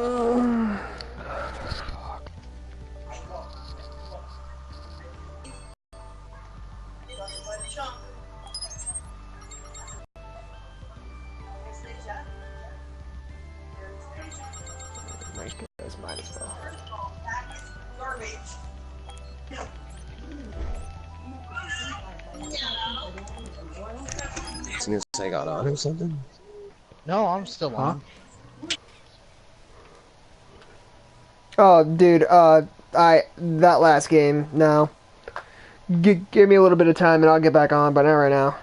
Might as well. As soon as I got on or something? No, I'm still on. Oh, dude, that last game, no. Give me a little bit of time and I'll get back on, but not right now.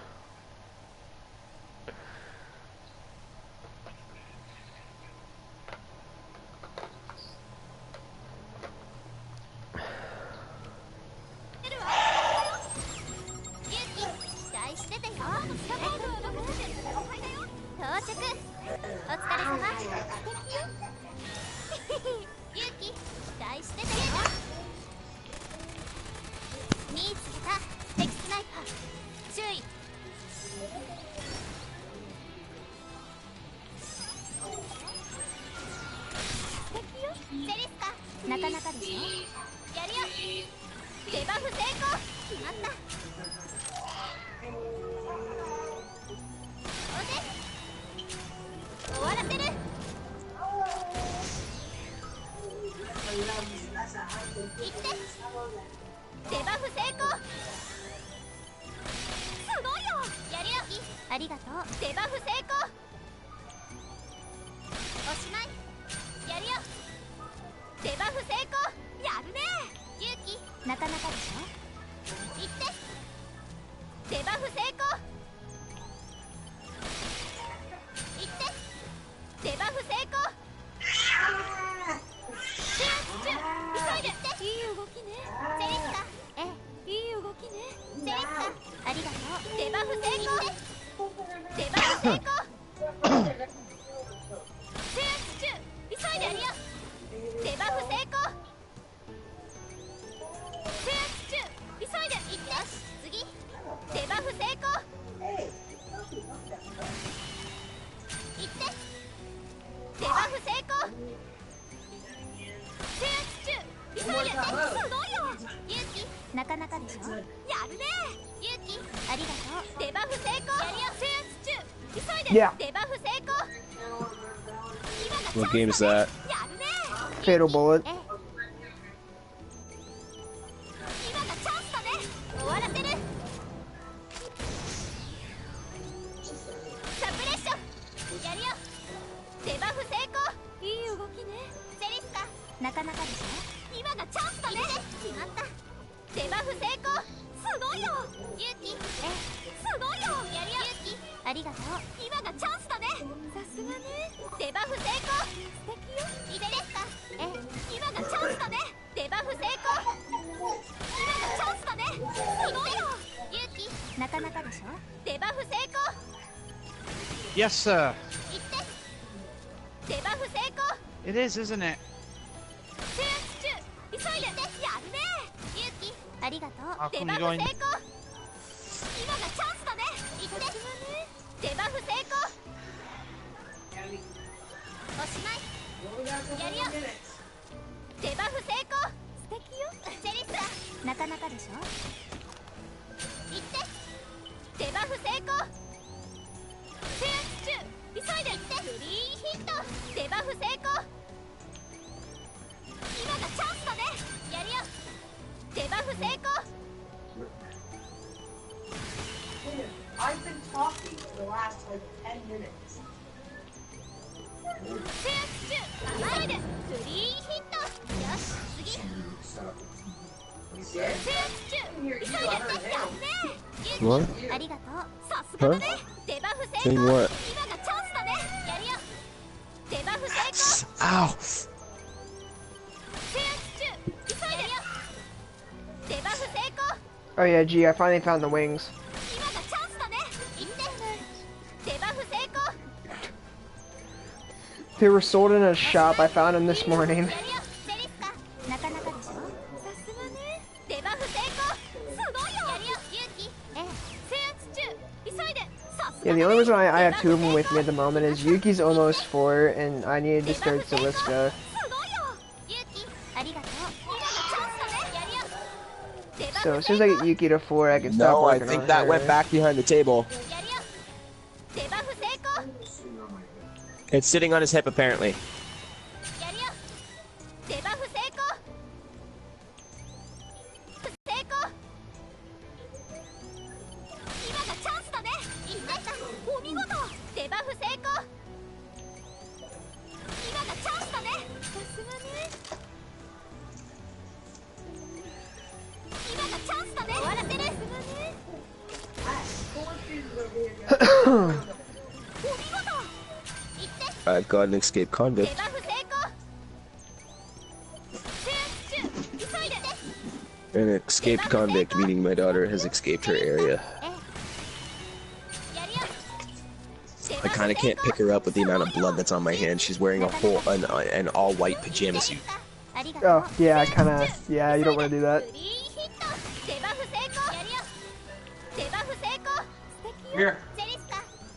Yeah. What game is that? Fatal Bullet. Yes, sir. It is, isn't it? How come you're going? I've been talking for the last like 10 minutes. What? Huh? Saying what? Ow! Oh yeah, gee, I finally found the wings. They were sold in a shop. I found them this morning. Yeah, the only reason I have two of them with me at the moment is Yuki's almost 4, and I needed to start Ziliska. So as soon as I get Yuki to 4, I can stop No, I working think on that her. went back behind the table. It's sitting on his hip, apparently. I've got an escaped convict. An escaped convict, meaning my daughter has escaped her area. I kind of can't pick her up with the amount of blood that's on my hand. She's wearing an all-white pajama suit. Oh, yeah, yeah, you don't want to do that. Here.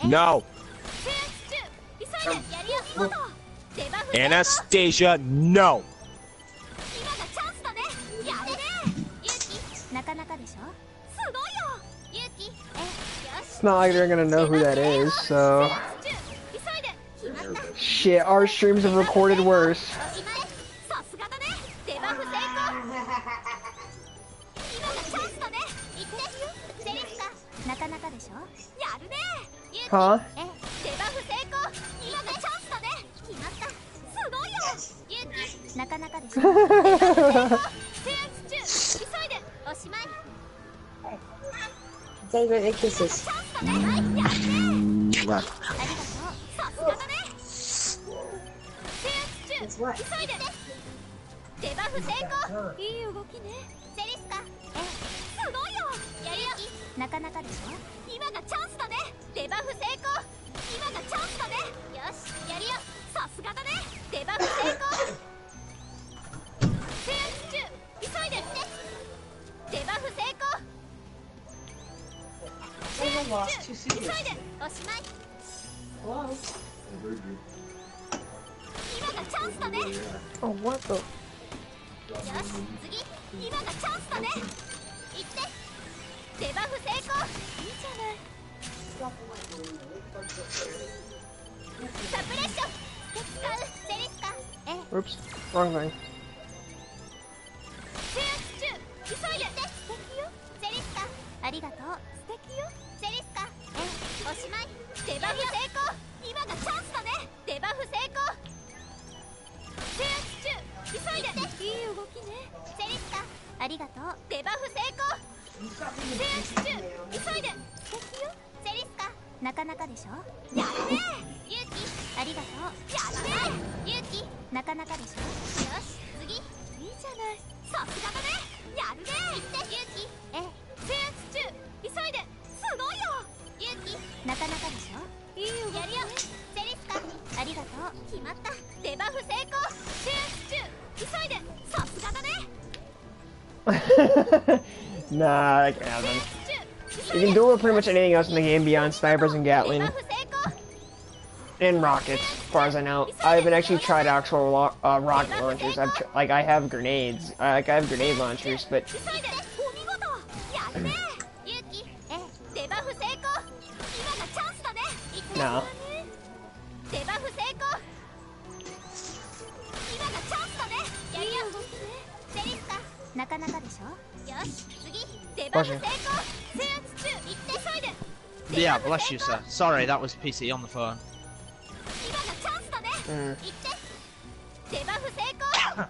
No! Anastasia, no! It's not like they're gonna know who that is, so... Shit, our streams have recorded worse. Huh? David, kisses. It's what? デバフ成功。いい動きね。セリスカ。すごいよ。やるよ。なかなかでしょ。今がチャンスだね。デバフ成功。今がチャンスだね。よし、やるよ。さすがだね。デバフ成功。制圧中。急いで。デバフ成功。制圧中。急いで。おしまい。今がチャンスだね。Oh, what the? よし、次。今がチャンスだね。行って。デバフ成功。いいじゃない。サプレッション。使う。セリスカ。Oops, wrong thing. 制圧中。急いで。素敵よ。セリスカ。ありがとう。素敵よ。セリスカ。おしまい。デバフ成功。今がチャンスだね。デバフ成功。制圧中。急いで。いい動きね。セリスカ。ありがとう。デバフ成功。制圧中。急いで。素敵よ。セリスカ。なかなかでしょ。やるね。ユウキ。ありがとう。やるね。ユウキ。なかなかでしょ。よし、次。いいじゃない。さすがだね。やるね。行って、ユウキ。制圧中。急いで。すごいよ。ユウキ。なかなかでしょ。いいよ。やるよ。セリスカ。ありがとう。決まった。デバフ成功。制圧中。急いで。さすがだね。Nah, that can't happen. You can duel pretty much anything else in the game beyond snipers and Gatling. And rockets, as far as I know. I haven't actually tried actual rocket launchers. I have grenades. I have grenade launchers, but... No. なかなかでしょ。よし、次。デバフ成功。制圧中。行って急いで。 Yeah, bless you, sir. Sorry, that was PC on the phone. 今がチャンスだね。行って。デバフ成功。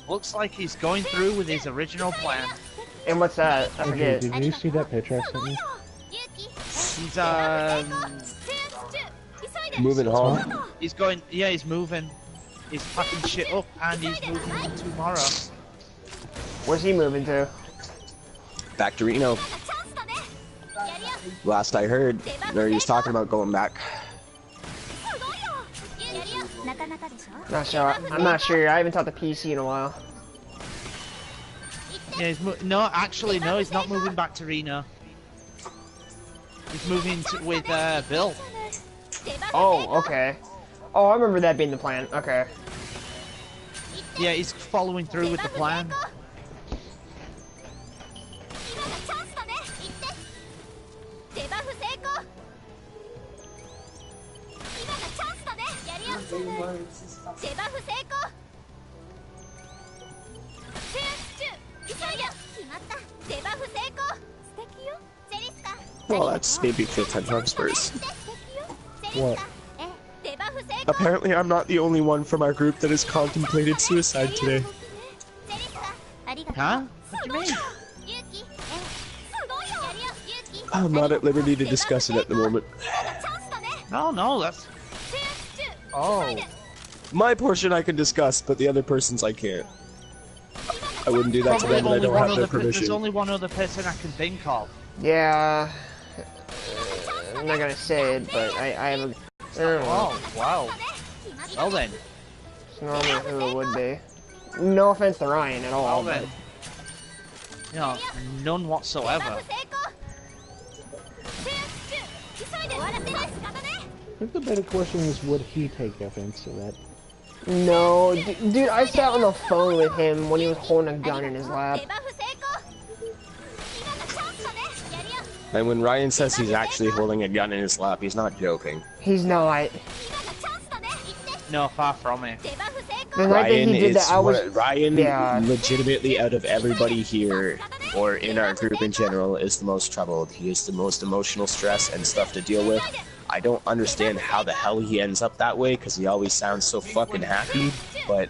Looks like he's going through with his original plan. And what's that? I forget. Did you see that picture I sent you? He's Moving home. He's going. Yeah, he's moving. He's packing shit up and he's moving tomorrow. Where's he moving to? Back to Reno. Last I heard, he was talking about going back. Not sure. I'm not sure. I haven't taught the PC in a while. Yeah, no, actually, no, he's not moving back to Reno. He's moving with Bill. Oh, okay. Oh, I remember that being the plan. Okay. Yeah, he's following through with the plan. Well, that's maybe 10 times worse. What? Apparently, I'm not the only one from our group that has contemplated suicide today. Huh? What do you mean? I'm not at liberty to discuss it at the moment. No, that's... Oh. My portion I can discuss, but the other person's I can't. I wouldn't do that to them, and I don't have their There's permission. only one other person I can think of. Yeah. I'm not gonna say it, but I have a... I don't know. Oh, wow. Well then. It's normally who it would be. No offense to Ryan at all, Well but... then. You know, none whatsoever. I think the better question is, would he take offense to that? No, dude, I sat on the phone with him when he was holding a gun in his lap. And when Ryan says he's actually holding a gun in his lap, he's not joking. He's not. No, far from it. The night that Ryan he did is that, I was... Ryan, yeah. legitimately out of everybody here, or in our group in general, is the most troubled. He is the most emotional stress and stuff to deal with. I don't understand how the hell he ends up that way, because he always sounds so fucking happy, but...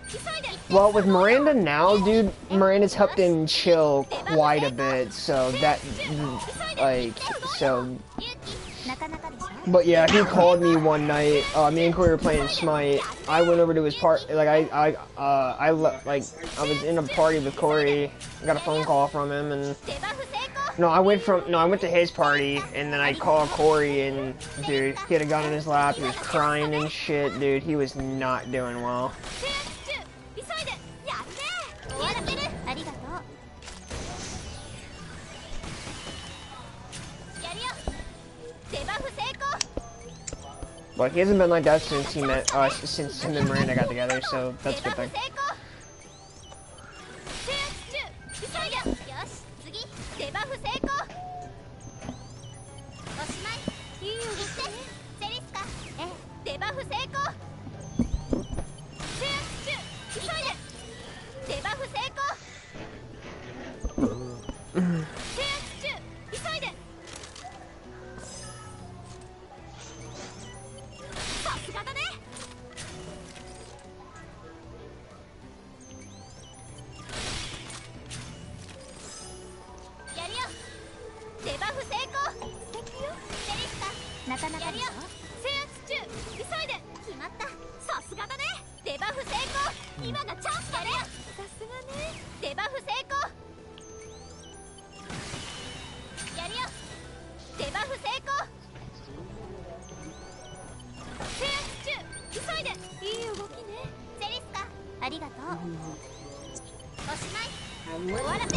Well, with Miranda now, dude, Miranda's helped him chill quite a bit, so that... like, so... But yeah, he called me one night, me and Corey were playing Smite. I went over to his part, like, I was in a party with Corey, got a phone call from him, and... No, I went to his party, and then I called Corey, and, dude, he had a gun in his lap, he was crying and shit, dude, he was not doing well. But he hasn't been like that since he met, since him and Miranda got together, so that's a good thing.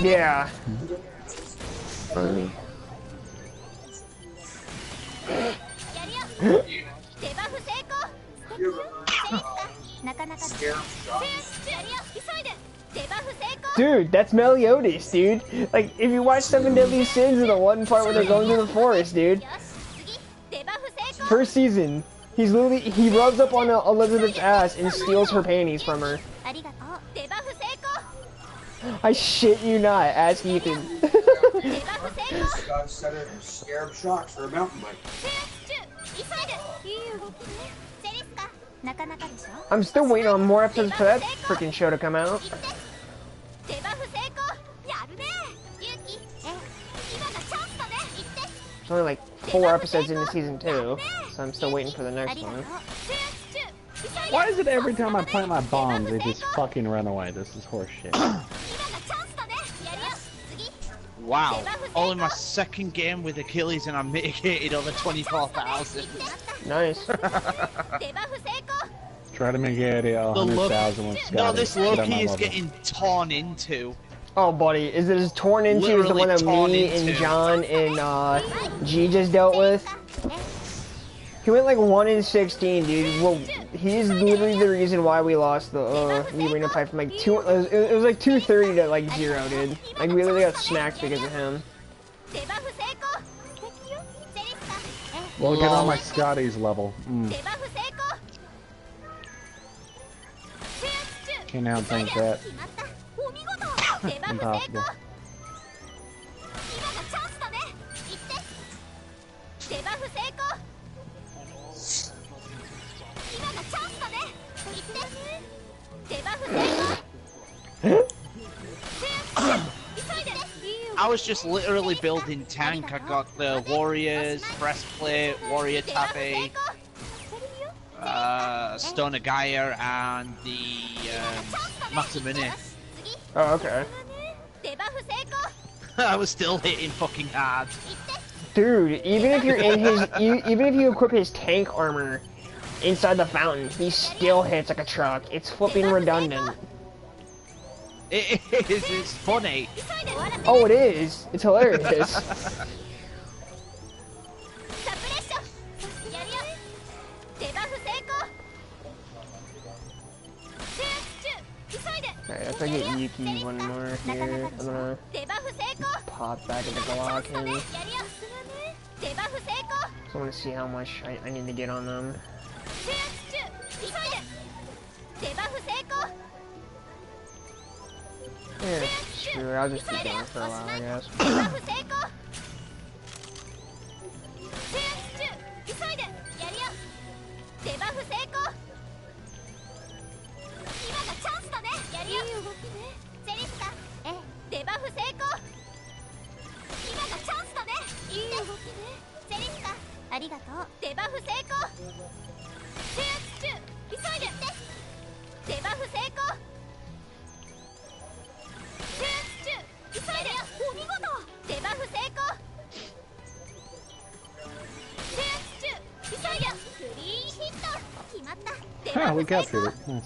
Yeah. Funny. Dude, that's Meliodas, dude. Like, if you watch Seven Deadly Sins, in the one part where they're going through the forest, dude. First season, he's literally, he rubs up on Elizabeth's ass and steals her panties from her. I shit you not, ask Ethan. Set a scarab shocks for a mountain bike. I'm still waiting on more episodes for that freaking show to come out. There's only like 4 episodes into season 2, so I'm still waiting for the next one. Why is it every time I plant my bombs, they just fucking run away? This is horseshit. Wow. Only my second game with Achilles and I mitigated over 24,000. Nice. Try to make it 100,000 with Scotty. No, this Loki is level. getting torn into. Oh, buddy, is it as torn into as the Literally one that torn me and into. John and G just dealt with? He went like 1 in 16, dude. Well, he's literally the reason why we lost the arena fight from like it was like 230 to like 0, dude. Like we literally got smacked because of him. Well, get on my Scotty's level. Can't outthink that. Impossible. I was just literally building tank. I got the warriors, breastplate, warrior tabi, Stone of Gaia, and the Masamune. Oh, okay. I was still hitting fucking hard. Dude, even if you're in his, even if you equip his tank armor inside the fountain, he still hits like a truck. It's flipping redundant. It is. It's funny. Oh, it is. It's hilarious. Alright, if I get Yuki one more here, I'm gonna pop back into Galactic. So I want to see how much I need to get on them. Yeah, sure, I'll just keep going for a while, I guess. Ah, we captured it. Nice.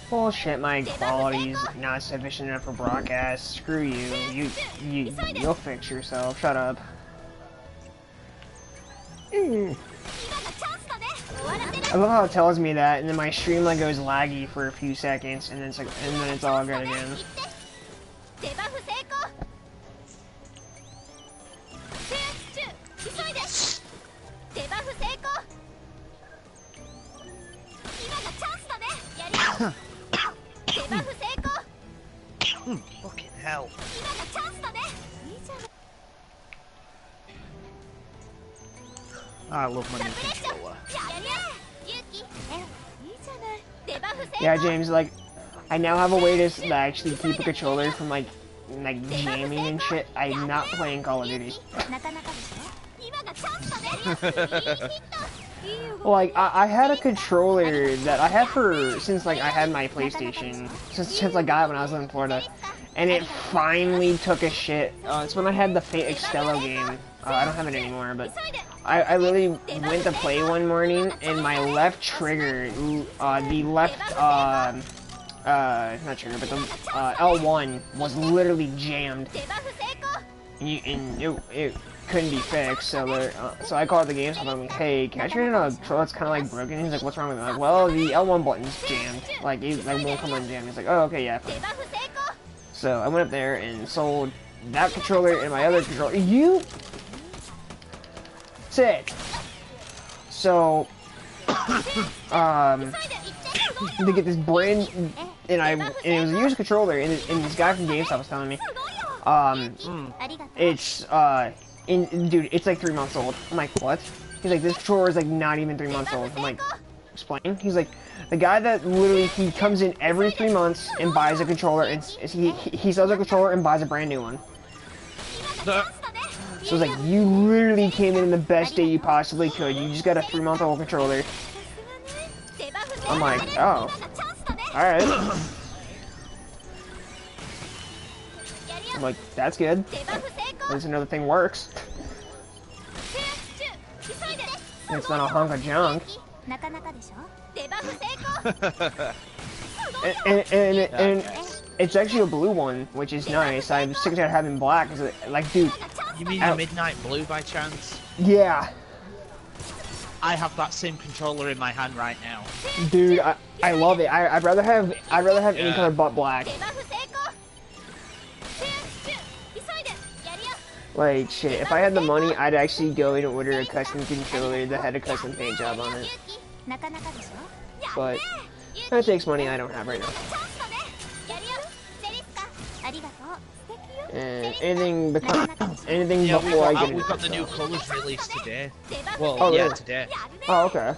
Bullshit, my quality's not sufficient enough for broadcast. Screw you. You'll fix yourself. Shut up. I love how it tells me that, and then my stream like goes laggy for a few seconds, and then it's like, and then it's all good again. Fucking hell. I love my new controller. Yeah, James, like, I now have a way to actually keep a controller from like jamming and shit. I'm not playing Call of Duty. Like, I had a controller that I had since like I had my PlayStation, since I got it when I was in Florida, and it finally took a shit. It's when I had the Fate Extella game. I don't have it anymore, but I literally went to play one morning, and my left trigger, the left, not trigger, but the L1 was literally jammed. And it couldn't be fixed. So so I called the game shop and I'm like, hey, can I trade in a controller that's kind of like broken? And he's like, what's wrong with it? I'm like, well, the L1 button's jammed. Like, it won't come unjammed. He's like, oh, okay, yeah, fine. So I went up there and sold that controller and my other controller. You sit. So to get this brand, and it was a used controller, and this guy from GameStop was telling me, dude, it's like 3 months old. I'm like, what? He's like, this controller is like not even 3 months old. I'm like, explain. He's like, the guy that literally, he comes in every 3 months and buys a controller, and he sells a controller and buys a brand new one. So it's like, you literally came in the best day you possibly could. You just got a 3-month-old controller. I'm like, oh, alright. I'm like, that's good. At least another thing works. It's not a hunk of junk. And it's actually a blue one, which is nice. I'm sick of having black. Like, dude. You mean the Midnight Blue by chance? Yeah. I have that same controller in my hand right now. Dude, I love it. I'd rather have any color but black. Like, shit, if I had the money, I'd actually go and order a custom controller that had a custom paint job on it. But that takes money I don't have right now. And anything before I get into we've got the new colors released today. Well, oh, yeah, really? today. Oh, okay.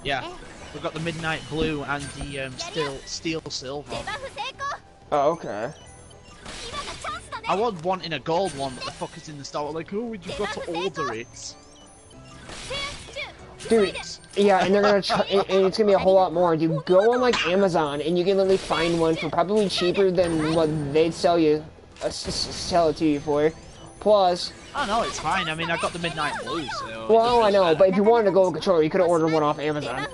Yeah, we've got the Midnight Blue and the Steel Silver. Oh, okay. I was wanting a gold one, but the fuckers in the store were like, oh, you've got to order it. Dude, yeah, and they're gonna and it's gonna be a whole lot more. Dude, go on like Amazon, and you can literally find one for probably cheaper than what they'd sell it to you for. Plus, oh no, it's fine. I mean, I got the Midnight Blue, so. Well, I know, but if you wanted a gold controller, you could have ordered one off Amazon.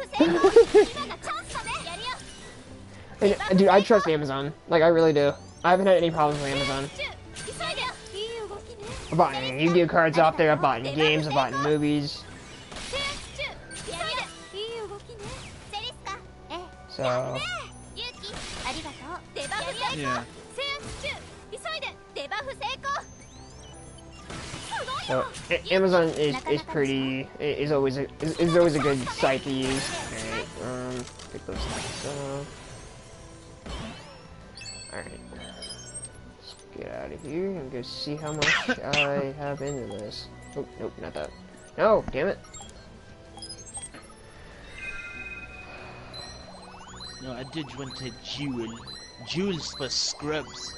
And, dude, I trust Amazon. Like, I really do. I haven't had any problems with Amazon. I've bought Yu-Gi-Oh cards off there. I've bought games. I've bought movies. So. Yeah. So Amazon is pretty is always a good site to use. Alright, pick those things up. Alright. Let's get out of here and go see how much I have into this. Oh, nope, not that. No, damn it. No, I did want a jewel. Jewels for scrubs.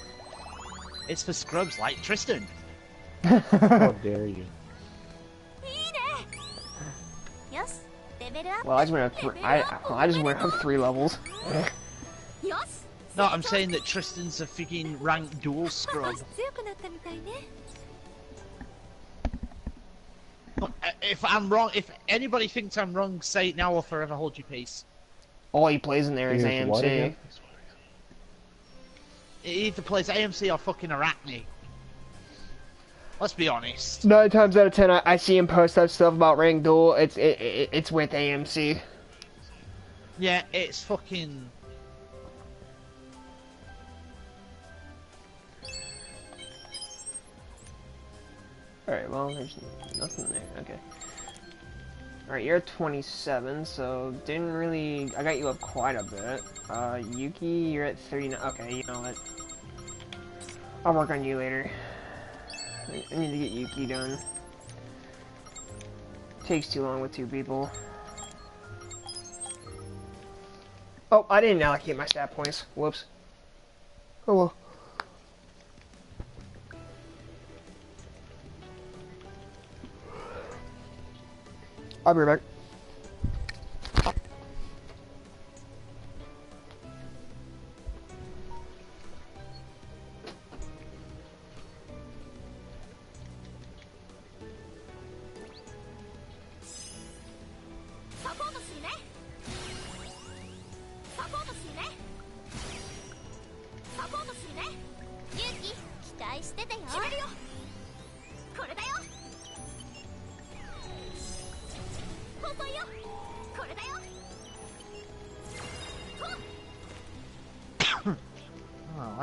It's for scrubs like Tristan. How dare you? Well, I just went up 3 levels. No, I'm saying that Tristan's a freaking ranked dual scrub. If I'm wrong, if anybody thinks I'm wrong, say it now or forever hold your peace. All he plays in there is AMC. He either plays AMC or fucking Arachne. Let's be honest. 9 times out of 10, I see him post that stuff about Rank Duel. It's with AMC. Yeah, it's fucking. Alright, well, there's nothing there. Okay. Alright, you're at 27, so didn't really. I got you up quite a bit. Yuki, you're at 39. Okay, you know what? I'll work on you later. I need to get Yuki done. Takes too long with 2 people. Oh, I didn't allocate my stat points. Whoops. Oh well. I'll be right back.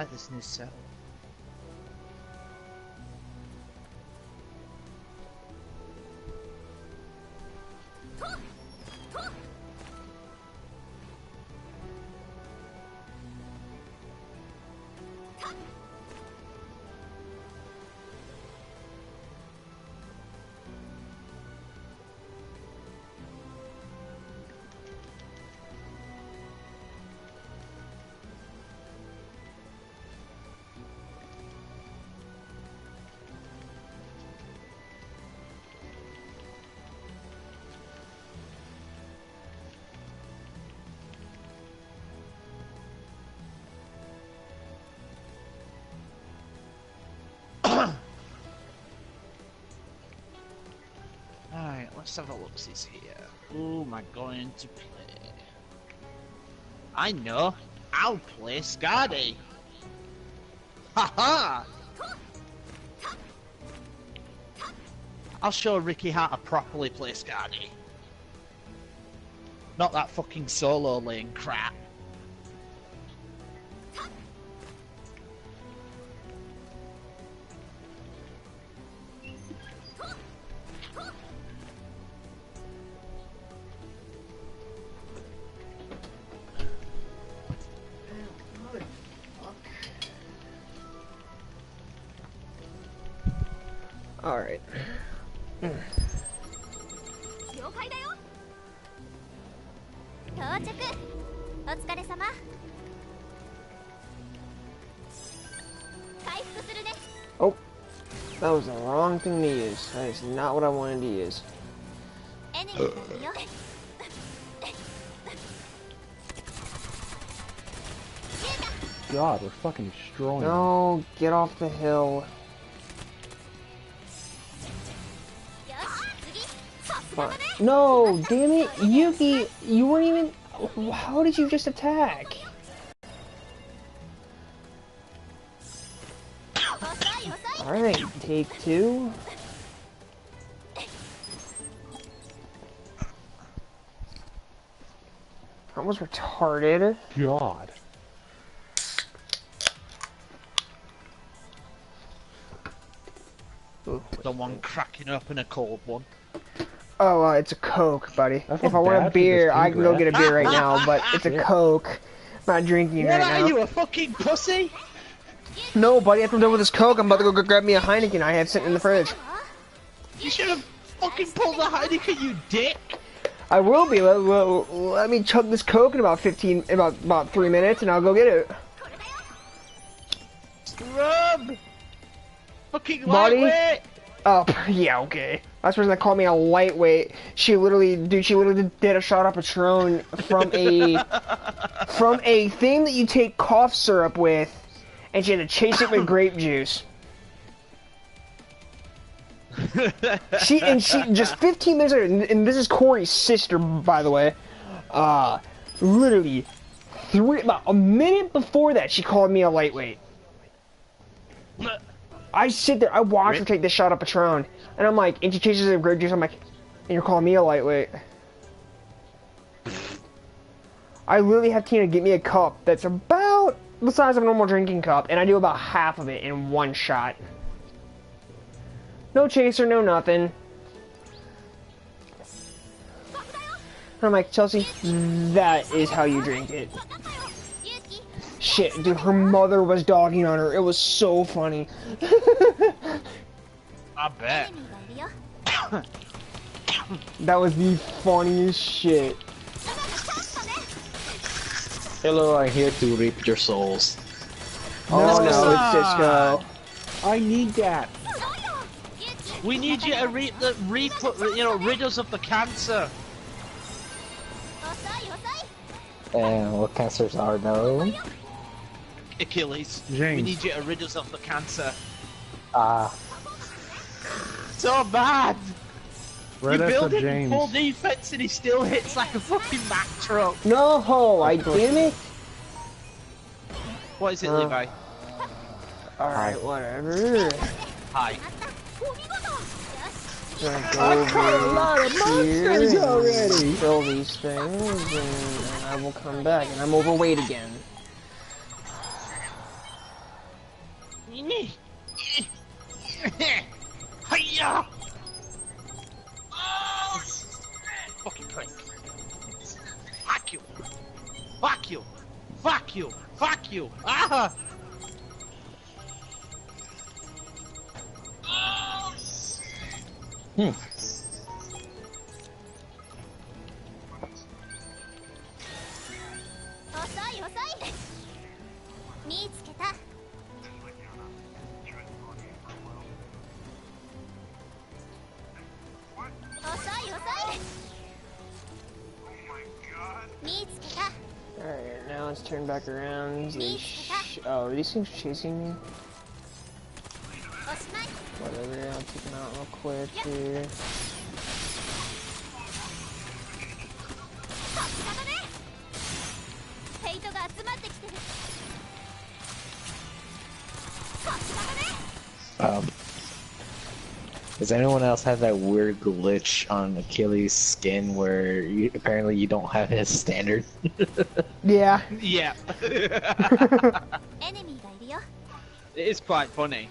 like this new set. Alright, let's have a look-see here. Who am I going to play? I know! I'll play Skadi! Haha! I'll show Ricky how to properly play Skadi. Not that fucking solo lane crap. Alright. 了解だよ。到着。お疲れ様。回復するね。 Oh, that was the wrong thing to use. That is not what I wanted to use. エネルギーだよ。 God, we're fucking destroying. No, get off the hill. よし、次。さすが Fine. だね。 No, damn it, Yuki, you weren't even. How did you just attack? 遅い遅い。 Alright, take two. That was retarded. God. Ooh, The one cracking open a cold one. oh, it's a Coke, buddy. I If felt I want bad a for beer, this I can go get a beer right congrats. now, but it's a Coke. I'm not drinking What right are now. you, a fucking pussy? No, buddy, after I'm done with this Coke, I'm about to go grab me a Heineken I have sitting in the fridge. You should have fucking pulled the Heineken, you dick! I will be. Let me chug this Coke in about 3 minutes, and I'll go get it. Scrub! Fucking Buddy? lightweight! Oh, yeah, okay. Last person that called me a lightweight, she literally did a shot of Patron from a thing that you take cough syrup with, and she had to chase it with grape juice. She just 15 minutes later, and this is Corey's sister, by the way. Literally, about a minute before that, she called me a lightweight. I sit there, I watch her take this shot of Patron, and I'm like, and she chases it with grape juice. I'm like, and you're calling me a lightweight? I literally have Tina get me a cup that's about the size of a normal drinking cup, and I do about half of it in one shot. No chaser, no nothing. And I'm like, Chelsea, that is how you drink it. Shit, dude, her mother was dogging on her. It was so funny. I bet. That was the funniest shit. Hello, I'm here to reap your souls. Oh no, No. it's Cisco. I need that. We need you to rid us of the cancer. And what cancers are known? Achilles. James. We need you to rid us of the cancer. Ah, So bad! Right You after build him James. full defense and he still hits like a fucking Mack truck. No, I damn it. What is it, Levi? Alright, whatever. Hi. Gonna go over here and kill these things, and I will come back, and I'm overweight again. Ah! Oh, fucking prick. Fuck you. Fuck you. Fuck you. Fuck you. Ah! Oh, shit. Alright, now let's turn back around. Oh, are these things chasing me? Whatever, I'll take them out real quick here. Does anyone else have that weird glitch on Achilles' skin where apparently you don't have his standard? Yeah. Yeah. It is quite funny.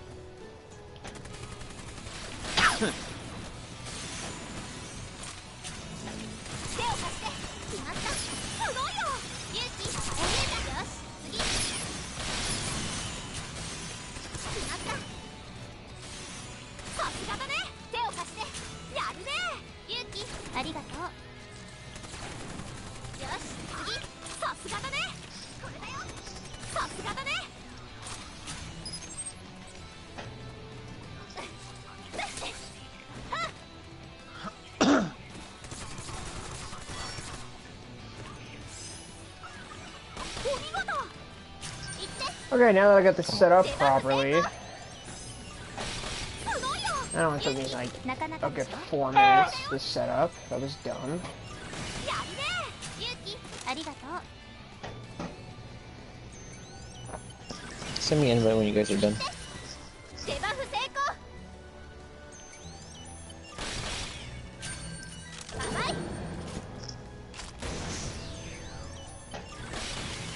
Okay, now that I got this set up properly, I don't want to take me like a good 4 minutes to set up. That was dumb. Send me an invite when you guys are done.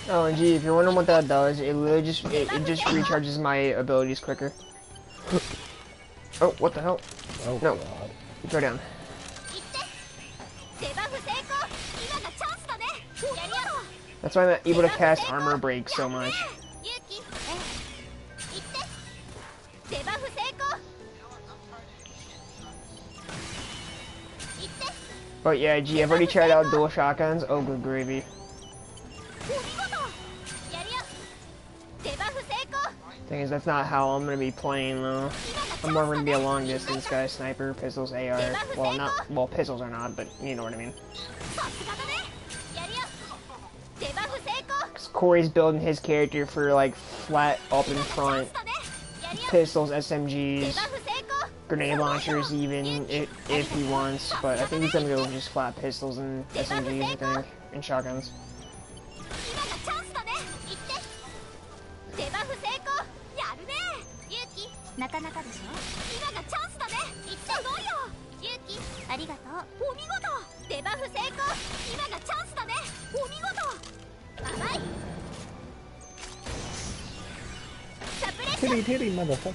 Oh, and gee, if you're wondering what that does, it literally just it just recharges my abilities quicker. Oh, what the hell? Oh, No, God. go down. That's why I'm able to cast armor break so much. But yeah, gee, I've already tried out dual shotguns. Oh, good gravy. Thing is, that's not how I'm gonna be playing though. I'm more gonna be a long distance guy, sniper, pistols, AR. Well, pistols are not, but you know what I mean. Cause Corey's building his character for like flat up in front, pistols, SMGs, grenade launchers even if he wants. But I think he's gonna go just flat pistols and SMGs, I think, and shotguns. Titty, motherfucker.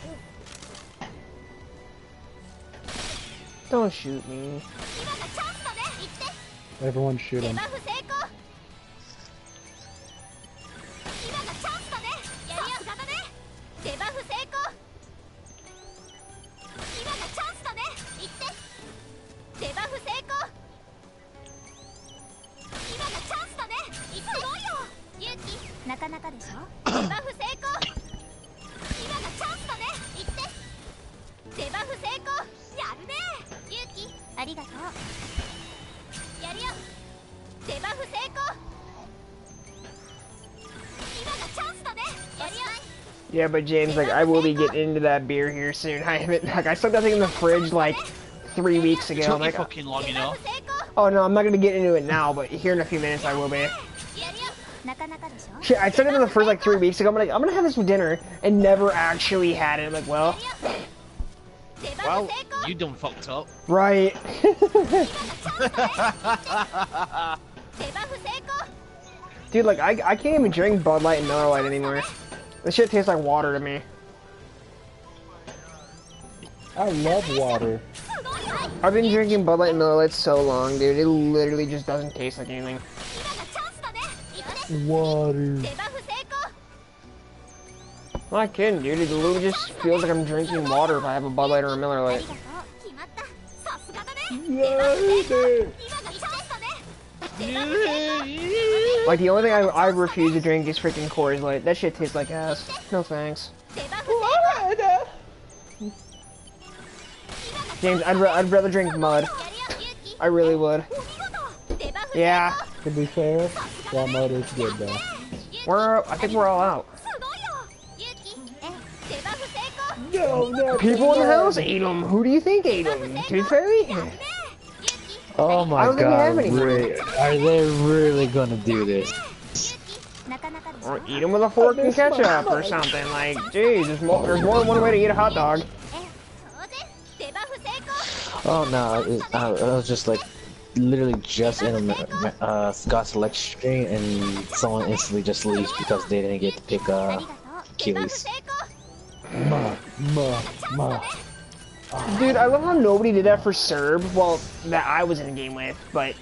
Don't shoot me. Everyone shoot him. Yeah, but James, like, I will be getting into that beer here soon. I haven't, like, I stuck that thing in the fridge, like, 3 weeks ago. I'm like, fucking long enough. Oh no, I'm not gonna get into it now, but here in a few minutes I will be. Shit, I stuck it in the fridge like 3 weeks ago. I'm like, I'm gonna have this for dinner, and never actually had it. I'm like, well, you done fucked up. right. Dude, like, I can't even drink Bud Light and Miller Lite anymore. This shit tastes like water to me. I love water. I've been drinking Bud Light and Miller Lite so long, dude. It literally just doesn't taste like anything. Water. I'm not kidding, dude. It literally just feels like I'm drinking water if I have a Bud Light or a Miller Lite. Like, the only thing I refuse to drink is freaking Coors Light. That shit tastes like ass. No thanks. James, I'd rather drink mud. I really would. Yeah. To be fair, that mud is good though. I think we're all out. No, People in the house ate them. Who do you think ate them? Tooth Fairy? Oh I my don't think we have god, any more. are they really gonna do this? Or eat them with a fork and ketchup or something. Like, geez, there's more than one way to eat a hot dog. Oh no, I was just like, literally just in a Scott's lecture stream and someone instantly just leaves because they didn't get to pick Achilles. Ma. Dude, I love how nobody did that for Serb. Well, that I was in the game with, but...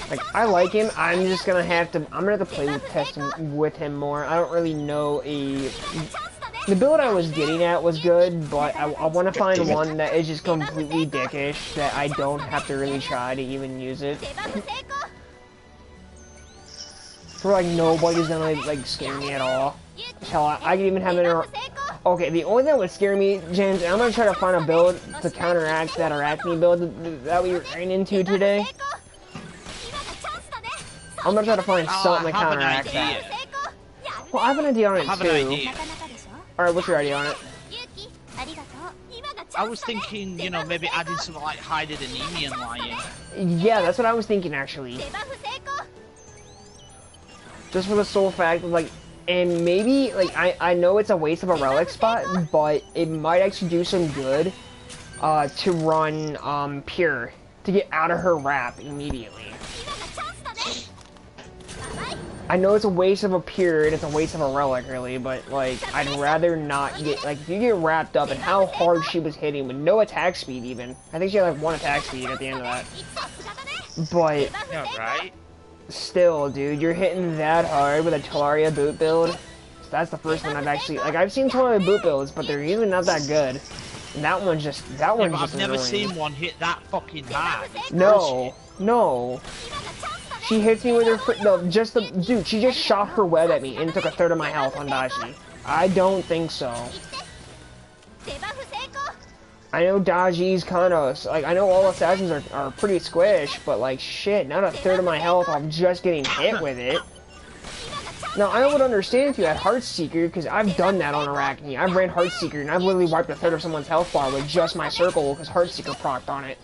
Like, I like him. I'm just gonna have to. I'm gonna have to play with test with him more. I don't really know the build I was getting at was good, but I want to find one that is just completely dickish that I don't have to really try to even use it. Where like nobody's gonna like scare me at all. Hell, I can even have it. Okay, the only thing that would scare me, James, and I'm gonna try to find a build to counteract that Arachne build that we ran into today. I'm gonna try to find something to counteract that. Well, I have an idea on it too. Alright, what's your idea on it? I was thinking, you know, maybe adding something like hiding anemia and lying. Yeah, that's what I was thinking actually. Just for the sole fact of like, and maybe, like, I know it's a waste of a relic spot, but it might actually do some good to run Pure, to get out of her wrap immediately. I know it's a waste of a Pure and it's a waste of a relic really, but like, I'd rather not get, like, if you get wrapped up and how hard she was hitting with no attack speed even. I think she had like 1 attack speed at the end of that. But... Yeah, right? Still, dude, you're hitting that hard with a Talaria boot build. That's the first one I've actually, like, I've seen Talaria boot builds, but they're usually not that good. And that one's just, I've never seen one hit that fucking hard. No, no. She hits me with her, dude, she just shot her web at me and took 1/3 of my health on Dashi. I don't think so. I know Daji's kind of, like, I know all assassins are pretty squish, but, like, shit, not 1/3 of my health off just getting hit with it. Now, I would understand if you had Heartseeker, because I've done that on Arachne. I've ran Heartseeker, and I've literally wiped 1/3 of someone's health bar with just my circle, because Heartseeker procced on it.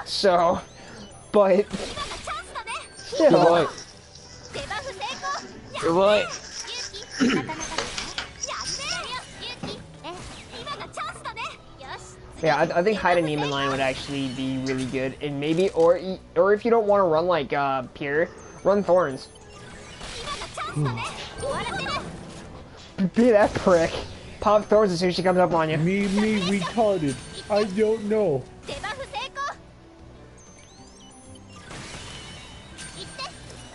So, but... Still. Good boy. Good boy. Yeah, I think hide a Neiman line would actually be really good, and maybe, or if you don't want to run like Pure, run Thorns. Be that prick. Pop Thorns as soon as she comes up on you. Me retarded. I don't know.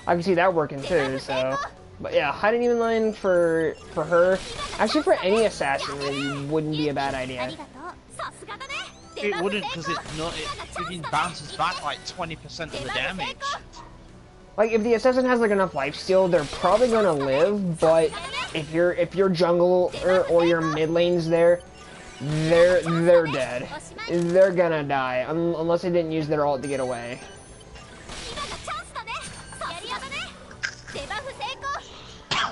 I can see that working too, so. But yeah, hide a Neiman line for her. Actually, for any assassin, really wouldn't be a bad idea. It wouldn't, because it freaking bounces back like 20% of the damage. Like, if the assassin has like enough lifesteal, they're probably gonna live. But if your jungle or your mid lane's there, they're dead. They're gonna die unless they didn't use their ult to get away.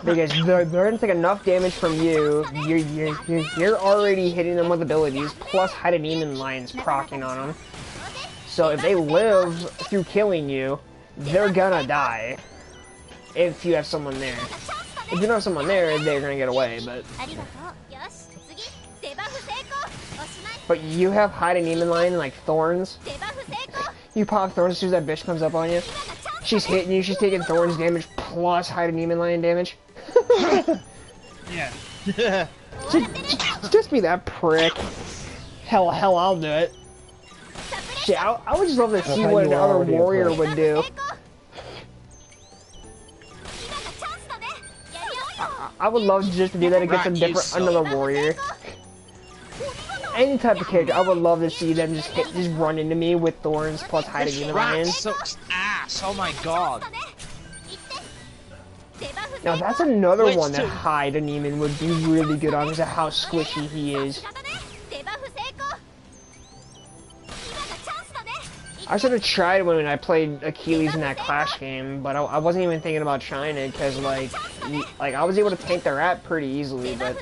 Because they're gonna take enough damage from you. You're already hitting them with abilities, plus hide a Demon Lion's proccing on them. So if they live through killing you, they're gonna die. If you have someone there. If you don't have someone there, they're gonna get away, but you have hide a Demon Lion like Thorns. You pop Thorns as soon as that bitch comes up on you. She's hitting you, she's taking Thorns damage plus Hide Demon Lion damage. Yeah. Just be that prick. Hell, I'll do it. Shit, I would just love to see what another warrior would do. I would love just to do that against another warrior. Any type of character, I would love to see them just run into me with Thorns plus Hide Demon Lion. Sucks ass, oh my god. Now that's another one that Hide Demon would be really good on because of how squishy he is. I should have tried when I played Achilles in that Clash game, but I wasn't even thinking about trying it because like I was able to tank the rat pretty easily, but.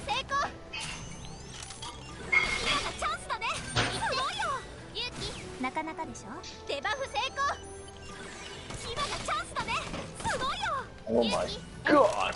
Oh my god.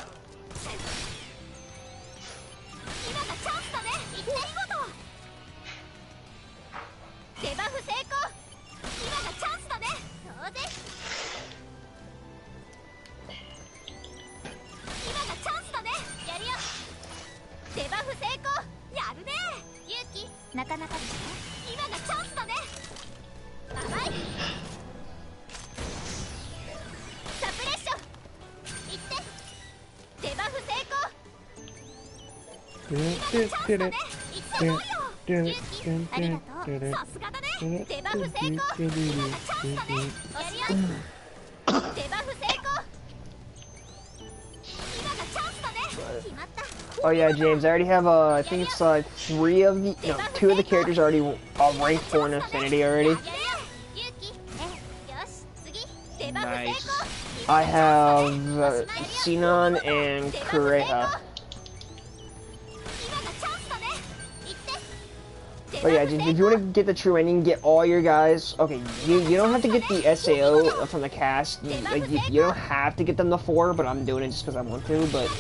Oh yeah, James, I already have I think it's 2 of the characters already ranked 4 in Affinity already. Nice. I have Sinon and Kureha. But yeah, if you want to get the true ending, get all your guys. Okay, you don't have to get the SAO from the cast. You don't have to get them the 4, but I'm doing it just because I want to. But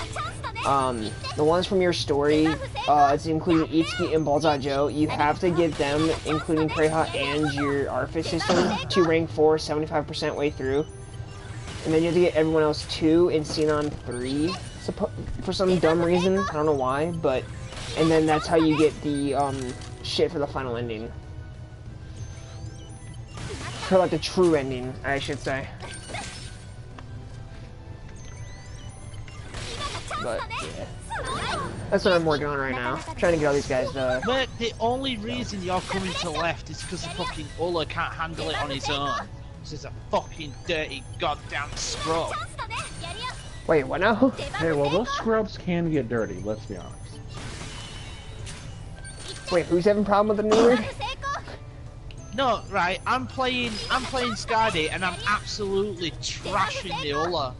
the ones from your story, it's including Itsuki and Balzac Joe. You have to get them, including Kureha and your Arthas system, to rank 4, 75% way through. And then you have to get everyone else 2 and Sinon 3 for some dumb reason. I don't know why, but and then that's how you get the shit for the final ending. For like the true ending, I should say. But yeah, that's what I'm working on right now. Trying to get all these guys to. But the only reason you're coming to left is because the fucking Ulla can't handle it on his own. This is a fucking dirty goddamn scrub. Wait, what now? Hey, well, those scrubs can get dirty. Let's be honest. Wait, who's having a problem with the new word? No, right, I'm playing Skadi and I'm absolutely trashing the Ulla.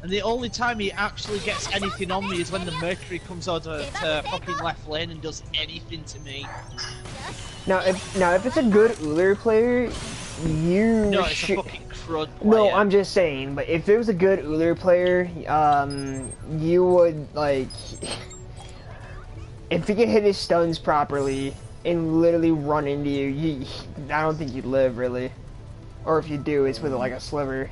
And the only time he actually gets anything on me is when the Mercury comes over to fucking left lane and does anything to me. Now if it's a good Uller player, you No, it's a fucking crud player. No, I'm just saying, but if it was a good Uller player, you would, like... If he can hit his stuns properly and literally run into you, I don't think you'd live, really. Or if you do, it's with, like, a sliver.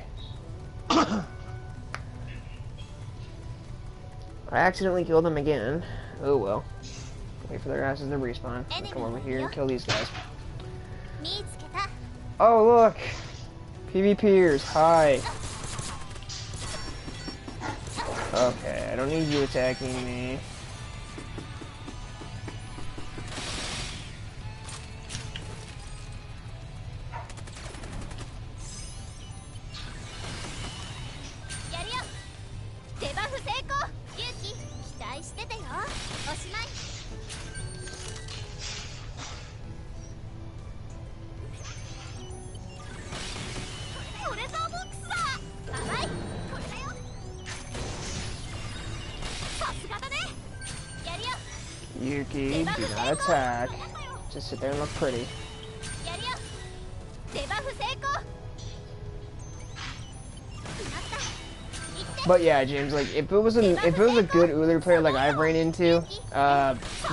I accidentally killed him again. Oh well. Wait for their asses to respawn. I'll come over here and kill these guys. Oh look! PvPers, hi! Okay, I don't need you attacking me. Yuki, do not attack. Just sit there and look pretty. But yeah, James, like if it was a good Uller player like I've ran into,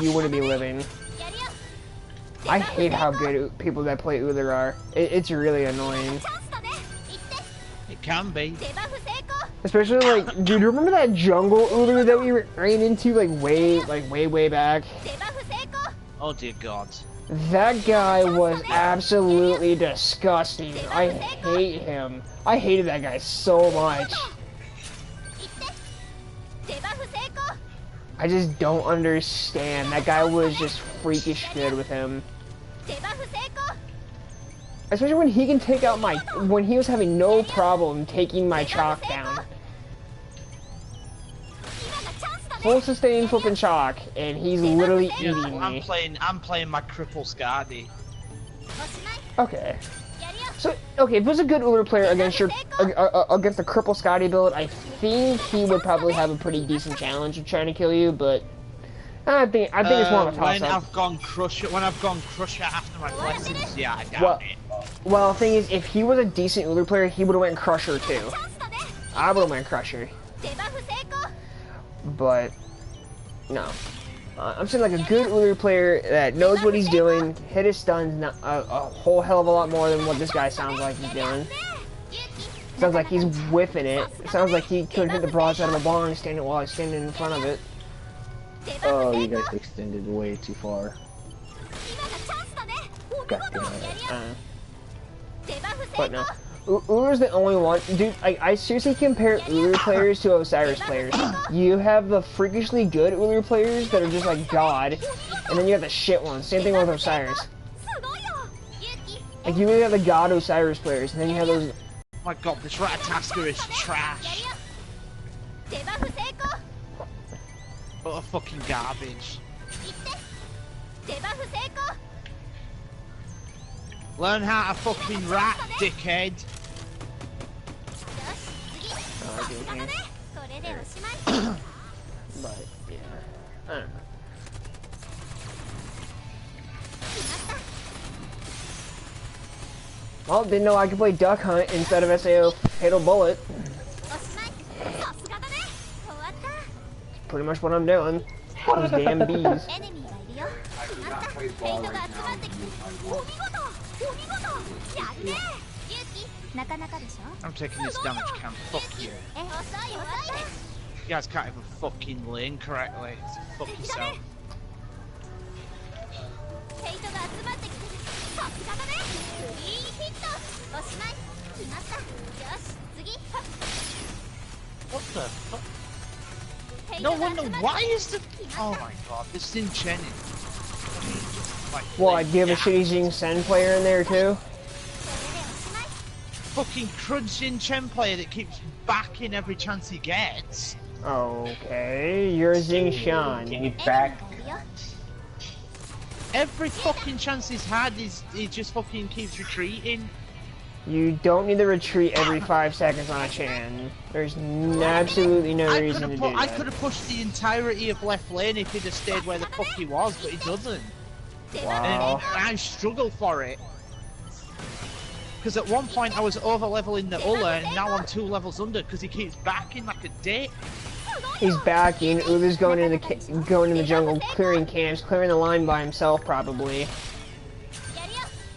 you wouldn't be living. I hate how good people that play Uller are. It's really annoying. can be. Especially like, dude, remember that jungle Ulu that we ran into like way back? Oh dear God. That guy was absolutely disgusting. I hate him. I hated that guy so much. I just don't understand. That guy was just freakish good with him. Especially when he can take out my... When he was having no problem taking my chalk down. Full sustain flipping chalk, and he's literally eating me. I'm playing my cripple Skadi. Okay. So, okay, if it was a good Uber player against your against the cripple Scotty build, I think he would probably have a pretty decent challenge of trying to kill you, but I think it's more of a toss-up. When I've gone Crusher after my blessings, yeah, I doubt it. Well, the thing is, if he was a decent Uber player, he would have went Crusher too. I would have went Crusher. But no. I'm saying like a good Uber player that knows what he's doing, hit his stuns a whole hell of a lot more than what this guy sounds like he's doing. Sounds like he's whiffing it. It sounds like he could hit the broadside of a barn standing while he's standing in front of it. Oh, you guys extended way too far. God damn it. But no. Uber's the only one. Dude, I seriously compare Uber players to Osiris players. You have the freakishly good Uber players that are just like God, and then you have the shit ones. Same thing with Osiris. Like, you really have the God Osiris players, and then you have those... Oh my God, this Ratatasker is trash. What a fucking garbage. Learn how to fucking rat, dickhead. But, yeah. I don't know. Well, didn't know I could play Duck Hunt instead of SAO Fatal Bullet. Pretty much what I'm doing. Those damn bees. I'm taking this damage cam. Fuck you. You guys can't even fucking lane correctly. So fuck yourself. What the fuck? No wonder why is the... Oh my God, this is enchanted. Like, What, do you have a shitty Jing Sen player in there too? Fucking crunching Chen player that keeps backing every chance he gets. Okay, you're a Jing Shan. Can you back? Every fucking chance he's had, he just fucking keeps retreating. You don't need to retreat every 5 seconds on a Chan. There's absolutely no reason to do that. I could have pushed the entirety of left lane if he'd have stayed where the fuck he was, but he doesn't. Wow. And I struggle for it. Because at one point I was over leveling the Ulla, and now I'm 2 levels under because he keeps backing like a dick. He's backing. Ulu's going in the jungle, clearing camps, clearing the line by himself probably.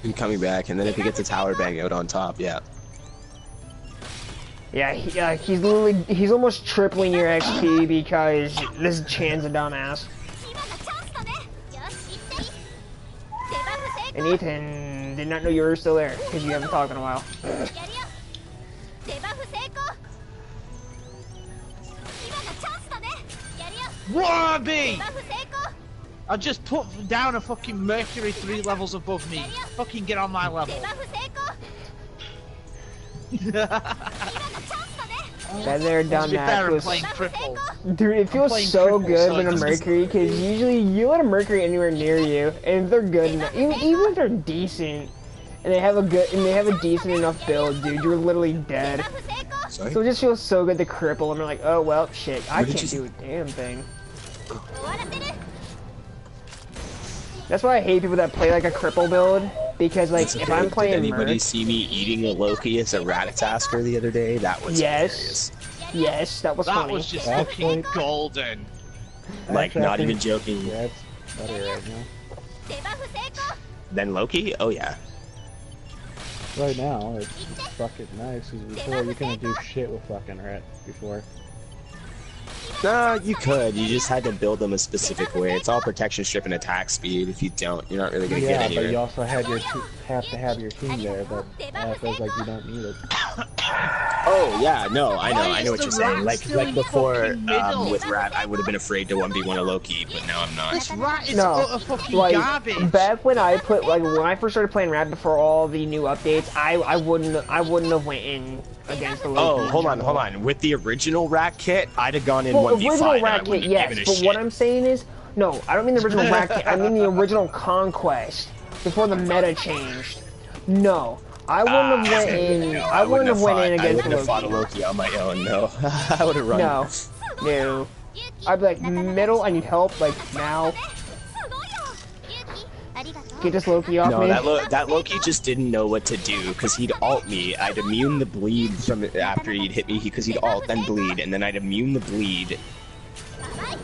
And coming back, and then if he gets a tower bang out on top, yeah. Yeah, he's almost tripling your XP because this Chan's a dumbass. And Ethan did not know you were still there because you haven't talked in a while. Wallaby! I just put down a fucking Mercury 3 levels above me. Fucking get on my level. That there done that was... playing cripple. Dude, it feels so good when a Mercury, because usually you let a Mercury anywhere near you, and if they're good enough, even if they're decent, and they have a decent enough build, dude, you're literally dead. Sorry? So it just feels so good to cripple, and they're like, oh well, shit, I can't do a damn thing. That's why I hate people that play like a cripple build, because like if I'm playing Did anybody Merc, see me eating a Loki as a Ratatasker the other day? That was hilarious. Yes, that was funny. That was just fucking golden. Like, not even joking. Yeah, it's better right now. Then Loki? Oh yeah. Right now, it's fucking nice, because before you couldn't do shit with fucking Ret before. No, you could. You just had to build them a specific way. It's all protection strip and attack speed. If you don't, you're not really gonna get anywhere. Yeah, but you also had have to have your team there, but it feels like you don't need it. Oh yeah, no, I know what you're saying. Like before, with Rat, I would have been afraid to 1v1 a Loki, but now I'm not. This Rat is No, utter fucking like garbage. back when I put when I first started playing Rat before all the new updates, I wouldn't have went in against the Loki. Oh, hold on. With the original Rat kit, I'd have gone in Well, 1v5. original Rat kit, yes, but what I'm saying is, no, I don't mean the original Rat kit. I mean the original Conquest before the meta changed. No. I wouldn't have went in. No, I wouldn't have went in against I wouldn't have fought a Loki. Loki on my own. No, I would have run. No. I'd be like, middle. I need help. Like now. Get this Loki off No, me. that Loki just didn't know what to do because he'd ult me. I'd immune the bleed from after he'd hit me because he'd ult then bleed, and then I'd immune the bleed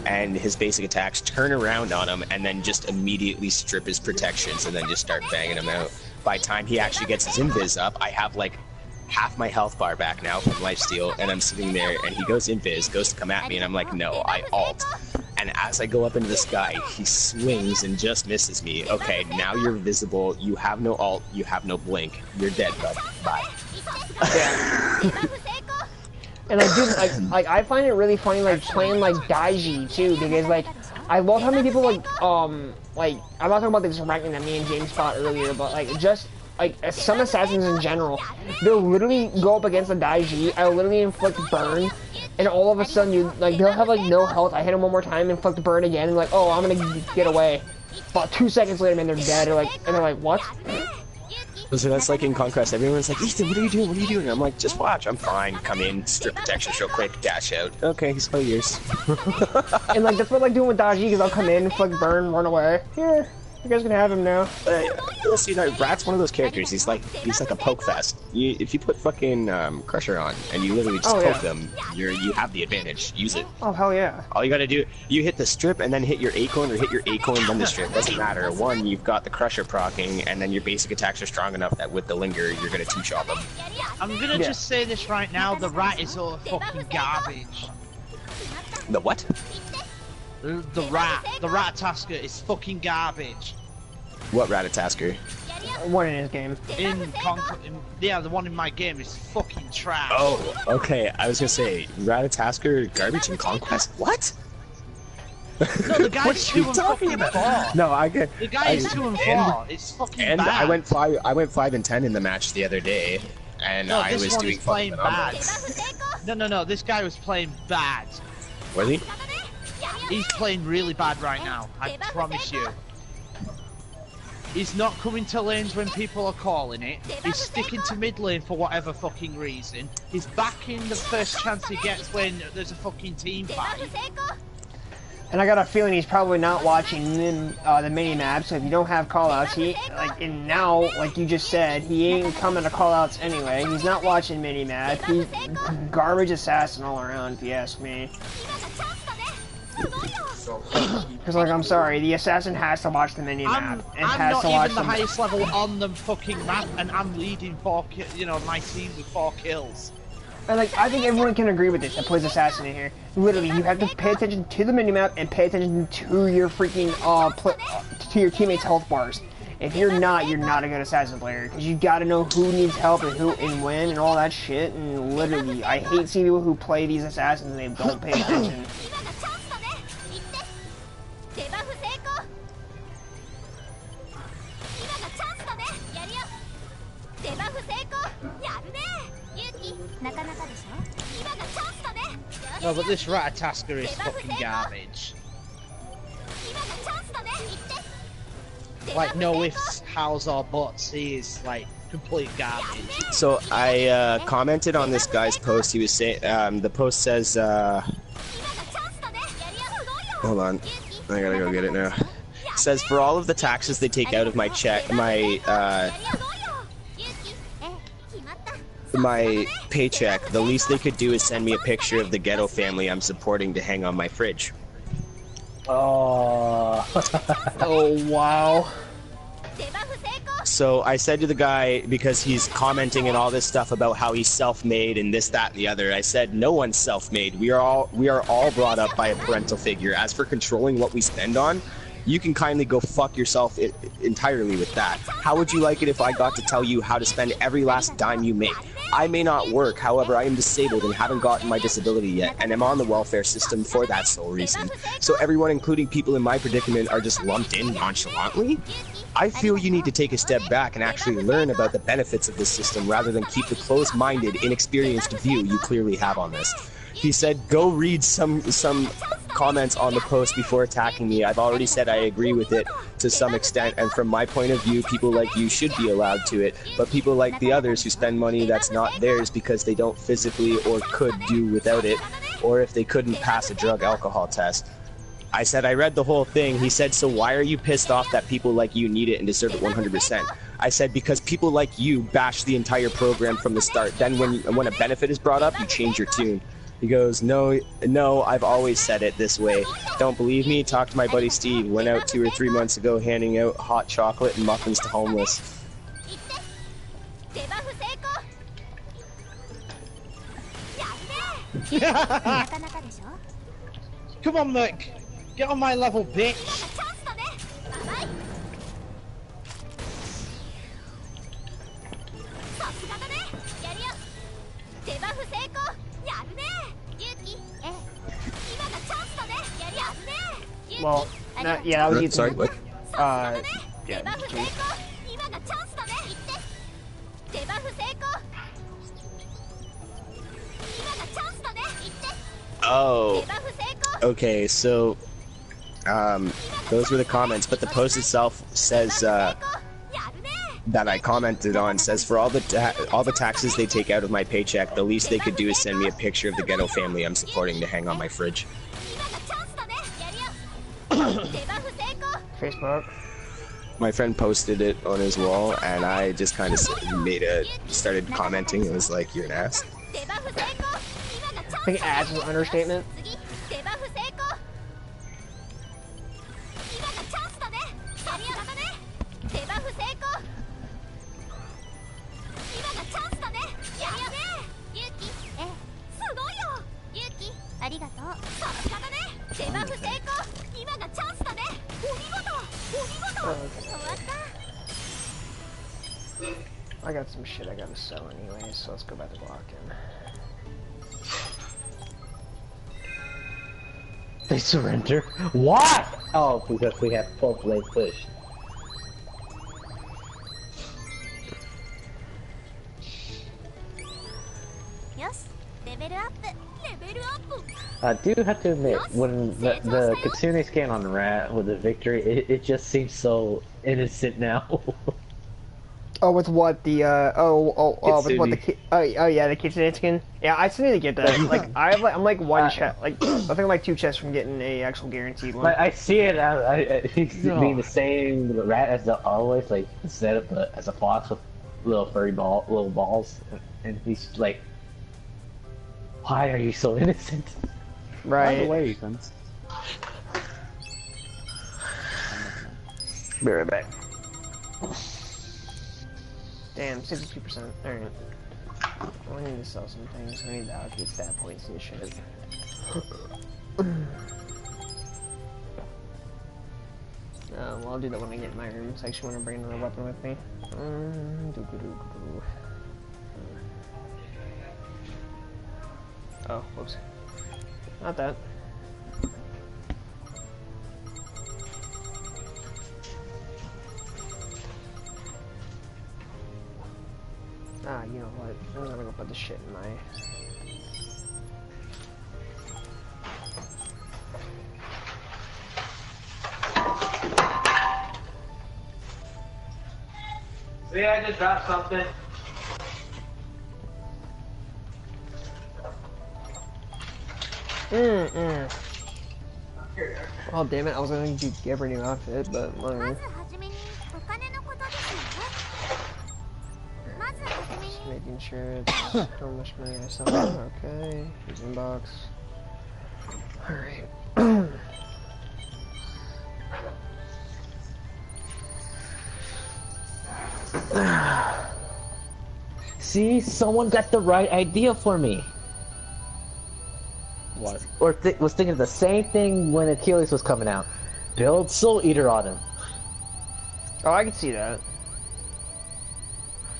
and his basic attacks, turn around on him, and then just immediately strip his protections and then just start banging him out. By the time he actually gets his invis up, I have like half my health bar back now from lifesteal, and I'm sitting there and he goes invis, goes to come at me, and I'm like, no, I ult. And as I go up into the sky, he swings and just misses me. Okay, now you're visible, you have no ult, you have no blink, you're dead, bud. Bye. And I find it really funny, like, playing, like, Daiji, too, because, like, I love how many people, like, I'm not talking about this ranking that me and James fought earlier, but, like, just, like, some assassins in general, they'll literally go up against a Daiji, I'll literally inflict burn, and all of a sudden, they'll have, like, no health, I hit them one more time, inflict burn again, and, like, oh, I'm gonna get away. About 2 seconds later, man, they're dead, and they're like, what? So that's like in Conquest, everyone's like, Ethan, what are you doing? What are you doing? I'm like, just watch, I'm fine. Come in, strip protection real quick, dash out. Okay, he's all yours. And like that's what I like doing with Daiji, because I'll come in, flick burn, run away. Here, you guys can have him now. You'll see, Rat's one of those characters. He's like a poke fest. If you put fucking Crusher on and you literally just poke them, you have the advantage. Use it. Oh hell yeah! All you gotta do, you hit the strip and then hit your acorn, or hit your acorn then the strip. Doesn't matter. One, you've got the Crusher proccing, and then your basic attacks are strong enough that with the linger, you're gonna two-shot them. I'm gonna just say this right now: the Rat is all fucking garbage. The what? The Rat-Tasker is fucking garbage. What Ratatasker? One in his game. Yeah, the one in my game is fucking trash. Oh, okay. I was gonna say Ratatasker garbage in Conquest. What? No, the guy's 2 and fucking 4. No, I get. The guy is 2 and 4. It's fucking and bad. I went 5 and 10 in the match the other day, and no, I this was one doing is playing bad. No, this guy was playing bad. Was he? He's playing really bad right now. I promise you. He's not coming to lanes when people are calling it. He's sticking to mid lane for whatever fucking reason. He's backing the first chance he gets when there's a fucking team fight. And I got a feeling he's probably not watching the mini-map, so if you don't have callouts, and now, like you just said, he ain't coming to callouts anyway. He's not watching mini-map. He's garbage assassin all around, if you ask me. Because, like, I'm sorry, the assassin has to watch the mini-map. I'm not even the highest level on the fucking map, and I'm leading my team with 4 kills. And, like, I think everyone can agree with this that plays assassin in here. Literally, you have to pay attention to the minimap and pay attention to your freaking, to your teammates' health bars. If you're not a good assassin player. Because you gotta know who needs help and who and when and all that shit. And literally, I hate seeing people who play these assassins and they don't pay attention. No, but this Ratatasker is fucking garbage. Like, no ifs, hows, or buts, he is, like, complete garbage. So, I, commented on this guy's post. He was saying, the post says, hold on. I gotta go get it now. It says, for all of the taxes they take out of my my paycheck, the least they could do is send me a picture of the ghetto family I'm supporting to hang on my fridge. Oh. Oh, wow. So I said to the guy, because he's commenting and all this stuff about how he's self-made and this, that, and the other, I said, no one's self-made. We are all brought up by a parental figure. As for controlling what we spend on, you can kindly go fuck yourself entirely with that. How would you like it if I got to tell you how to spend every last dime you make? I may not work, however, I am disabled and haven't gotten my disability yet, and am on the welfare system for that sole reason. So everyone, including people in my predicament, are just lumped in nonchalantly? I feel you need to take a step back and actually learn about the benefits of this system rather than keep the closed-minded, inexperienced view you clearly have on this. He said, go read some comments on the post before attacking me. I've already said I agree with it to some extent, and from my point of view, people like you should be allowed to it, but people like the others who spend money that's not theirs because they don't physically or could do without it, or if they couldn't pass a drug alcohol test. I said I read the whole thing. He said, so why are you pissed off that people like you need it and deserve it 100%? I said, because people like you bash the entire program from the start. Then when a benefit is brought up, you change your tune. He goes, no, I've always said it this way. Don't believe me? Talk to my buddy Steve. Went out 2 or 3 months ago handing out hot chocolate and muffins to homeless. Come on, Nick. Get on my level, bitch. Well, no, yeah, that was Sorry, what? Yeah, Oh, okay, so, those were the comments, but the post itself says, that I commented on, says, for all the taxes they take out of my paycheck, the least they could do is send me a picture of the ghetto family I'm supporting to hang on my fridge. Facebook. My friend posted it on his wall, and I just kind of started commenting. It was like, you're an ass. I think ass is an understatement. I got some shit I gotta sell anyway, so let's go back to blocking. They surrender? What? Oh, because we have full blade push. I do have to admit, when the Kitsune scan on Rat with the victory, it just seems so innocent now. Oh, with what the with what the oh yeah, the Kitsune skin. Yeah, I still need to get that. Like I'm like one chest, like I think I'm like 2 chests from getting a actual guaranteed one. Like I see it, he's being the same Rat as the always, like instead of as a fox with little furry little balls, and he's like, why are you so innocent? Right. By the way, Ethan. Be right back. Damn, 62%. Alright. I need to sell some things. I need to allocate stat points and shit. Well, I'll do that when I get in my room. So I actually want to bring another weapon with me. Oh, whoops. Not that. Ah, you know what? I'm gonna go put the shit in my... See, I just dropped something. Oh damn it, I was gonna give her a new outfit, but whatever. Just making sure it's how much money I sell. Okay, here's inbox. Alright. See, someone got the right idea for me. What? Or was thinking the same thing when Achilles was coming out. Build Soul Eater on him. Oh, I can see that.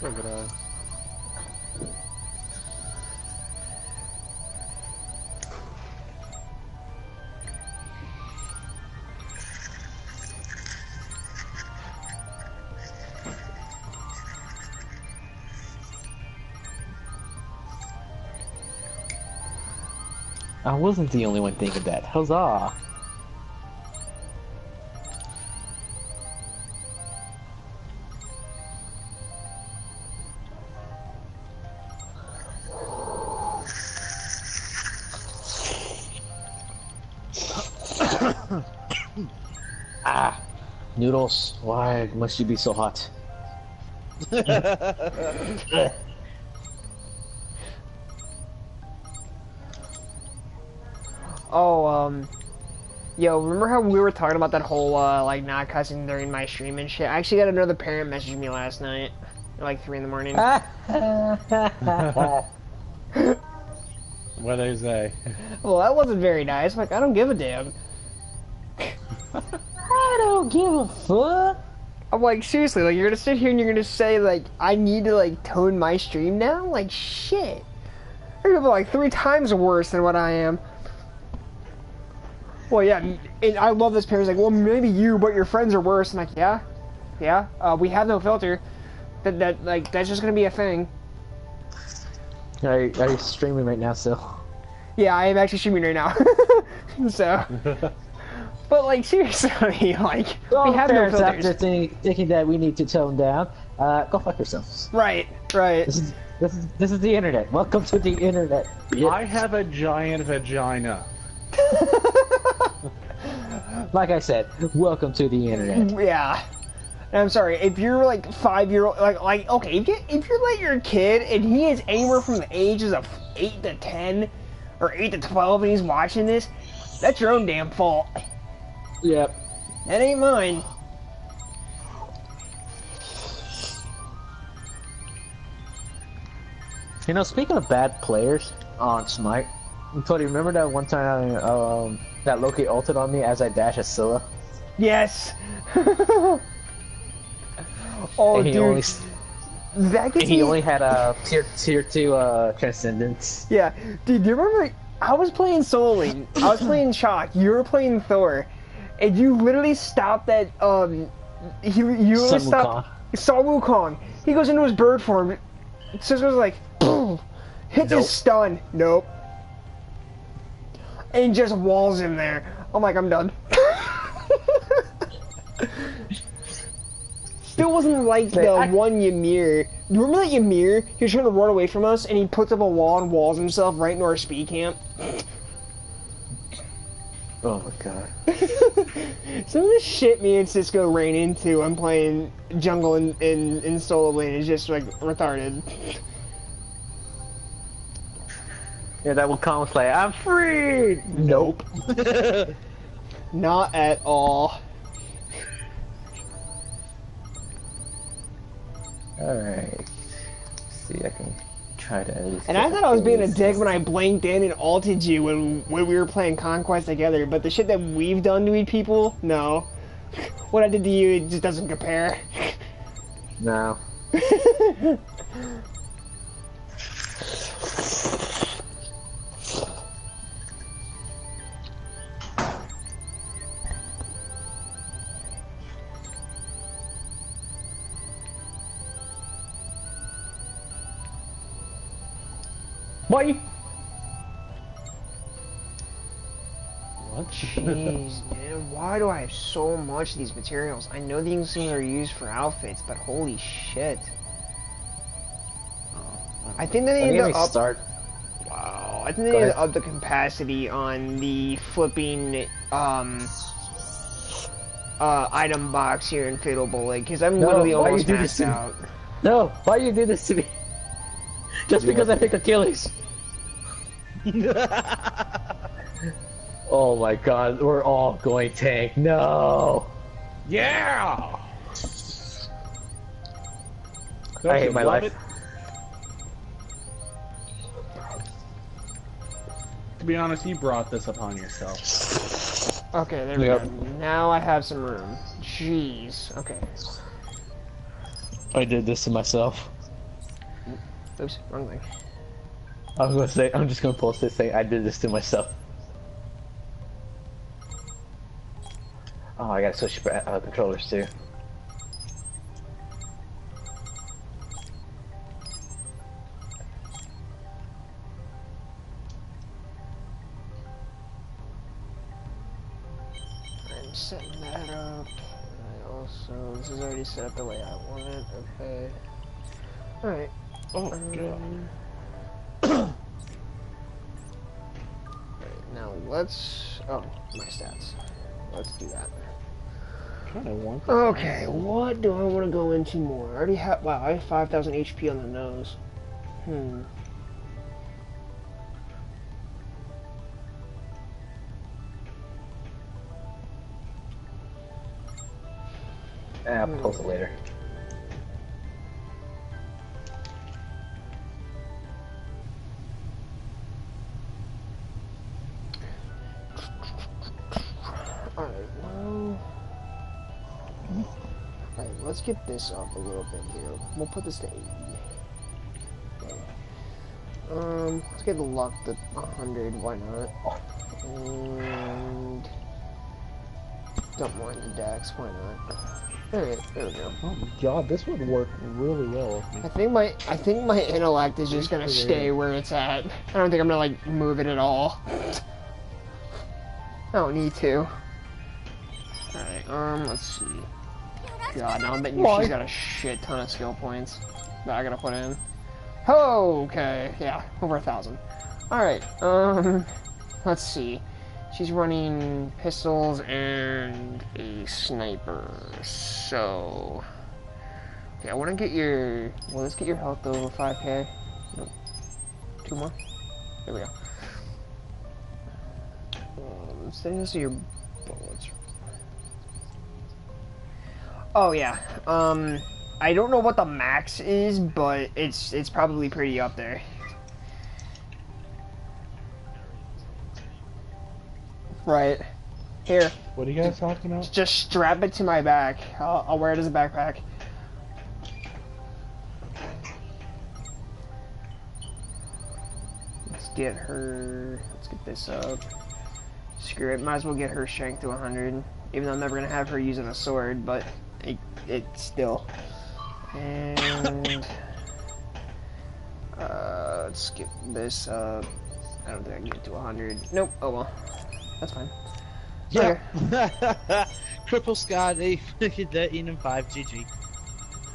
Look at us. I wasn't the only one thinking that. Huzzah! Ah, noodles. Why must you be so hot? Oh, yo, remember how we were talking about that whole, like, not cussing during my stream and shit? I actually got another parent message me last night, at like 3 in the morning. What they say? Well, that wasn't very nice. Like, I don't give a damn. I don't give a fuck. I'm like, seriously, like, you're gonna sit here and you're gonna say, like, I need to, like, tone my stream down? Like, shit. You're gonna be, like, 3 times worse than what I am. Well, yeah, and I love this parent's like, well, maybe you, but your friends are worse. I'm like, yeah, we have no filter. That's just gonna be a thing. Are you streaming right now, still? Yeah, I am actually streaming right now. So, but like seriously, like Well, we have no parents filters. after thinking that we need to tone down, go fuck yourselves. Right. This is the internet. Welcome to the internet. I have a giant vagina. Like I said, welcome to the internet. Yeah. And I'm sorry, if you're like 5-year-old, like okay, if you're like your kid and he is anywhere from the ages of 8 to 10 or 8 to 12 and he's watching this, that's your own damn fault. Yep. That ain't mine. You know, speaking of bad players on Smite, Cody, remember that one time that Loki ulted on me as I dash at Scylla? Yes. Oh, and dude. That gets He me... only had a tier 2 transcendence. Yeah, dude, do you remember? I was playing Solo Lane. I was playing Shock. You were playing Thor, and you literally stopped that. You literally stopped. Saw Wukong. He goes into his bird form. Cisco's like, boom, hits his stun. Nope. And just walls him there. I'm like, I'm done. Still wasn't like the one Ymir. Remember that Ymir? He was trying to run away from us, and he puts up a wall and walls himself right into our speed camp. Oh my god. Some of the shit me and Cisco ran into when playing jungle in Solo Lane is just like retarded. Yeah, that will come like, I'm free! Nope. Not at all. Alright. See, I can try to at least. And I thought I was being a dick when I blinked in and ulted you when we were playing Conquest together, but the shit that we've done to people, no. What I did to you, it just doesn't compare. No. Why? What? Jeez, man, why do I have so much of these materials? I know these things are used for outfits, but holy shit. I think they need to up... Wow, I think they need to up the capacity on the flipping, item box here in Fatal Bullet, because I'm literally almost maxed out. No, why you do this to me? Just because I pick Achilles. Oh my god, we're all going tank. No! Yeah! I hate my life. to be honest, you brought this upon yourself. Okay, there we go. Now I have some room. Jeez. Okay. I did this to myself. Oops, wrong thing. I was gonna say, I'm just gonna post this saying I did this to myself. Oh, I gotta switch controllers too. I'm setting that up. I also, this is already set up the way I want it. Okay. Alright. Oh, God. Alright, now let's... Oh, my stats. Let's do that. Kind of want. Okay, what do I want to go into more? I already have... Wow, I have 5,000 HP on the nose. I'll post it later. Alright, well... Alright, let's get this up a little bit here. We'll put this to 80. Okay. Let's get the luck to 100, why not? And... Don't mind the dex, why not? Alright, there we go. Oh my God, this would work really well with me. I think my intellect is just gonna stay where it's at. I don't think I'm gonna like move it at all. I don't need to. Alright, let's see. God, now I'm betting you she's got a shit ton of skill points that I gotta put in. Oh, okay, yeah, over 1,000. Alright, let's see. She's running pistols and a sniper, so... Okay, I wanna get your... Well, let's get your health to over 5k. Nope. 2 more. There we go. Send this to your bullets. Oh yeah. I don't know what the max is, but it's probably pretty up there. Right. Here. What are you guys talking about? Just strap it to my back. I'll wear it as a backpack. Let's get her. Let's get this up. Screw it. Might as well get her strength to 100. Even though I'm never gonna have her using a sword, but it still. And let's get this up. I don't think I can get to 100. Nope. Oh well. That's fine. Yeah. Okay. Cripple Scardy, 13 and 5, GG.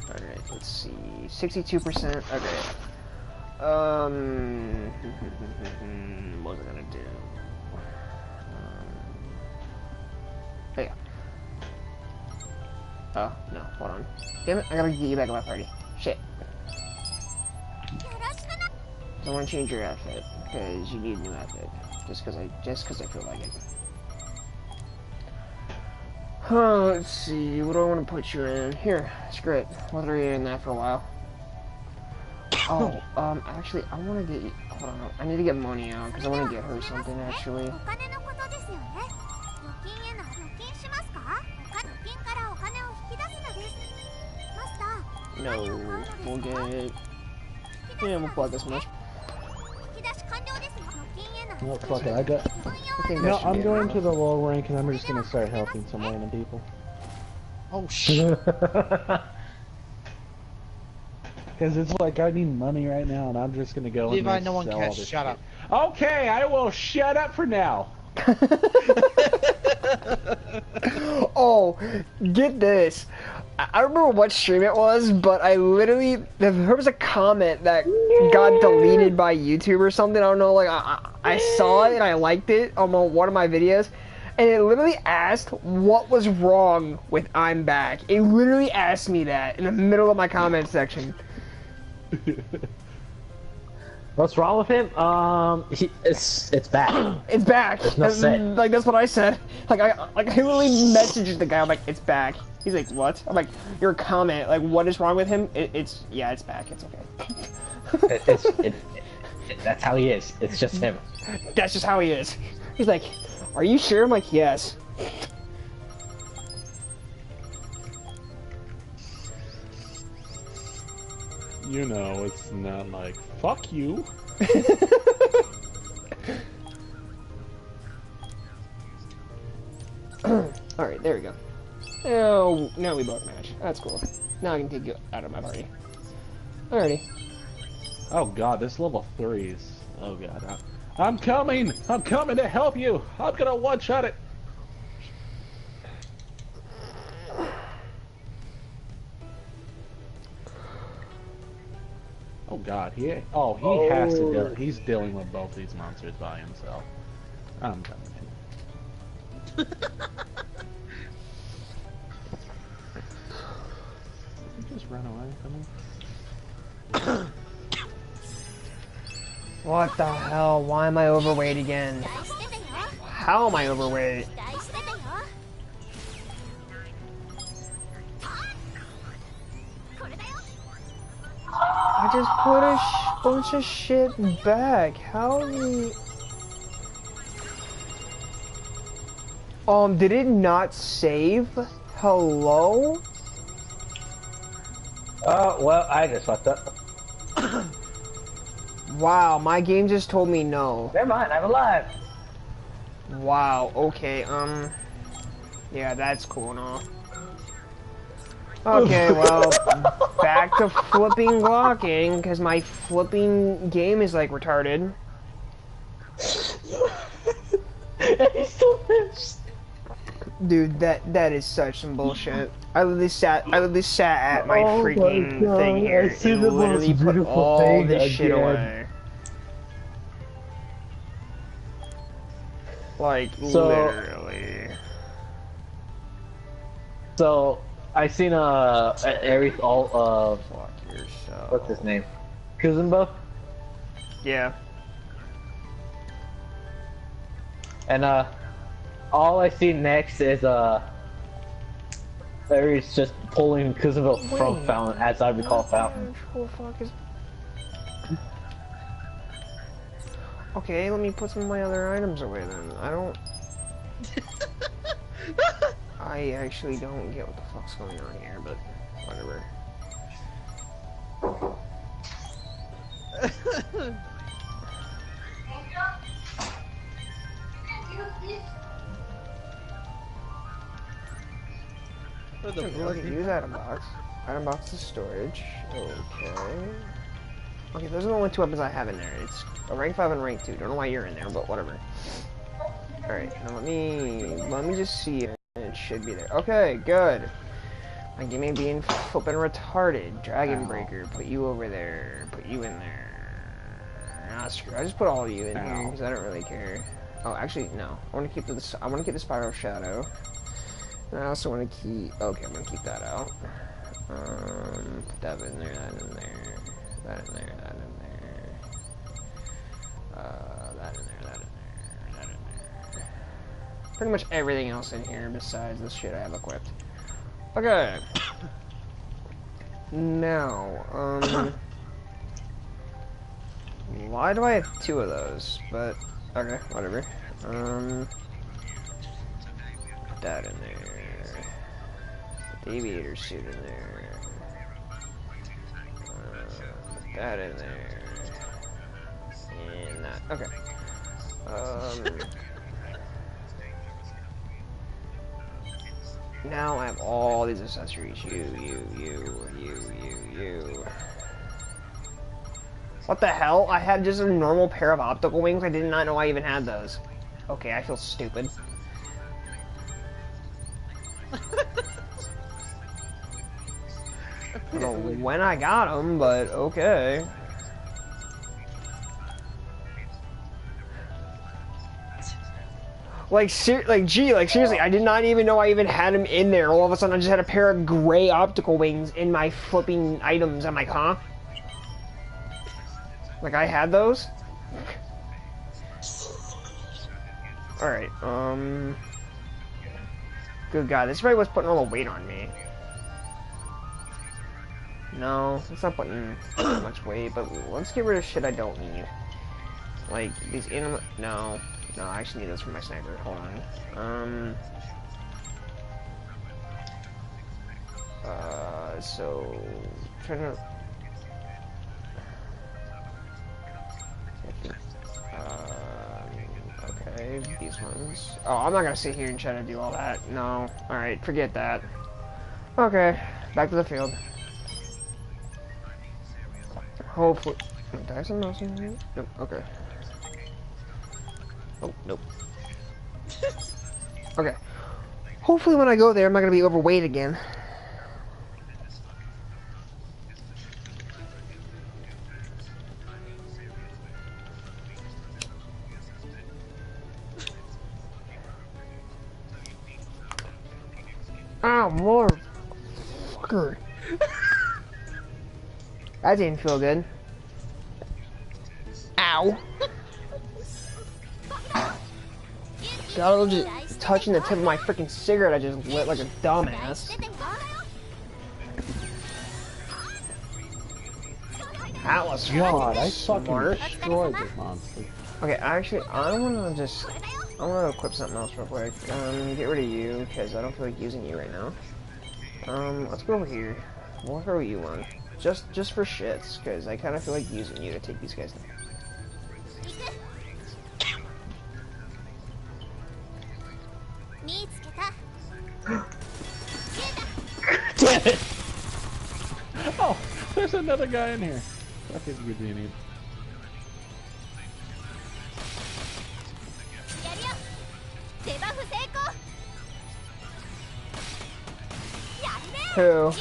Alright, let's see. 62%. Okay. What was I gonna do? Hey. Oh, no, hold on. Damn it, I gotta get you back in my party. Shit. I wanna change your outfit, because you need a new outfit. Just cause I feel like it. Let's see, what do I want to put you in? Here, screw it. We'll throw you in that for a while. Oh, actually, I want to get you... Hold on, I need to get Moni out, because I want to get her something, actually. No, we'll get... Yeah, we'll plug this much. No, fuck it, I got... No, I'm going to the low rank and I'm just gonna start helping some random people. Oh shit. Because it's like I need money right now and I'm just gonna go Levi, and no one sell cares, this shut shit. up. Okay, I will shut up for now. Oh, get this. I don't remember what stream it was, but I literally, there was a comment that got deleted by YouTube or something. I don't know, like, I saw it and I liked it on one of my videos, and it literally asked what was wrong with I'm Back. It literally asked me that in the middle of my comment section. What's wrong with him? It's back. It's back. Like, that's what I said. Like I literally messaged the guy. I'm like, it's back. He's like, what? I'm like, your comment. Like, what is wrong with him? Yeah, it's back. It's okay. That's how he is. It's just him. That's just how he is. He's like, are you sure? I'm like, yes. You know, it's not like, fuck you. Alright, there we go. Oh, now we both match. That's cool. Now I can take you out of my party. Alrighty. Oh god, this level 3 is... Oh god. I'm coming! I'm coming to help you! I'm gonna one-shot it! Oh god, he has to deal... He's dealing with both these monsters by himself. I'm coming in. Just run away from me. What the hell? Why am I overweight again? How am I overweight? I just put a bunch of shit back. How we... did it not save? Hello? Oh, well, I just fucked up. Wow, my game just told me no. Never mind, I'm alive. Wow, okay, yeah, that's cool and all. Okay, well, back to flipping blocking, because my flipping game is, like, retarded. Dude, that is such some bullshit. I literally sat at my freaking thing here and literally put all this shit away. Like, literally. So, I seen what's his name? Kuzumba? Yeah. And all I see next is Aries just pulling Kuzumba from Fountain, as I recall Fountain. Okay, let me put some of my other items away then. I actually don't get what the fuck's going on here, but whatever. Look at use item box. Item box is storage. Okay. Okay, those are the only two weapons I have in there. It's a rank 5 and rank 2. Don't know why you're in there, but whatever. Alright, now let me just see if it should be there. Okay, good. My game ain't being flippin' retarded. Dragon Breaker, put you over there. Put you in there. Ah, screw. I just put all of you in here because I don't really care. Oh, actually, no. I want to keep the Spiral Shadow. And I also want to keep. Okay, I'm gonna keep that out. Put that in there. That in there. That in there. That in there. That in there. That in there. That in there. Pretty much everything else in here besides the shit I have equipped. Okay. Now, why do I have 2 of those? But okay, whatever. Put that in there. Put the aviator suit in there. Put that in there. And that. Okay. Now I have all these accessories. You. What the hell? I had just a normal pair of optical wings. I did not know I even had those. Okay, I feel stupid. I don't know when I got them, but okay. Like seriously, I did not even know I even had him in there. All of a sudden, I just had a pair of gray optical wings in my flipping items. I'm like, huh? Like, I had those? Alright, good God, this probably was putting all the weight on me. No, it's not putting that much weight, but let's get rid of shit I don't need. like, these animal... No. No, I actually need those for my sniper. Hold on. So... Trying to... Okay, these ones. Oh, I'm not gonna sit here and try to do all that. No. Alright, forget that. Okay, back to the field. Hopefully... Did I have something else in here? Nope, okay. Oh, nope. Okay. Hopefully when I go there, I'm not gonna be overweight again. Oh, more fucker. That didn't feel good. Ow. God, I was just touching the tip of my freaking cigarette I just lit like a dumbass. That was God, I smart. fucking destroyed this monster. Okay, actually, I wanna equip something else real quick. Get rid of you, because I don't feel like using you right now. Let's go over here. We'll throw you one. Just for shits, because I kind of feel like using you to take these guys down. Damn it! Oh, there's another guy in here. Fucking Houdini. Who?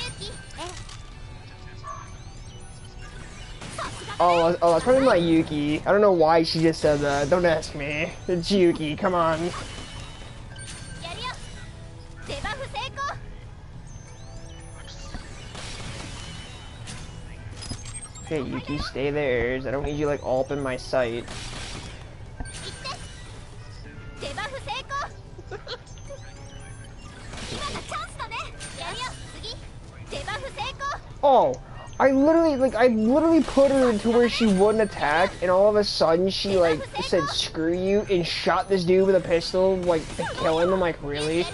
Oh, that's probably my Yuki. I don't know why she just said that. Don't ask me. It's Yuki, come on. Okay, Yuki, stay there. I don't need you like all up in my sight. Oh, I literally put her to where she wouldn't attack, and all of a sudden she like said screw you and shot this dude with a pistol like to kill him. I'm like, really?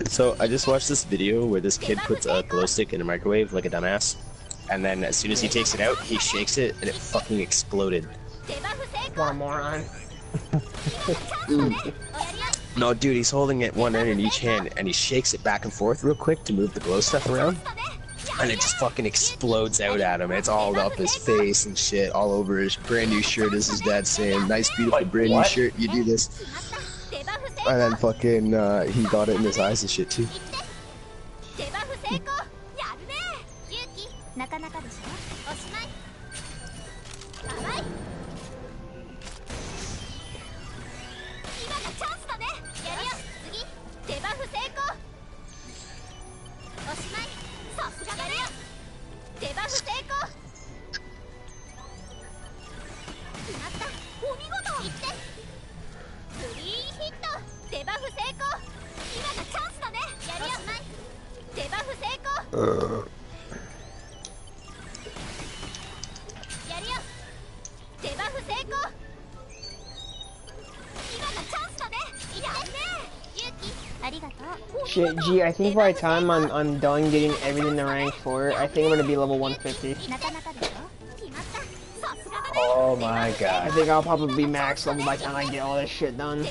So I just watched this video where this kid puts a glow stick in a microwave like a dumbass, and then as soon as he takes it out, he shakes it and it fucking exploded. What a moron. No, dude, he's holding it one end in each hand, and he shakes it back and forth real quick to move the glow stuff around, and it just fucking explodes out at him. It's all up his face and shit, all over his brand new shirt, as his dad saying, nice, beautiful, brand new shirt, you do this. And then fucking, he got it in his eyes and shit, too. Shit, G, I think by the time I'm done getting everything to rank 4, I think I'm gonna be level 150. Oh my god. I think I'll probably be max level by the time I get all this shit done.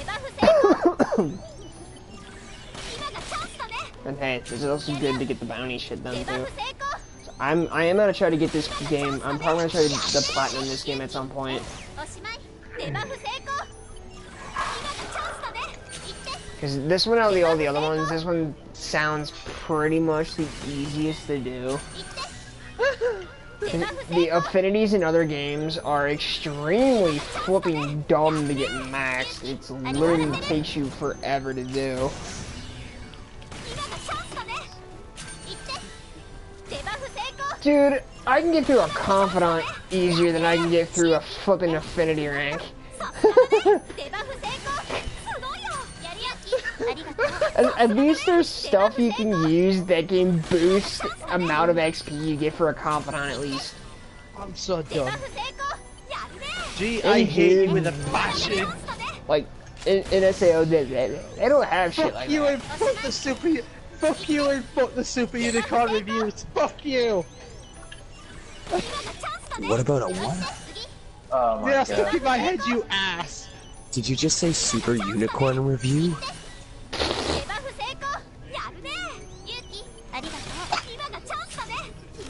And hey, this is also good to get the bounty shit done too. So I am gonna try to get this game. I'm probably gonna try to the platinum this game at some point. Because this one out of all the other ones, this one sounds pretty much the easiest to do. The affinities in other games are extremely flipping dumb to get maxed. It literally takes you forever to do. Dude, I can get through a Confidant easier than I can get through a flipping affinity rank. At least there's stuff you can use that can boost amount of XP you get for a confidant at least. I'm so done. Gee, I hate you with a passion. Like, in SAO, they don't have shit like you that. and fuck the super... Fuck you and fuck the Super Unicorn reviews. Fuck you. What about a what? Oh my Yeah, god. stick in my head, you ass. Did you just say Super Unicorn review?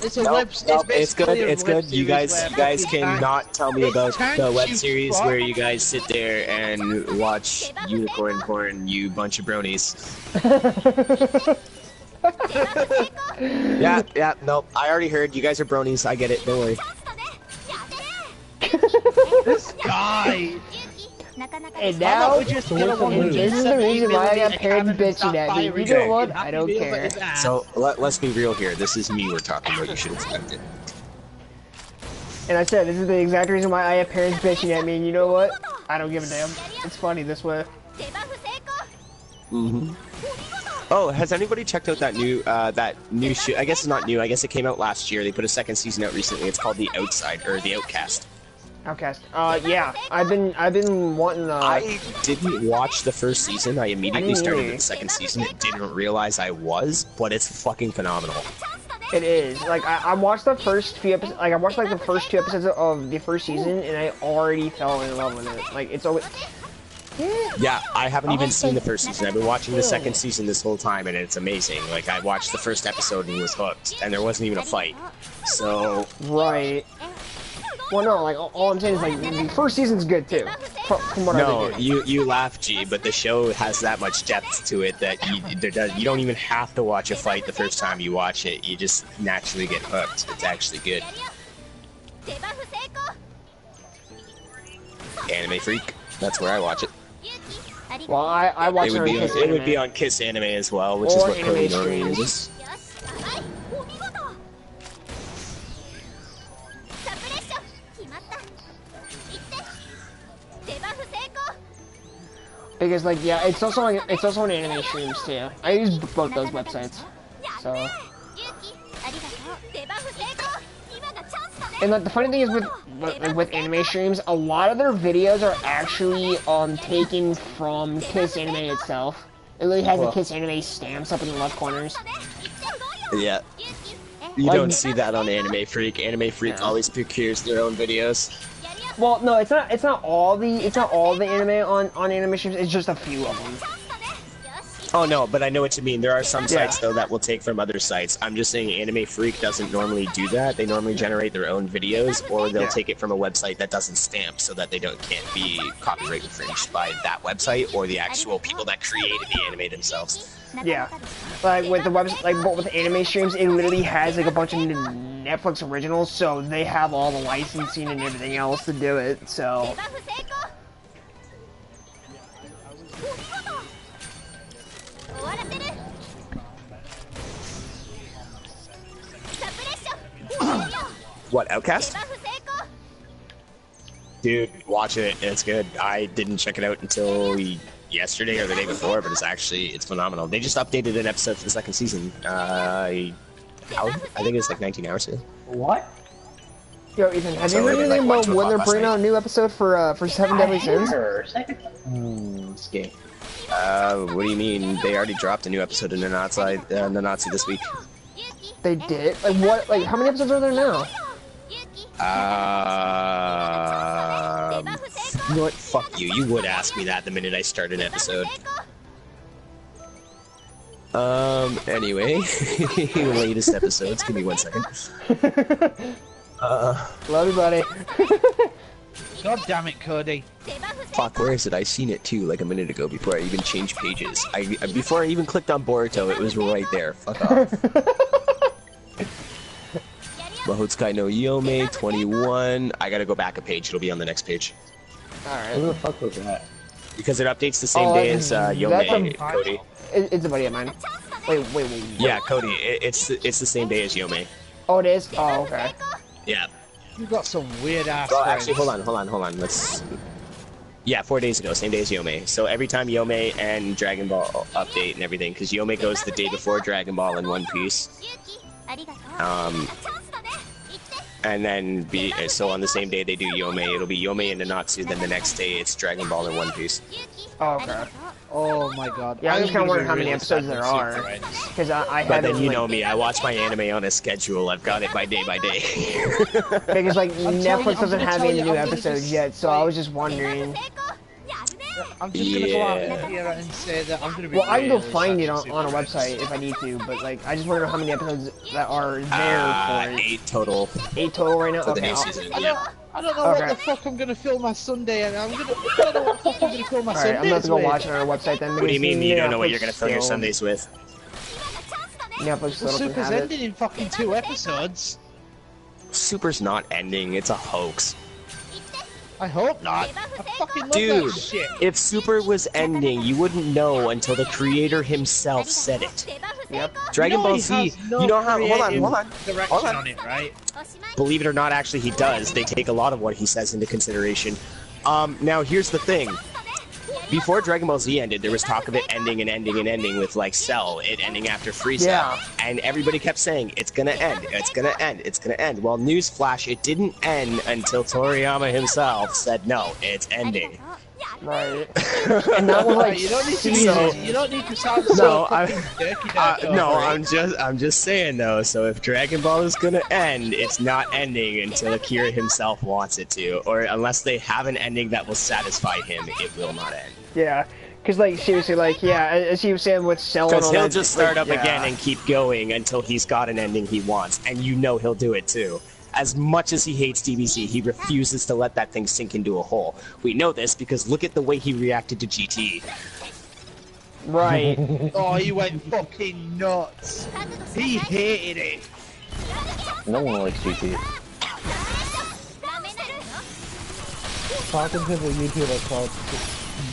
It's a Nope, web. nope, it's good. basically a It's web good. You series guys where cannot tell me about Can't the web you series fuck? where you guys sit there and watch unicorn porn. You bunch of bronies. Yeah. Nope. I already heard. You guys are bronies. I get it. Don't worry. This guy. And now, we're just gonna walk and this is the reason why I got parents bitching at me. You know what? Okay. I don't care. So let's be real here. This is me we're talking about. You should expect it. And I said, this is the exact reason why I have parents bitching at me, and you know what? I don't give a damn. It's funny this way. Mm-hmm. Oh, has anybody checked out that new show? I guess it's not new. I guess it came out last year. They put a second season out recently. It's called The Outside, or The Outcast. Outcast. Yeah. I've been wanting. I didn't watch the first season. I immediately started either. the second season. I didn't realize I was, but it's fucking phenomenal. It is. Like, I watched the first few episodes. Like, I watched like the first 2 episodes of the first season, and I already fell in love with it. Like, it's always. Yeah, I haven't even seen the first season. I've been watching the second season this whole time, and it's amazing. Like, I watched the first episode and was hooked, and there wasn't even a fight. So, Right. Well, no, like, all I'm saying is, like, the first season's good, too. From what no, I hear. you laugh, G, but the show has that much depth to it that you don't even have to watch a fight the first time you watch it. You just naturally get hooked. It's actually good. Anime Freak. That's where I watch it. Well, I watch It would be it would be on Kiss Anime as well, which is Or what anime Cody normally streams. uses. Because, like, yeah, it's also on anime streams too. I use both those websites. So. And like the funny thing is with anime streams, a lot of their videos are actually taken from Kiss Anime itself. It really has the Kiss Anime stamps up in the left corners. Yeah. You don't see that on Anime Freak. Anime Freak always procures their own videos. Well, no, it's not all the anime on anime streams. It's just a few of them. Oh no, but I know what you mean. There are some sites though that will take from other sites. I'm just saying Anime Freak doesn't normally do that. They normally generate their own videos, or they'll take it from a website that doesn't stamp, so that they can't be copyright infringed by that website or the actual people that created the anime themselves. Yeah, like with the website, but with anime streams, it literally has like a bunch of Netflix originals, so they have all the licensing and everything else to do it. So. What, Outcast? Dude, watch it. It's good. I didn't check it out until yesterday or the day before, but it's phenomenal. They just updated an episode for the second season. I think it's like 19 hours ago. What? Yo, Ethan, have you heard anything about when they're bringing out a new episode for Seven Deadly Sins? Skip. What do you mean? They already dropped a new episode in the Nazi this week. They did? Like what? Like how many episodes are there now? You know what? Fuck you. You would ask me that the minute I start an episode. Anyway, latest episodes. Give me 1 second. Love you, buddy. God damn it, Cody. Fuck, where is it? I seen it too, like a minute ago, before I even changed pages. Before I even clicked on Boruto, it was right there. Fuck off. Mahotsukai no Yome, 21. I gotta go back a page, it'll be on the next page. Alright. Who the fuck was that? Because it updates the same day as Yome, Cody. It's a buddy of mine. Wait. Yeah, Cody, it's the same day as Yome. Oh, it is? Oh, okay. Yeah. You got some weird ass. Well, actually, hold on. Let's. Yeah, 4 days ago, same day as Yome. So every time Yome and Dragon Ball update and everything, because Yome goes the day before Dragon Ball in One Piece. And then so on the same day they do Yome, it'll be Yome and Nanatsu, then the next day it's Dragon Ball in One Piece. Oh, okay. Oh my god. Yeah, I'm just kind of wondering how many episodes there are. Because I But haven't, then you like, know me, I watch my anime on a schedule. I've got it by day by day. because, like, Netflix doesn't gonna have tell any you, new I'm gonna episodes just, yet, so I was just wondering. I'm just gonna go out here and say that I'm gonna be. Well, I can go really find it sad on a Super website if I need to, but, like, I just want to know how many episodes that are there for it. 8 total 8 total right now? for the Okay, new I'll- season. I don't know Okay. what the fuck I'm gonna film my Sunday, and I don't know what the fuck I'm gonna film my Alright, I'm Sundays gonna have to go with. watch it on our website then. What do you mean you don't know what Netflix you're gonna fill your still- Sundays with? Netflix The still doesn't Super's have it. ending in fucking 2 episodes. Super's not ending, it's a hoax. I hope not. I fucking love Dude, that shit. if Super was ending, you wouldn't know until the creator himself said it. Yep. Dragon Ball he Z, has no you know how, hold creative on. Direction on it, right? Believe it or not, actually he does. They take a lot of what he says into consideration. Now here's the thing. Before Dragon Ball Z ended, there was talk of it ending and ending and ending with, like, Cell, it ending after Frieza. Yeah. And everybody kept saying, it's gonna end, it's gonna end, it's gonna end. Well, newsflash, it didn't end until Toriyama himself said, no, it's ending. Right. And that was like You don't need to seasons. you don't need to sound so fucking dirty. No, I'm just saying though. So if Dragon Ball is gonna end, it's not ending until Akira himself wants it to, or unless they have an ending that will satisfy him, it will not end. Yeah. Because, like, seriously, like, yeah, as he was saying with Cell and Because all he'll that, just start like, up again and keep going until he's got an ending he wants, and you know he'll do it too. As much as he hates DBZ, he refuses to let that thing sink into a hole. We know this because look at the way he reacted to GT. Right. Oh, he went fucking nuts. He hated it. No one likes GT. Talking to the YouTuber called.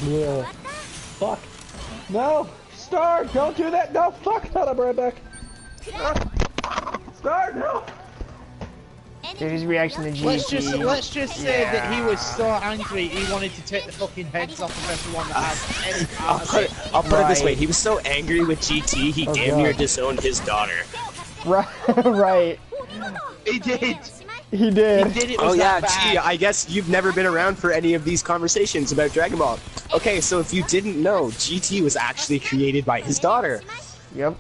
Yeah. Fuck. No! Star! Don't do that! No! Fuck! Not a right back! Star! No! Dude, his reaction to GT. Let's just say that he was so angry he wanted to take the fucking heads off of everyone that has any part of it. I'll put it this way, Right. he was so angry with GT, he damn God. near disowned his daughter. Right. Right. He did. He He did. did it. Oh Was yeah, that gee, bad. I guess you've never been around for any of these conversations about Dragon Ball. Okay, so if you didn't know, GT was actually created by his daughter. Yep.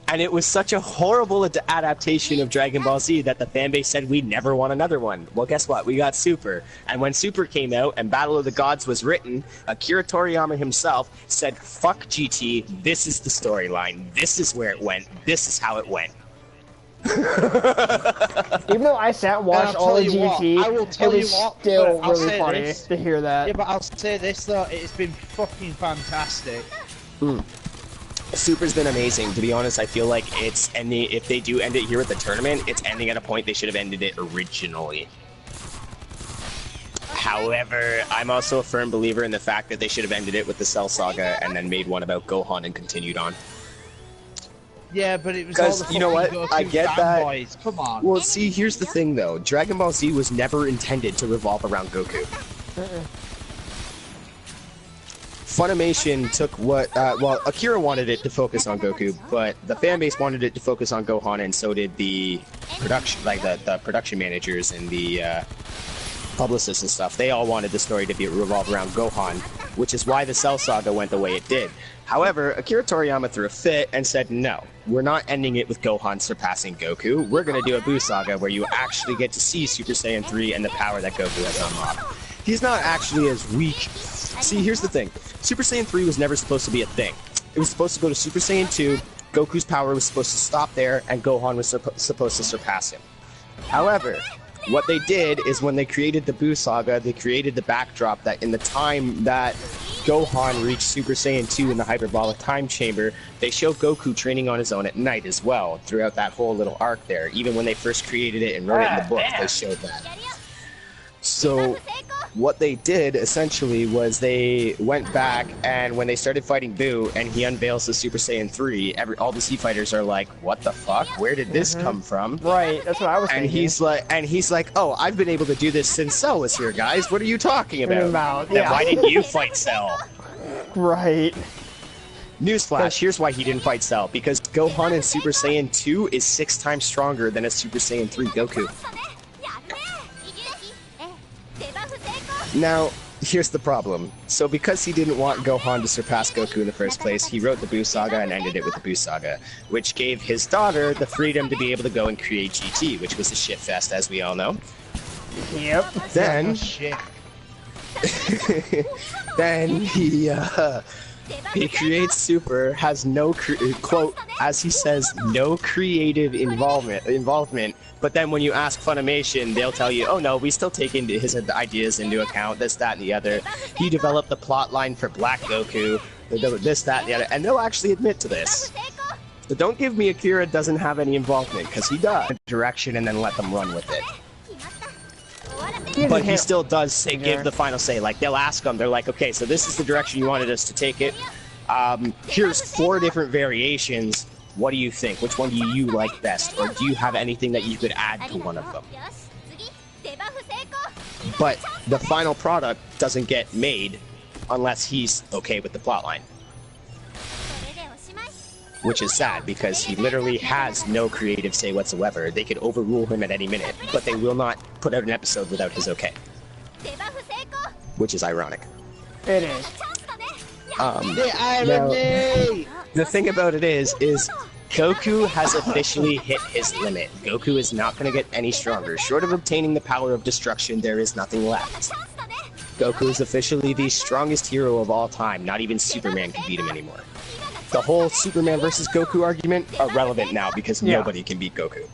And it was such a horrible adaptation of Dragon Ball Z that the fanbase said we never want another one. Well, guess what? We got Super. And when Super came out and Battle of the Gods was written, Akira Toriyama himself said, fuck GT, this is the storyline, this is where it went, this is how it went. Even though I sat and watched I'll all of tell you what, GT, I will it tell was you what, still but I'll really say funny this. to hear that. Yeah, but I'll say this though, it's been fucking fantastic. Super's been amazing. To be honest, I feel like it's ending. If they do end it here at the tournament, it's ending at a point they should have ended it originally. However, I'm also a firm believer in the fact that they should have ended it with the Cell Saga and then made one about Gohan and continued on. Yeah, but it was all 'Cause, the you know fucking what? Goku I get that. fanboys. Come on. Well, see, here's the thing though. Dragon Ball Z was never intended to revolve around Goku. Funimation took what, well, Akira wanted it to focus on Goku, but the fanbase wanted it to focus on Gohan, and so did the production, like the production managers and the publicists and stuff. They all wanted the story to be revolve around Gohan, which is why the Cell Saga went the way it did. However, Akira Toriyama threw a fit and said, no, we're not ending it with Gohan surpassing Goku. We're going to do a Buu Saga where you actually get to see Super Saiyan 3 and the power that Goku has unlocked. He's not actually as weak. See, here's the thing. Super Saiyan 3 was never supposed to be a thing. It was supposed to go to Super Saiyan 2, Goku's power was supposed to stop there, and Gohan was supposed to surpass him. However, what they did is when they created the Buu Saga, they created the backdrop that in the time that Gohan reached Super Saiyan 2 in the Hyperbolic Time Chamber, they show Goku training on his own at night as well, throughout that whole little arc there. Even when they first created it and wrote it in the book, they showed that. So, what they did essentially was they went back, and when they started fighting Boo and he unveils the Super Saiyan 3, all the Z fighters are like, what the fuck? Where did this come from? Right, that's what I was thinking. And he's like, oh, I've been able to do this since Cell was here, guys. What are you talking about? Yeah. Then why didn't you fight Cell? Right. Newsflash, here's why he didn't fight Cell. Because Gohan in Super Saiyan 2 is 6 times stronger than a Super Saiyan 3 Goku. Now, here's the problem. So because he didn't want Gohan to surpass Goku in the first place, he wrote the Buu Saga and ended it with the Buu Saga, which gave his daughter the freedom to be able to go and create GT, which was a shitfest, as we all know. Yep. Then, then he creates Super, has no quote, as he says, no creative involvement. But then when you ask Funimation, they'll tell you, oh no, we still take into his ideas into account, this, that, and the other. He developed the plot line for Black Goku, this, that, and the other, and they'll actually admit to this. So don't give me Akira doesn't have any involvement, because he does. Direction and then let them run with it. But he still does give the final say. Like, they'll ask him, they're like, okay, so this is the direction you wanted us to take it. Here's 4 different variations. What do you think? Which one do you like best? Or do you have anything that you could add to one of them? But the final product doesn't get made unless he's okay with the plotline. Which is sad, because he literally has no creative say whatsoever. They could overrule him at any minute, but they will not put out an episode without his okay. Which is ironic. It is. The irony! The thing about it is Goku has officially hit his limit. Goku is not going to get any stronger. Short of obtaining the power of destruction, there is nothing left. Goku is officially the strongest hero of all time. Not even Superman can beat him anymore. The whole Superman versus Goku argument are relevant now because nobody can beat Goku.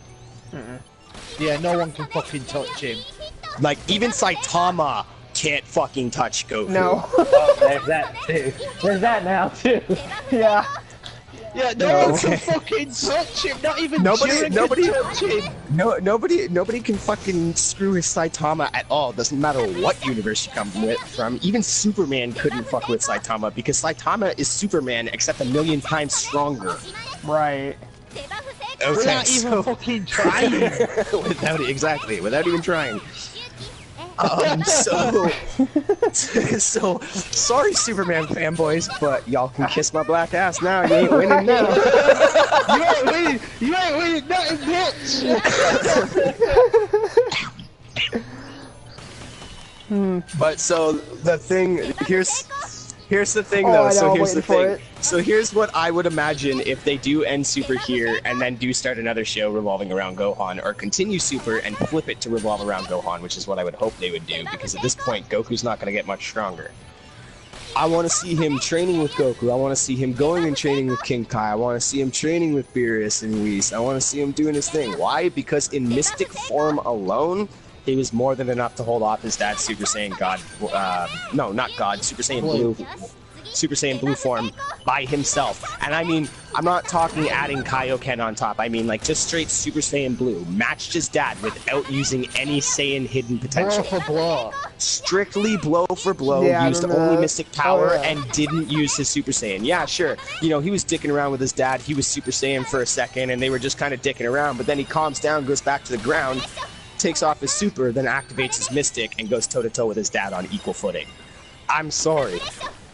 Yeah, no one can fucking touch him. Like, even Saitama can't fucking touch Goku. No. Oh, there's that too. There's that now too. Yeah. Yeah, no one can fucking touch him. Not even nobody can touch him. Nobody can fucking screw his Saitama at all. Doesn't matter what universe you come from. Even Superman couldn't fuck with Saitama because Saitama is Superman except a million times stronger. Right. Okay, without even fucking trying. without even trying. So sorry, Superman fanboys, but y'all can kiss my black ass now. You ain't winning now. You ain't winning nothing, bitch. But so the thing here's the thing though. So here's the thing. So here's what I would imagine if they do end Super here and then do start another show revolving around Gohan, or continue Super and flip it to revolve around Gohan, which is what I would hope they would do, because at this point Goku's not going to get much stronger. I want to see him training with Goku. I want to see him going and training with King Kai. I want to see him training with Beerus and Whis. I want to see him doing his thing. Why? Because in mystic form alone, he was more than enough to hold off his dad's Super Saiyan God. No, not God. Super Saiyan Blue. Super Saiyan Blue form by himself. And I mean, I'm not talking adding Kaioken on top. I mean, like, just straight Super Saiyan Blue. Matched his dad without using any Saiyan hidden potential. Blow for blow. Strictly blow for blow. Used only mystic power and didn't use his Super Saiyan. Yeah, sure. You know, he was dicking around with his dad. He was Super Saiyan for a second, and they were just kind of dicking around. But then he calms down, goes back to the ground, takes off his super, then activates his mystic, and goes toe-to-toe with his dad on equal footing. I'm sorry.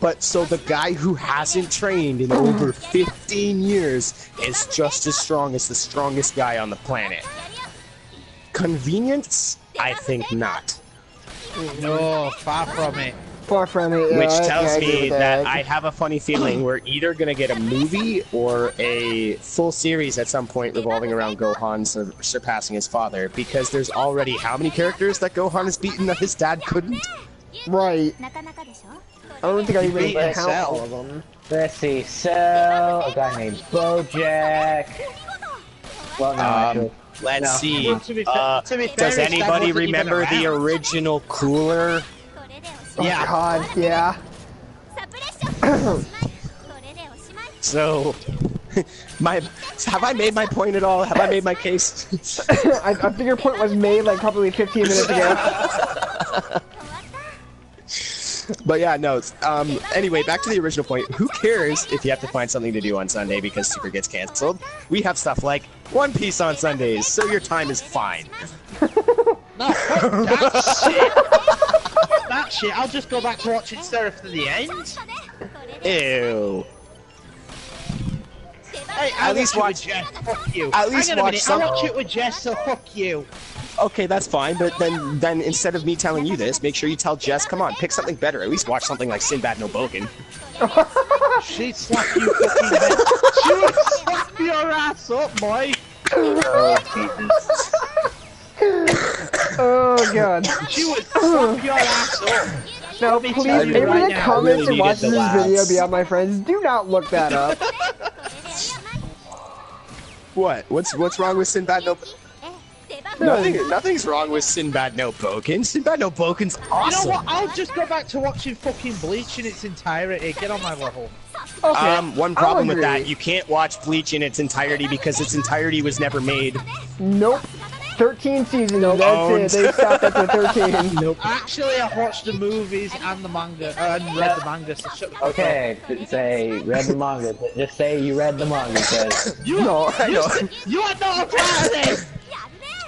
But so the guy who hasn't trained in over 15 years is just as strong as the strongest guy on the planet. Convenience? I think not. No, far from it. Far from it, yeah, which tells me that I I have a funny feeling we're either going to get a movie or a full series at some point revolving around Gohan surpassing his father, because there's already how many characters that Gohan has beaten that his dad couldn't? Right. I don't think I even count all of them. Let's see, Cell, a guy named Bojack. Well, no, let's see. To be fair, Does anybody remember the original Cooler? Yeah. Oh God, yeah. So, have I made my point at all? Have I made my case? I think your point was made like probably 15 minutes ago. But yeah, no. Anyway, back to the original point. Who cares if you have to find something to do on Sunday because Super gets canceled? We have stuff like One Piece on Sundays, so your time is fine. No, fuck that shit. Fuck that shit. I'll just go back to watching Seraph to the end. Ew. Hey, At least watch it with Jess. Fuck you. At least Hang on a watch minute. some. I'll watch it with Jess, so fuck you. Okay, that's fine, but then instead of me telling you this, make sure you tell Jess, come on, pick something better. At least watch something like Sinbad no Boken. She'd slap you fucking head. She would slap your ass up, boy. Oh, Jesus. Oh god. She would slap your ass up. No, Let me please, tell you anyone right that now. comments Really and watches needed this the video laughs. beyond my friends, do not look that up. What? What's wrong with Sinbad no? Nothing's wrong with Sinbad no Boken. Sinbad no Boken's awesome. You know what? I'll just go back to watching fucking Bleach in its entirety. Get on my level. Okay, One problem with agree. that, you can't watch Bleach in its entirety because its entirety was never made. Nope. 13 seasons, that's Owned. it. They stopped after 13. Nope. Actually, I've watched the movies and the manga, and read the manga, so shut the fuck Okay, say read the manga. Just say you read the manga, because You know, I know. up. You are not a part of this!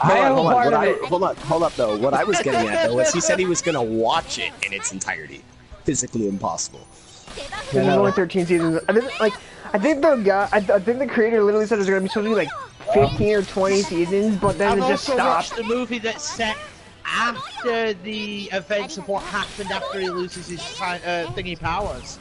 I am a part of it. Hold up though. What I was getting at though was he said he was gonna watch it in its entirety. Physically impossible. There's only 13 seasons. I think the creator literally said there's gonna be supposed to be like 15 or 20 seasons, but then I've it just also stopped. watched the movie that's set after the events of what happened after he loses his thingy powers.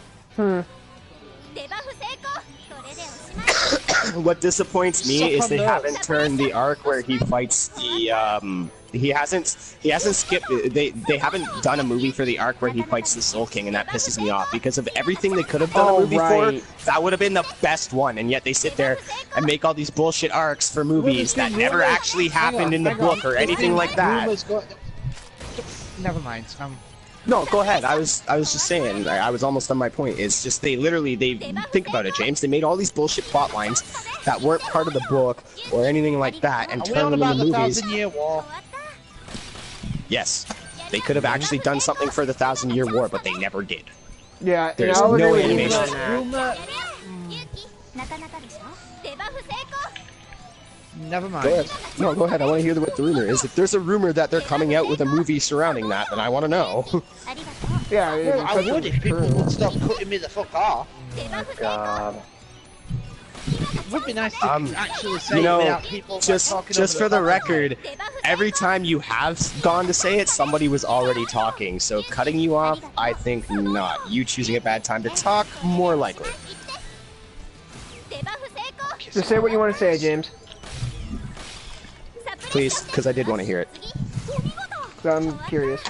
What disappoints me Suck is on they those. haven't turned the arc where he fights the he hasn't skipped they haven't done a movie for the arc where he fights the Soul King, and that pisses me off because of everything they could have done Oh, a movie right. for. That would have been the best one, and yet they sit there and make all these bullshit arcs for movies that never actually happened in the book or anything like that. Never mind. No, go ahead. I was just saying. I was almost on my point. It's just they think about it, James. They made all these bullshit plot lines that weren't part of the book or anything like that, and Are we turned on them about into the movies. 1,000-Year War? Yes, they could have actually done something for the 1,000-Year War, but they never did. Yeah, and There's I'll no agree with you animation. on that. Rumor. Never mind. Go ahead. No, go ahead. I want to hear what the rumor is. If there's a rumor that they're coming out with a movie surrounding that, then I want to know. Yeah, Well, I would if people would stop cutting me the fuck off. God. It would be nice to actually say You it know, without people just talking for over the top. record, every time you have gone to say it, somebody was already talking. So cutting you off, I think not. You choosing a bad time to talk, more likely. Just say what you want to say, James. Please, because I did want to hear it. I'm curious.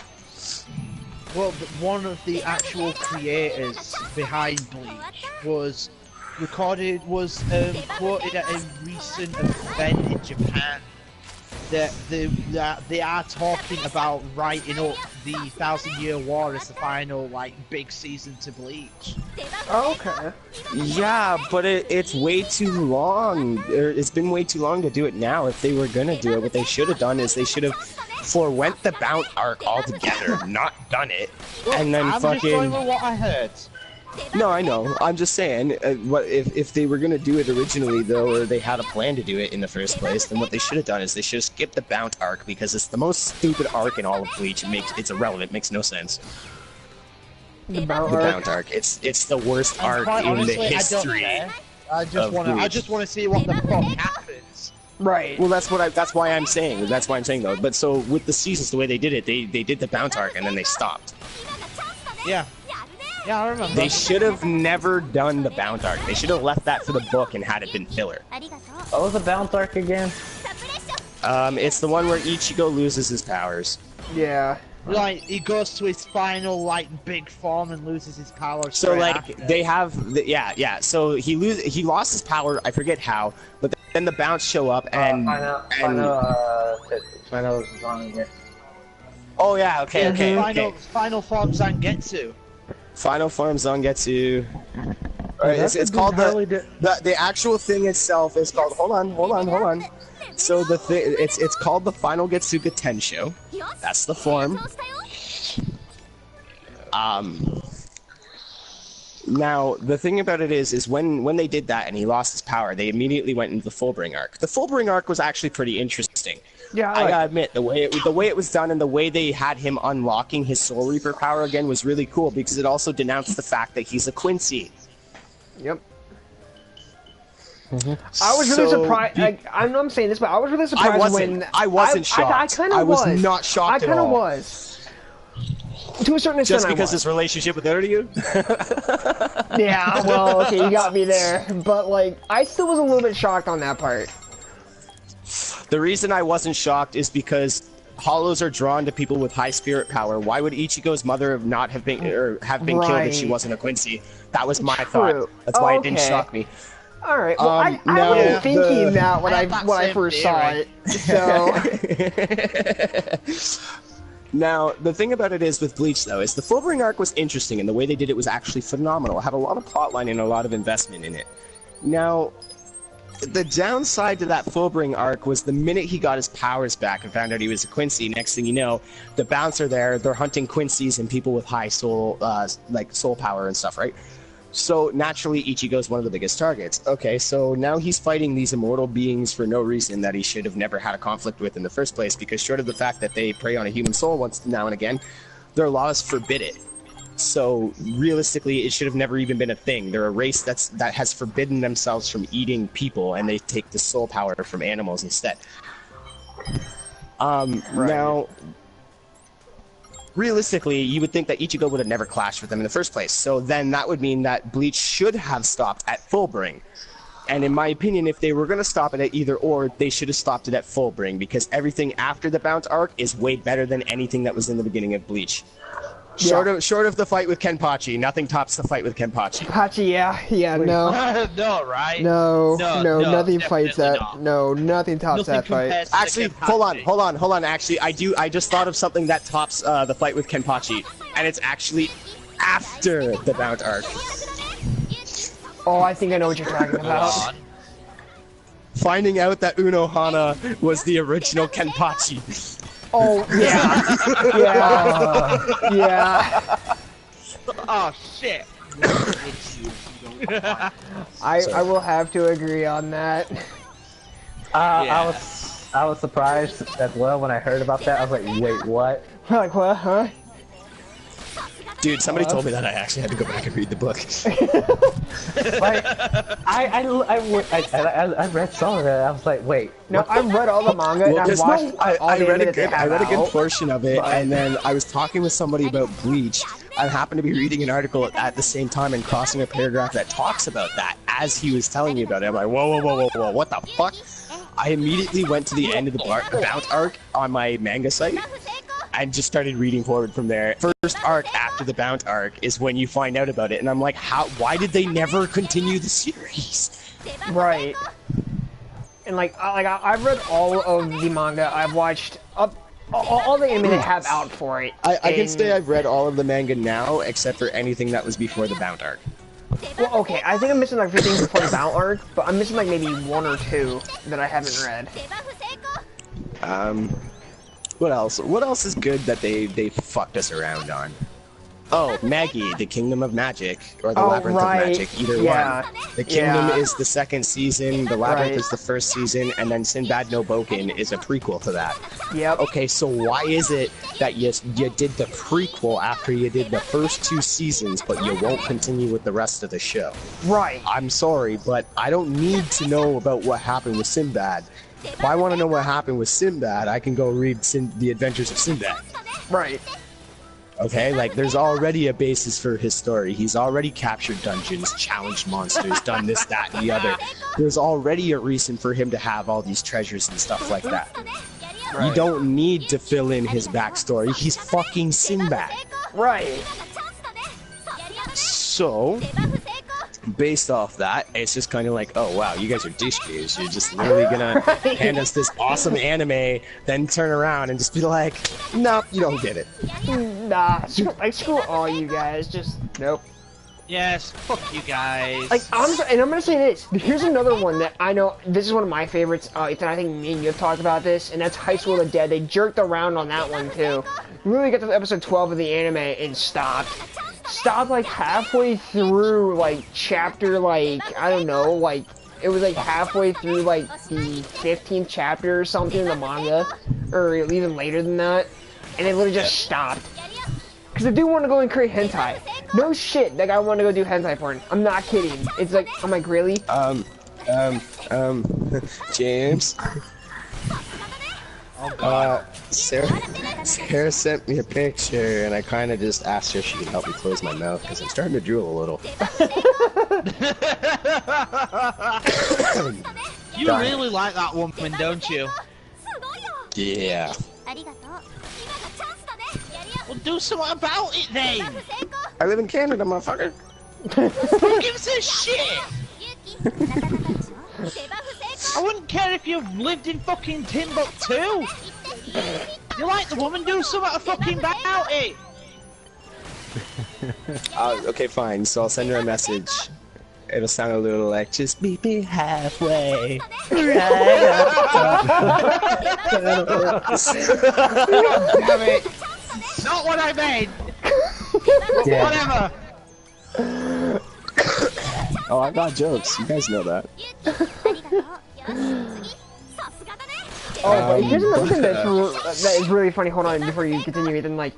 Well, one of the actual creators behind Bleach was quoted at a recent event in Japan that they are talking about writing up the 1,000-Year War as the final big season to Bleach. Oh, okay. Yeah, but it's way too long. It's been way too long to do it now. If they were gonna do it, what they should have done is they should have forwent the Bount arc altogether, not done it, and then I'm just going with fucking. what I heard. No, I know. I'm just saying. What if they were gonna do it originally though, or they had a plan to do it in the first place? Then what they should have done is they should have skipped the Bount arc because it's the most stupid arc in all of Bleach. It's irrelevant. Makes no sense. The Bount The arc. Bount arc. It's the worst And arc quite in honestly, the history. I don't care. I just of want to. I Bleach. just want to see what the fuck happens. Right. Well, that's why I'm saying. That's why I'm saying though. But so with the seasons, the way they did it, they did the Bount arc and then they stopped. Yeah. Yeah, I remember. They should have never done the Bount arc. They should have left that for the book and had it been filler. What was the bounce arc again? It's the one where Ichigo loses his powers. Yeah. He goes to his final big form and loses his power. So straight after. they have yeah. So he lost his power. I forget how, but then the Bounce show up and Final is on here. oh yeah, okay. Final form Zangetsu. Final form Zangetsu. Alright, it's called the actual thing itself is called hold on. So the thing it's called the Final Getsuga Tensho. That's the form. Now, the thing about it is when they did that and he lost his power, they immediately went into the Fullbring arc. The Fullbring arc was actually pretty interesting. Yeah, I gotta admit, the way it was done and the way they had him unlocking his Soul Reaper power again was really cool because it also denounced the fact that he's a Quincy. Yep. I was really surprised. I know I'm saying this, but I was really surprised I wasn't shocked. I kind of was. I was not shocked at all. I kind of was. To a certain extent, just because his relationship with Uryu? Yeah, well, okay, you got me there. But, like, I still was a little bit shocked on that part. The reason I wasn't shocked is because Hollows are drawn to people with high spirit power. Why would Ichigo's mother not have been killed if she wasn't a Quincy? That was my thought. That's why it didn't shock me. All right. Well, I wasn't thinking that when I first saw it. So. Now, the thing about it is with Bleach, though, is the Fullbring arc was interesting, and the way they did it was actually phenomenal. It had a lot of plotline and a lot of investment in it. Now, the downside to that Fullbring arc was the minute he got his powers back and found out he was a Quincy, next thing you know, the Bouncer there, they're hunting Quincy's and people with high soul, like soul power and stuff, right? So naturally, Ichigo's one of the biggest targets. Okay, so now he's fighting these immortal beings for no reason that he should have never had a conflict with in the first place, because short of the fact that they prey on a human soul once now and again, their laws forbid it. So realistically, it should have never even been a thing. They're a race that has forbidden themselves from eating people, and they take the soul power from animals instead. Now, realistically, you would think that Ichigo would have never clashed with them in the first place. So then that would mean that Bleach should have stopped at Fullbring. And in my opinion, if they were going to stop it at either or, they should have stopped it at Fullbring, because everything after the Bounce arc is way better than anything that was in the beginning of Bleach. Short of the fight with Kenpachi, nothing tops the fight with Kenpachi. Kenpachi, yeah, no. No, right? No, nothing fights that. Not. No, nothing tops that fight. Actually, hold on. Actually, I just thought of something that tops the fight with Kenpachi, and it's actually after the Bounce arc. Oh, I think I know what you're talking about. Finding out that Unohana was the original Kenpachi. Oh, yeah. Yeah. Oh, shit. I will have to agree on that. I was surprised as well when I heard about that. I was like, wait, what? Like, what, huh? Dude, somebody told me that. I actually had to go back and read the book. Like, I read some of it. I was like, wait. No, I've read all the manga. Well, and I've watched I read a good portion of it, and then I was talking with somebody about Bleach. I happened to be reading an article at the same time and crossing a paragraph that talks about that as he was telling me about it. I'm like, whoa, what the fuck? I immediately went to the end of the Bounce arc on my manga site and just started reading forward from there. First arc after the Bounce arc is when you find out about it, and I'm like, why did they never continue the series? Right. And I've read all of the manga. I've watched all the anime they have out for it. I can say I've read all of the manga now, except for anything that was before the Bounce arc. Well, okay, I think I'm missing like 15 before the Bounce arc, but I'm missing like maybe 1 or 2 that I haven't read. What else? What else is good that they fucked us around on? Oh, Maggie, the Kingdom of Magic, or the Labyrinth of Magic, either one. The Kingdom is the second season, the Labyrinth is the first season, and then Sinbad no Boken is a prequel to that. Yep. Okay, so why is it that you did the prequel after you did the first 2 seasons, but you won't continue with the rest of the show? Right. I'm sorry, but I don't need to know about what happened with Sinbad. If I want to know what happened with Sinbad, I can go read The Adventures of Sinbad. Right. Okay, like, there's already a basis for his story. He's already captured dungeons, challenged monsters, done this, that, and the other. There's already a reason for him to have all these treasures and stuff like that. Right. You don't need to fill in his backstory. He's fucking Sinbad. Right. So, based off that, it's just kind of like, oh wow, you guys are douchebags. You're just literally gonna hand us this awesome anime, then turn around and just be like, nope, you don't get it. Nah, screw all you guys. Just nope. Yes, fuck you guys. Like, and I'm gonna say this. Here's another one that I know. This is one of my favorites. Ethan, I think me and you have talked about this, and that's High School of the Dead. They jerked around on that one too. literally got to episode 12 of the anime and stopped. Stopped like halfway through like chapter like, I don't know, like it was like halfway through like the 15th chapter or something in the manga, or even later than that, and it literally just stopped. Because I do want to go and create hentai. No shit, that guy wanted to go do hentai porn. I'm not kidding. It's like, I'm like, really? James. Sarah sent me a picture, and I kind of just asked her if she could help me close my mouth, because I'm starting to drool a little. You really like that woman, don't you? Yeah. Well, do something about it then! I live in Canada, motherfucker. Who gives a shit? I wouldn't care if you lived in fucking Timbuktu! You like the woman, do something fucking about it! Okay, fine, so I'll send her a message. It'll sound a little like, just meet me halfway. Damn it! Not what I made! Whatever! Oh, I got jokes. You guys know that. Oh, but here's another thing that is really funny. Hold on, before you continue, Ethan. Like,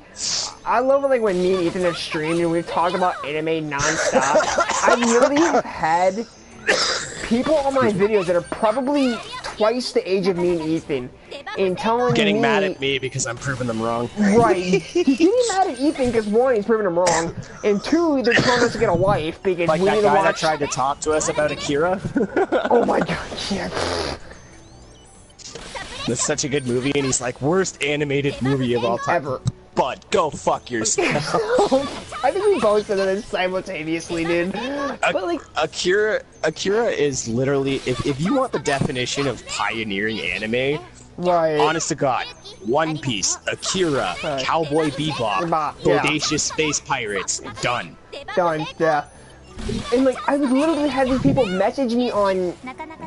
I love like when me and Ethan have streamed and we've talked about anime non-stop. I literally have had people on my videos that are probably twice the age of me and Ethan, and telling getting me, mad at me because I'm proving them wrong. Right. He's getting mad at Ethan because one, he's proving him wrong, and two, they're telling us to get a wife because like we that need to guy watch. that tried to talk to us about Akira. Oh my god, yeah. That's such a good movie, and he's like, worst animated movie of all time. Ever. Bud, go fuck yourself. I think we both said that simultaneously, dude. But like, Akira is literally, if you want the definition of pioneering anime, right. honest to God, One Piece, Akira, Cowboy Bebop, yeah. Bodacious Space Pirates, done. Done, yeah. And like, I would literally have these people message me on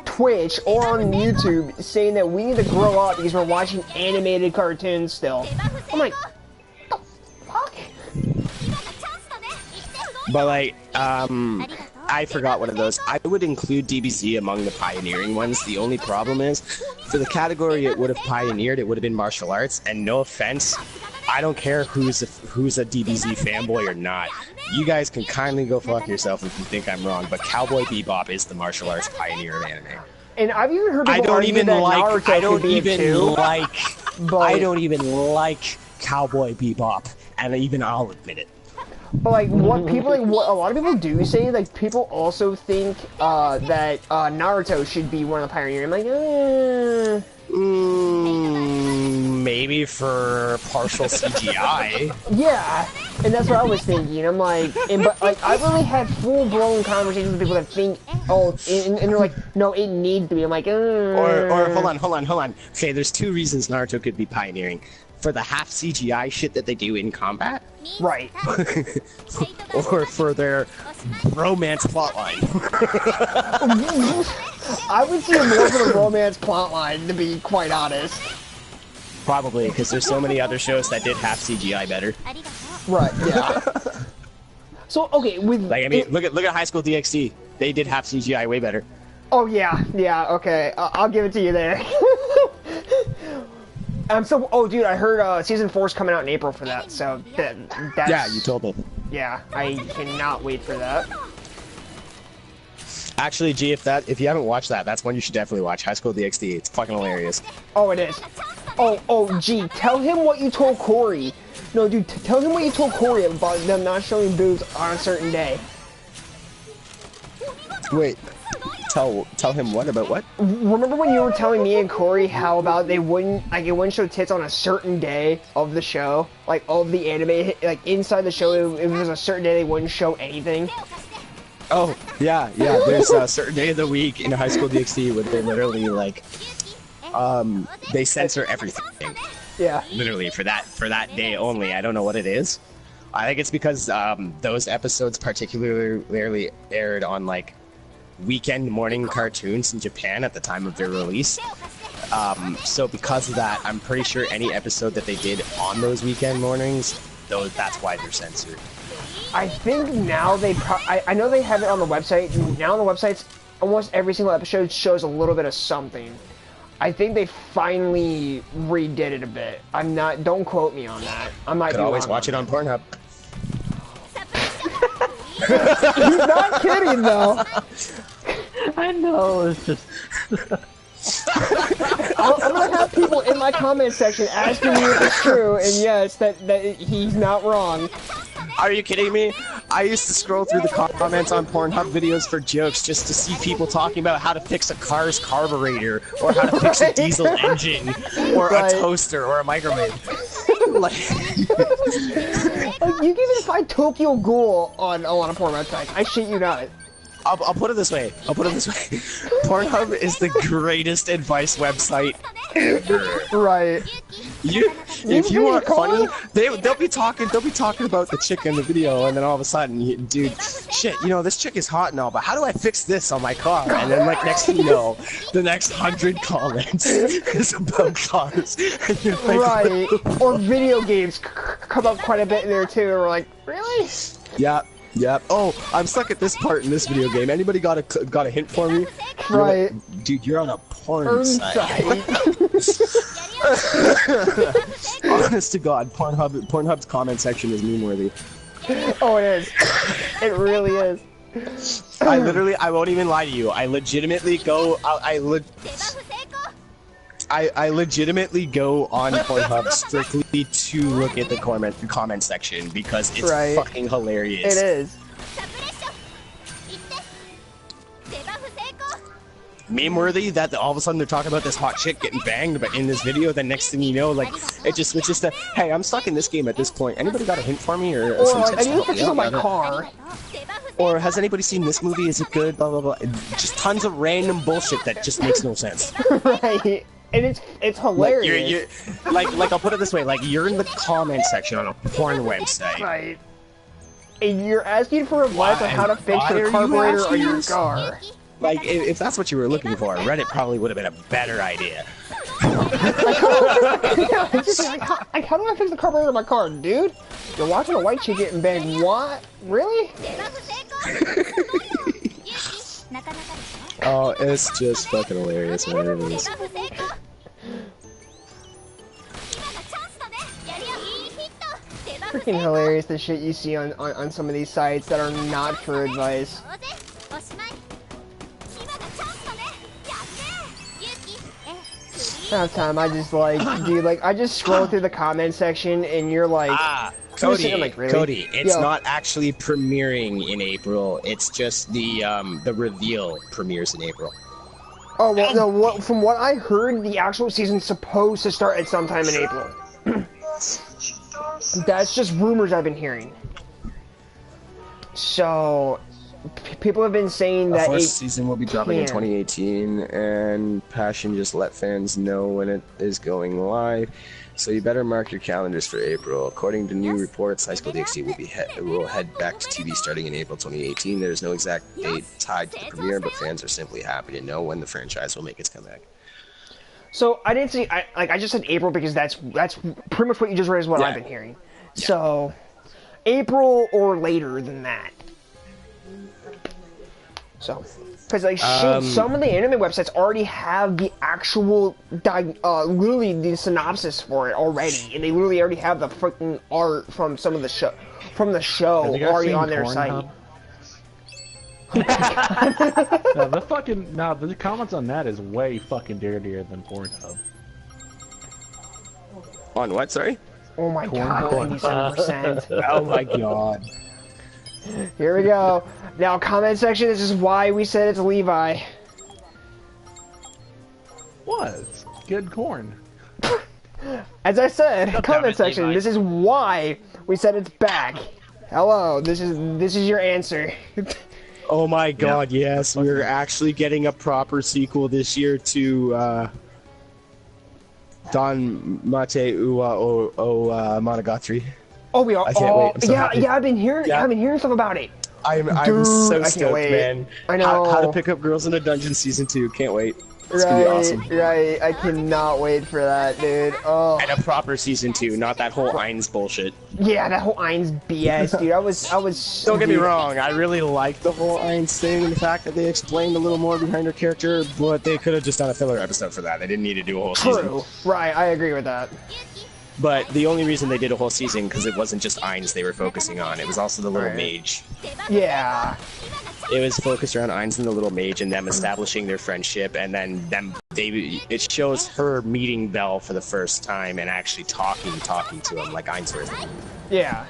Twitch or on YouTube saying that we need to grow up because we're watching animated cartoons still. I'm like, what the fuck? But like, I forgot one of those. I would include DBZ among the pioneering ones. The only problem is, for the category it would have pioneered, it would have been martial arts. And no offense, I don't care who's a DBZ fanboy or not. You guys can kindly go fuck yourself if you think I'm wrong, but Cowboy Bebop is the martial arts pioneer of anime. And I've even heard people I don't even like Cowboy Bebop, and even I'll admit it. But like, what people like, what a lot of people do say, like, people also think that Naruto should be one of the pioneers. I'm like, maybe for partial CGI. Yeah, and that's what I was thinking. I'm like, but like, I really had full-blown conversations with people that think, oh, and they're like, no, it needs to be. I'm like, Or hold on. Okay, there's two reasons Naruto could be pioneering. For the half CGI shit that they do in combat. Right. Or for their romance plotline. I would see more for the romance plotline, to be quite honest. Probably, because there's so many other shows that did half CGI better. Right, yeah. So, okay, with... Like, I mean, look at High School DxD. They did half CGI way better. Oh, yeah, okay. I'll give it to you there. Oh, dude, I heard season 4's coming out in April for that, so that's... Yeah, you told me. Yeah, I cannot wait for that. Actually, G, if you haven't watched that, that's one you should definitely watch. High School DxD. It's fucking hilarious. Oh, it is. Oh, G, tell him what you told Corey. No, dude, tell him what you told Corey about them not showing boobs on a certain day. Wait. Tell him what about what? Remember when you were telling me and Corey how about it wouldn't show tits on a certain day of the show, like of the anime, like inside the show, if it was a certain day they wouldn't show anything. Oh yeah. There's a certain day of the week in High School DxD where they literally like, they censor everything. Yeah. Literally for that day only. I don't know what it is. I think it's because those episodes particularly aired on like weekend morning cartoons in Japan at the time of their release. So because of that, I'm pretty sure any episode that they did on those weekend mornings, that's why they're censored. I think now I know they have it on the website. Now on the websites, almost every single episode shows a little bit of something. I think they finally redid it a bit. Don't quote me on that. I might Could be always wrong watch it on Pornhub. He's not kidding though. I know, it's just... I'm gonna have people in my comment section asking me if it's true, and yes, that he's not wrong. Are you kidding me? I used to scroll through the comments on Pornhub videos for jokes just to see people talking about how to fix a car's carburetor, or how to fix a diesel engine, or a toaster, or a microwave. Like, you can even find Tokyo Ghoul on a lot of porn websites. I shit you not. I'll put it this way. Pornhub is the greatest advice website ever. Right. If you want funny, they'll be talking about the chick in the video, and then all of a sudden, dude, shit, this chick is hot and all, but how do I fix this on my car? And then like next thing you know, the next 100 comments is about cars. And you're like, right. Or video games come up quite a bit in there too. We're like, really? Yeah. Yep. Oh, I'm stuck at this part in this video game. Anybody got a hint for me? Right. Dude, you're on a porn site. Honest to God, Pornhub's comment section is meme-worthy. Oh, it is. It really is. I won't even lie to you. I legitimately go. I legitimately go on Pornhub strictly to look at the comment section because it's fucking hilarious. It is. Meme-worthy that all of a sudden they're talking about this hot chick getting banged, but in this video, the next thing you know, like, it just switches to, hey, I'm stuck in this game at this point. Anybody got a hint for me? Or some tips I need to fix my car. Or has anybody seen this movie? Is it good? Blah, blah, blah. Just tons of random bullshit that just makes no sense. Right. And it's hilarious. Like, I'll put it this way, like, you're in the comment section on a porn website. Right. And you're asking for advice on how to fix your carburetor on your car. Like, if that's what you were looking for, Reddit probably would have been a better idea. Like, how do I fix the carburetor of my car, dude? You're watching a white chick getting banged. What? Really? Oh, it's just fucking hilarious, man. It is. Freaking hilarious, the shit you see on some of these sites that are not for advice. Sometimes I just I just scroll through the comment section and you're like, Cody, like, really? Cody, it's not actually premiering in April. It's just the reveal premieres in April. Oh well, no. From what I heard, the actual season's supposed to start at sometime in April. That's just rumors I've been hearing. So, people have been saying that the first season will be dropping in 2018, and Passion just let fans know when it is going live. So you better mark your calendars for April. According to new reports, High School DxD will head back to TV starting in April 2018. There's no exact date tied to the premiere, but fans are simply happy to know when the franchise will make its comeback. So I didn't see. I just said April because that's pretty much what you just read is what I've been hearing. Yeah. So April or later than that. So, because like shit, some of the anime websites already have the actual literally the synopsis for it already, and they literally already have the freaking art from some of the show already on their site. The comments on that is way fucking dirtier than Pornhub. On what? Sorry. Oh my god, 97%. Oh my god. Here we go. Now, comment section, this is why we said it's Levi. What? It's good corn. As I said, comment section, Levi. This is why we said it's back. Hello, this is your answer. Oh my god, yes, we're actually getting a proper sequel this year to Don Mate Uwa o Monogatari. Oh, we are. I can't wait. So happy. I've been hearing stuff about it. I'm so stoked, man. I know. How to Pick Up Girls in a Dungeon Season 2. Can't wait. It's gonna be awesome. Right, I cannot wait for that, dude. Oh. And a proper season 2, not that whole Ainz bullshit. Yeah, that whole Ainz BS, dude. I was so. Don't get me wrong, I really like the whole Ainz thing and the fact that they explained a little more behind her character, but they could have just done a filler episode for that. They didn't need to do a whole season. True. Right, I agree with that. But the only reason they did a whole season because it wasn't just Ainz they were focusing on. It was also the little mage. Yeah. It was focused around Ainz and the little mage and them establishing their friendship, and then it shows her meeting Bell for the first time and actually talking to him like Ainsworth. Yeah.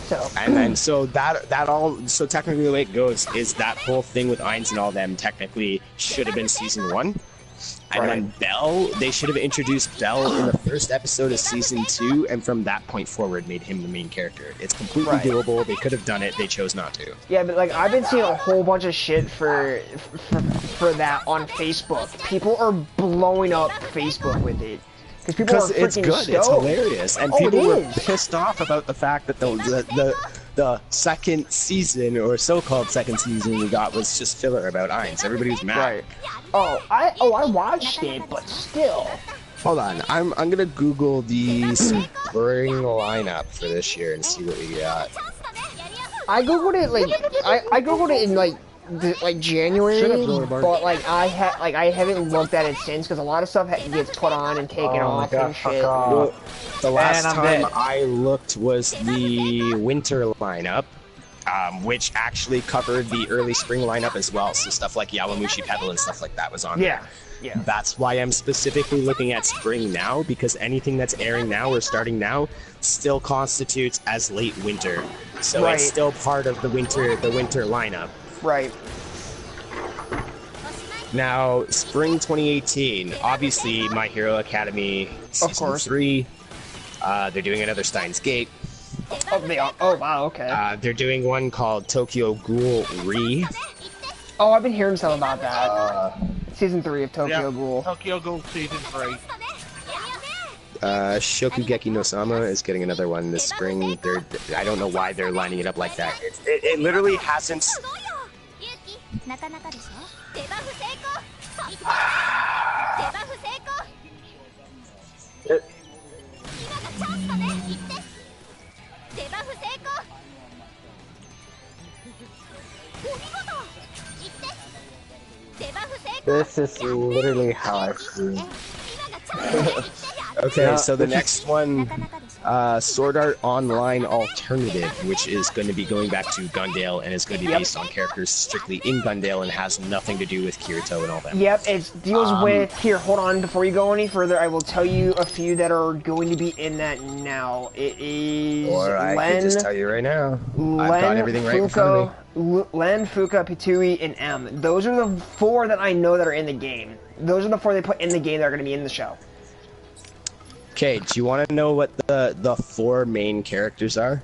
So. And then so technically the way it goes is that whole thing with Ainz and all them technically should have been season 1. And then Bell, they should have introduced Bell in the first episode of season 2, and from that point forward made him the main character. It's completely doable. They could have done it. They chose not to. Yeah, but like I've been seeing a whole bunch of shit for that on Facebook. People are blowing up Facebook with it. Because it's good, stoked. it's hilarious, and people were pissed off about the fact that the second season, or so-called second season we got, was just filler about Ainz. Everybody was mad. Right. I watched it, but still. Hold on, I'm gonna Google the spring lineup for this year and see what we got. I googled it I googled it in like January, but like I haven't looked at it since because a lot of stuff gets put on and taken off and shit. Well, the last time I looked was the winter lineup, which actually covered the early spring lineup as well. So stuff like Yawamushi Pedal and stuff like that was on there. Yeah. That's why I'm specifically looking at spring now, because anything that's airing now or starting now still constitutes as late winter. So it's still part of the winter lineup. Right. Now, spring 2018, obviously My Hero Academy Season 3. They're doing another Steins Gate. Oh, they are? Oh, wow, okay. They're doing one called Tokyo Ghoul Re. Oh, I've been hearing something about that. Season 3 of Tokyo Ghoul. Tokyo Ghoul Season 3. Shokugeki no Sama is getting another one this spring. I don't know why they're lining it up like that. It literally hasn't... This is literally how I feel. Okay, so the next one, Sword Art Online Alternative, which is going to be going back to Gundale and is going to be based on characters strictly in Gundale and has nothing to do with Kirito and all that. Yep, it deals with... Here, hold on, before you go any further, I will tell you a few that are going to be in that now. It is... Or I can just tell you right now. I've got everything right in front of me. Len, Fuka, Pitui, and M. Those are the 4 that I know that are in the game. Those are the 4 they put in the game that are going to be in the show. Okay, do you want to know what the 4 main characters are?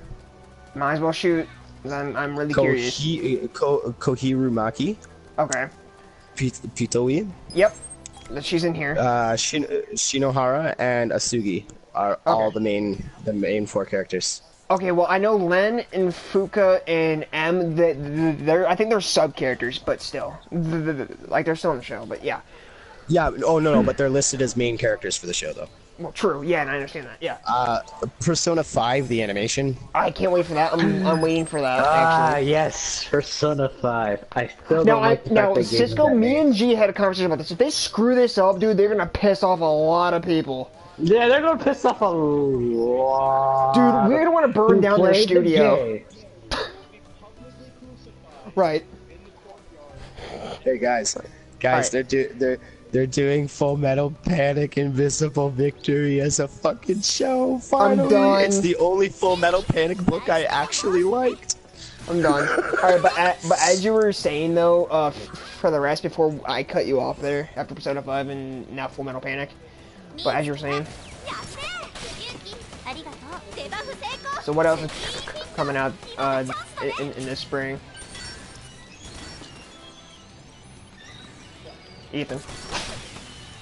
Might as well shoot. I'm really curious. Kohiru Maki. Okay. Pitoi. Yep. She's in here. Shinohara and Asugi are all the main 4 characters. Okay, well I know Len and Fuka and M. I think they're sub characters, but still, like they're still in the show. But yeah. Yeah. Oh no, but they're listed as main characters for the show though. Well, true. Yeah, and I understand that. Yeah. Persona 5, the animation. I can't wait for that. I'm waiting for that. Actually. Yes, Persona 5. I still don't like the fact that Cisco, me and G had a conversation about this. If they screw this up, dude, they're gonna piss off a lot of people. Yeah, they're gonna piss off a lot. Dude, we're gonna want to burn down their studio. Right. Hey guys, they're doing Full Metal Panic Invisible Victory as a fucking show. Finally, I'm done. It's the only Full Metal Panic book I actually liked. I'm done. Alright, but as you were saying though, for the rest, before I cut you off there, after Persona 5 and now Full Metal Panic, but as you were saying, so what else is coming out in this spring? Ethan.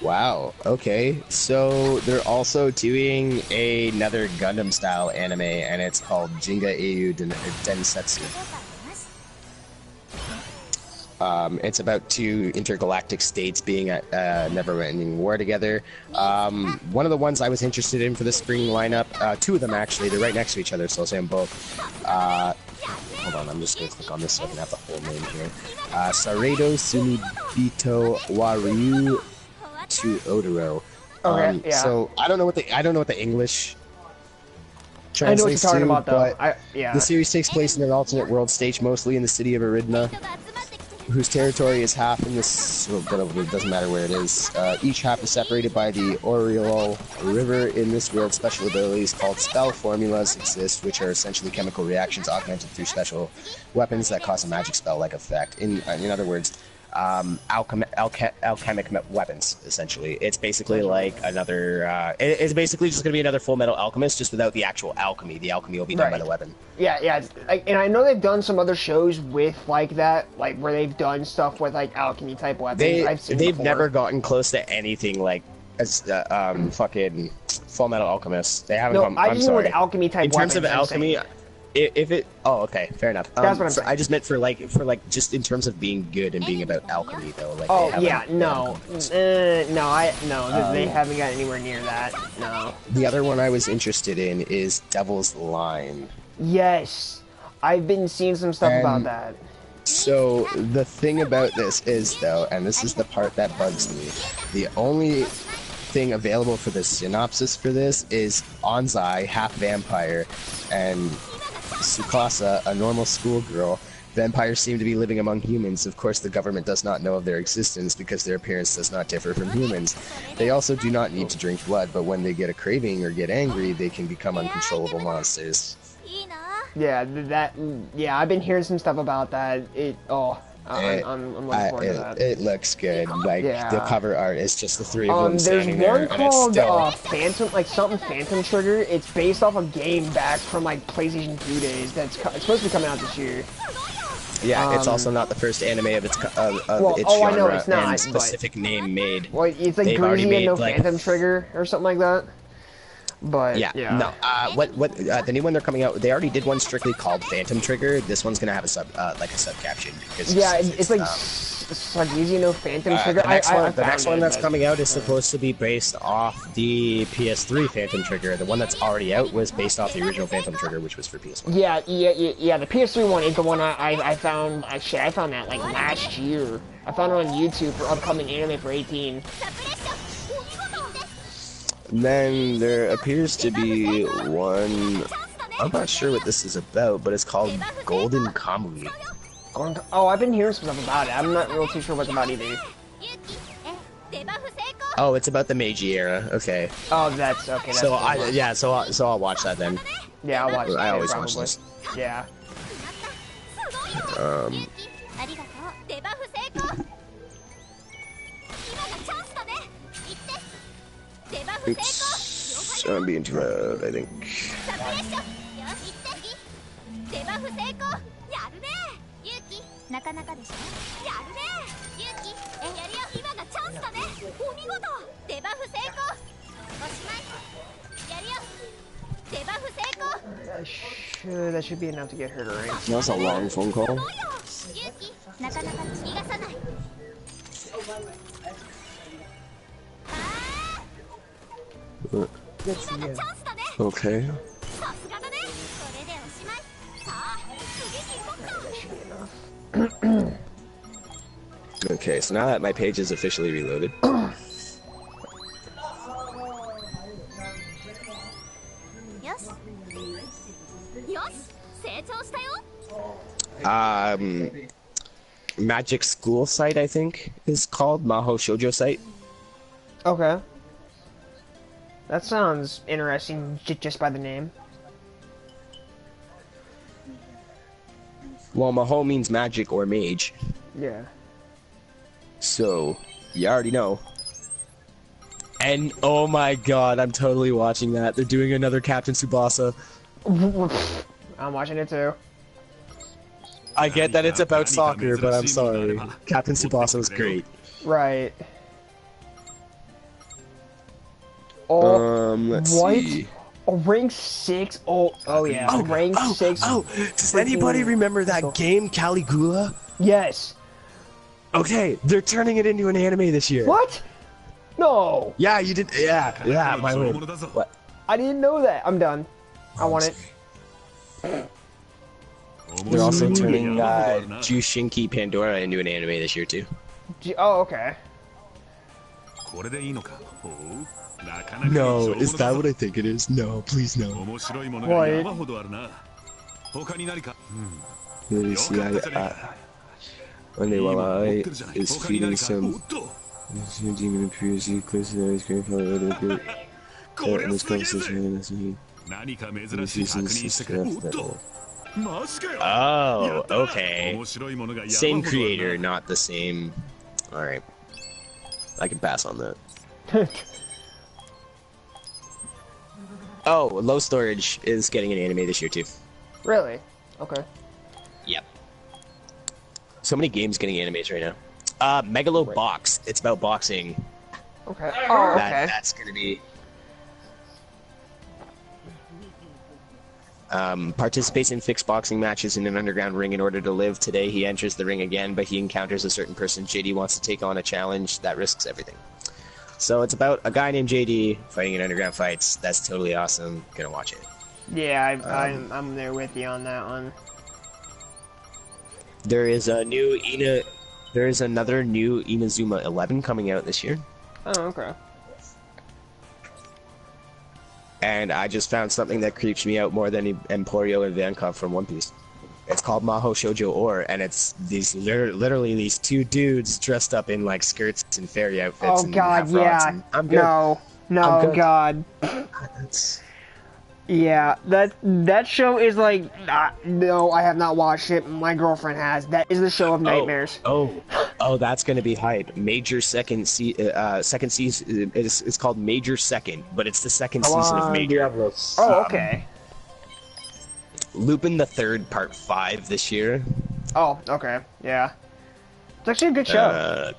Wow, okay. So they're also doing another Gundam style anime, and it's called Jinga Eiyu Densetsu. It's about two intergalactic states being at never-ending war together. One of the ones I was interested in for the spring lineup, two of them actually, they're right next to each other, so I'll say them both. Hold on, I'm just going to click on this so I can have the whole name here. Saredo Sumibito Waryu to Odoro. Okay, yeah. So I don't know what the English I know what you're translates talking to, about, though. but the series takes place in an alternate world stage, mostly in the city of Aridna, whose territory is half in this, but it doesn't matter where it is. Each half is separated by the Oriol River. In this world, special abilities called spell formulas exist, which are essentially chemical reactions augmented through special weapons that cause a magic spell-like effect. In other words, alchemic weapons, essentially. It's basically like another, it's basically just going to be another Full Metal Alchemist, just without the actual alchemy. The alchemy will be done by the weapon. Yeah. And I know they've done some other shows with, like, that, like, where they've done stuff with, like, alchemy-type weapons. They've never gotten close to anything like as fucking Full Metal Alchemist. They haven't. No, I just mean with alchemy-type weapons. In terms of alchemy... okay, fair enough. That's what I'm saying. I just meant for just in terms of being good and being about alchemy though. Like, they haven't got anywhere near that. No. The other one I was interested in is Devil's Line. Yes, I've been seeing some stuff about that. So the thing about this is though, and this is the part that bugs me, the only thing available for the synopsis for this is Anzai, half vampire, and Tsukasa, a normal schoolgirl. Vampires seem to be living among humans. Of course, the government does not know of their existence because their appearance does not differ from humans. They also do not need to drink blood, but when they get a craving or get angry, they can become uncontrollable monsters. Yeah, I've been hearing some stuff about that. I'm looking forward to that. It looks good. Like, the cover art is just the three of them standing there. There's one called Phantom, Phantom Trigger. It's based off a game back from, like, PlayStation 2 days. It's supposed to be coming out this year. Yeah, it's also not the first anime of its genre I know it's not, and specific name made. Well, it's like Gruzia no Phantom Trigger or something like that. But no. The new one they're coming out, they already did one strictly called Phantom Trigger. This one's gonna have a sub caption because it's like Sargezia no Phantom Trigger. The next one that's coming out is supposed to be based off the PS3 Phantom Trigger. The one that's already out was based off the original Phantom Trigger, which was for PS1. Yeah. The PS3 one is the one I found. Actually, I found that like last year. I found it on YouTube for upcoming anime for 18. Then there appears to be one, I'm not sure what this is about, but it's called Golden Kamui. Oh, I've been hearing some stuff about it. I'm not real too sure what it's about either. Oh, it's about the Meiji era. Okay. Oh, that's okay. That's so I'll watch that then. Yeah, I'll watch. I always watch this. Yeah. Oops. I'm being too loud, I think. That should be enough to get her to rank. That was a long phone call. Okay. Okay, so now that my page is officially reloaded. Magic School site, I think, is called Maho Shoujo site. Okay. That sounds interesting just by the name. Well, Maho means magic or mage. Yeah. So, you already know. And, oh my god, I'm totally watching that. They're doing another Captain Tsubasa. I'm watching it too. I get that it's about soccer, but I'm sorry. Captain Tsubasa was great. Right. Oh, let's see. Oh, rank 6? Oh yeah. Rank 6. Does anybody remember that game, Caligula? Yes. Okay, they're turning it into an anime this year. What? No. Yeah, you did. Yeah, my win. What? I didn't know that. I'm done. I want it. They're also turning Jushinki Pandora into an anime this year too. Oh, okay. No, is that what I think it is? No, please no. What? Let me see. I is feeding some demon appears. He close to his grandfather. In this conversation, oh, okay. Same creator, not the same. Alright. I can pass on that. Oh, Low Storage is getting an anime this year too. Really? Okay. Yep. So many games getting animes right now. Megalo Box. It's about boxing. Okay. Oh, okay. That's gonna be... participates in fixed boxing matches in an underground ring in order to live. Today he enters the ring again, but he encounters a certain person. JD wants to take on a challenge that risks everything. So it's about a guy named JD fighting in underground fights. That's totally awesome. Gonna watch it. Yeah, I'm there with you on that one. There is a new There is another new Inazuma 11 coming out this year. Oh, okay. And I just found something that creeps me out more than Emporio and Vankov from One Piece. It's called Maho Shoujo Or, and it's these literally these two dudes dressed up in like skirts and fairy outfits. Oh God, yeah. I'm good. No, God. Yeah, that show is like, no, I have not watched it. My girlfriend has. That is the show of nightmares. Oh, that's gonna be hype. Major second season. It's called Major Second, but it's the second season of Major. Oh, okay. Lupin the Third Part 5 this year. Oh, okay, yeah. It's actually a good show.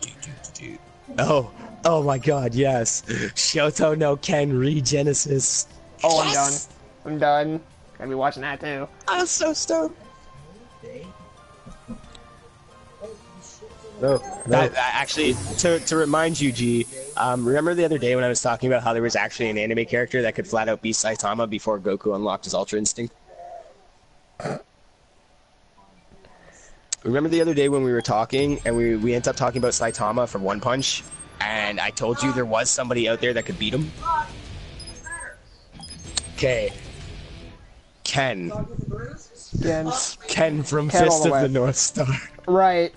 Oh my God, yes. Shoto no Ken Regenesis. Oh, yes! I'm done. Gonna be watching that too. I'm so stoked. No. Actually, to remind you, G, remember the other day when I was talking about how there was actually an anime character that could flat out beat Saitama before Goku unlocked his Ultra Instinct? Remember the other day when we were talking and we ended up talking about Saitama from One Punch, and I told you there was somebody out there that could beat him? Okay. Ken from Fist of the North Star. Right.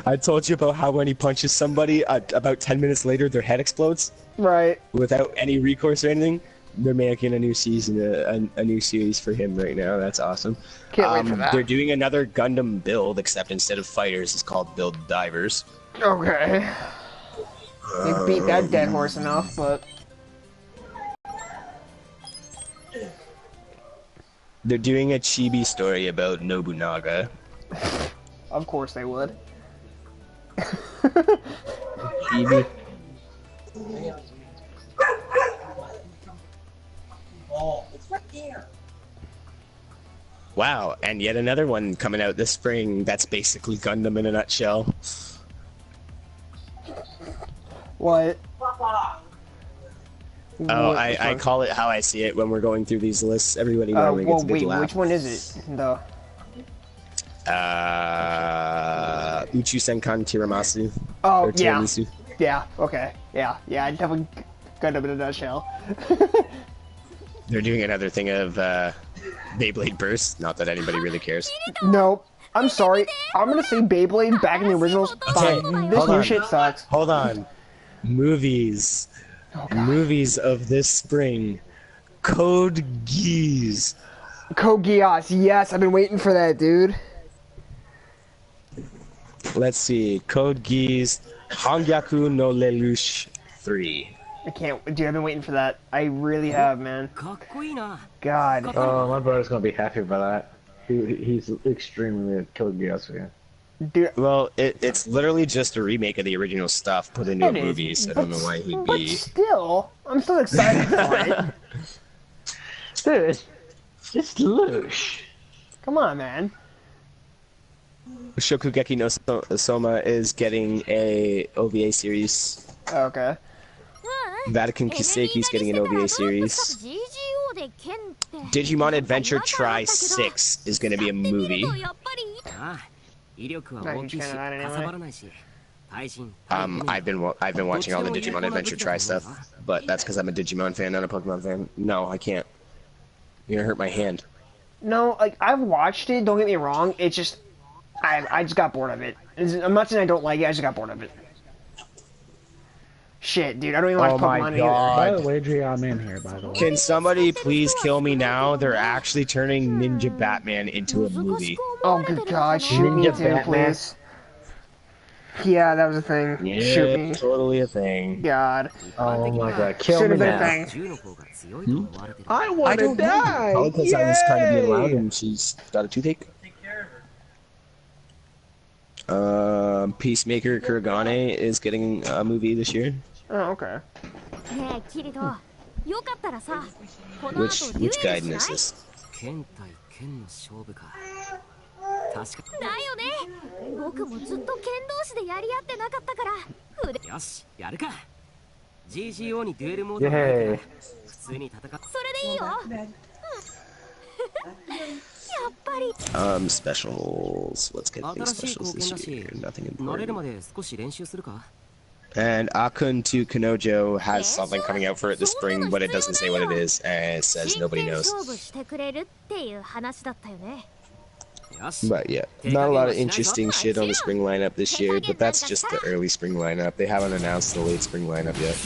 I told you about how when he punches somebody, about 10 minutes later, their head explodes. Right. Without any recourse or anything. They're making a new season, a new series for him right now. That's awesome. Can't wait for that. They're doing another Gundam build, except instead of fighters, it's called Build Divers. Okay. They beat that dead horse enough, but... They're doing a chibi story about Nobunaga. Of course they would. Chibi. It's right there. Wow, and yet another one coming out this spring that's basically Gundam in a nutshell. What? Oh, I call it how I see it when we're going through these lists. Everybody normally gets a good laugh. Which one is it, though? Uchu Senkan Tiramasu. Oh, or Tiramisu. Yeah, okay. Yeah, I definitely got them in a nutshell. They're doing another thing of Beyblade Burst. Not that anybody really cares. Nope. I'm sorry. I'm gonna say Beyblade back in the originals. Okay, this new shit sucks. Hold on. Movies. Oh, Movies of this spring. Code Geass. Code Geass. Yes, I've been waiting for that, dude. Let's see. Code Geass. Hangyaku no Lelouch 3. I can't. Dude, I've been waiting for that. I really have, man. God. Oh, my brother's gonna be happy about that. He's extremely a Code Geass fan. Dude. Well, it's literally just a remake of the original stuff put into a movie, so I don't know why he'd be... But still, I'm still excited for it. Dude, it's Lelouch. Come on, man. Shokugeki no Soma is getting a OVA series. Okay. Vatican Kiseiki's getting an OVA series. Digimon Adventure Tri 6 is going to be a movie. I've been watching all the Digimon Adventure Tri stuff, but that's because I'm a Digimon fan, not a Pokemon fan. No, I can't. You're gonna hurt my hand. No, like I've watched it. Don't get me wrong. It's just I just got bored of it. I'm not saying I don't like it. I just got bored of it. Shit, dude, I don't even watch Pokemon either. By the way, G, I'm in here, by the way. Can somebody please kill me now? They're actually turning Ninja Batman into a movie. Oh, good God, shoot me too, please. Yeah, that was a thing. Yeah, shoot me. Totally a thing. God. Oh my God, kill me now. I want to die! Probably because I was trying to be around and she's got a toothache. Peacemaker Kuragane is getting a movie this year. Oh, okay. Which Gaiden is this? Specials. Let's get these specials this year. Nothing important. And Akun to Kanojo has something coming out for it this spring, but it doesn't say what it is, and it says nobody knows. But yeah, not a lot of interesting shit on the spring lineup this year, but that's just the early spring lineup. They haven't announced the late spring lineup yet.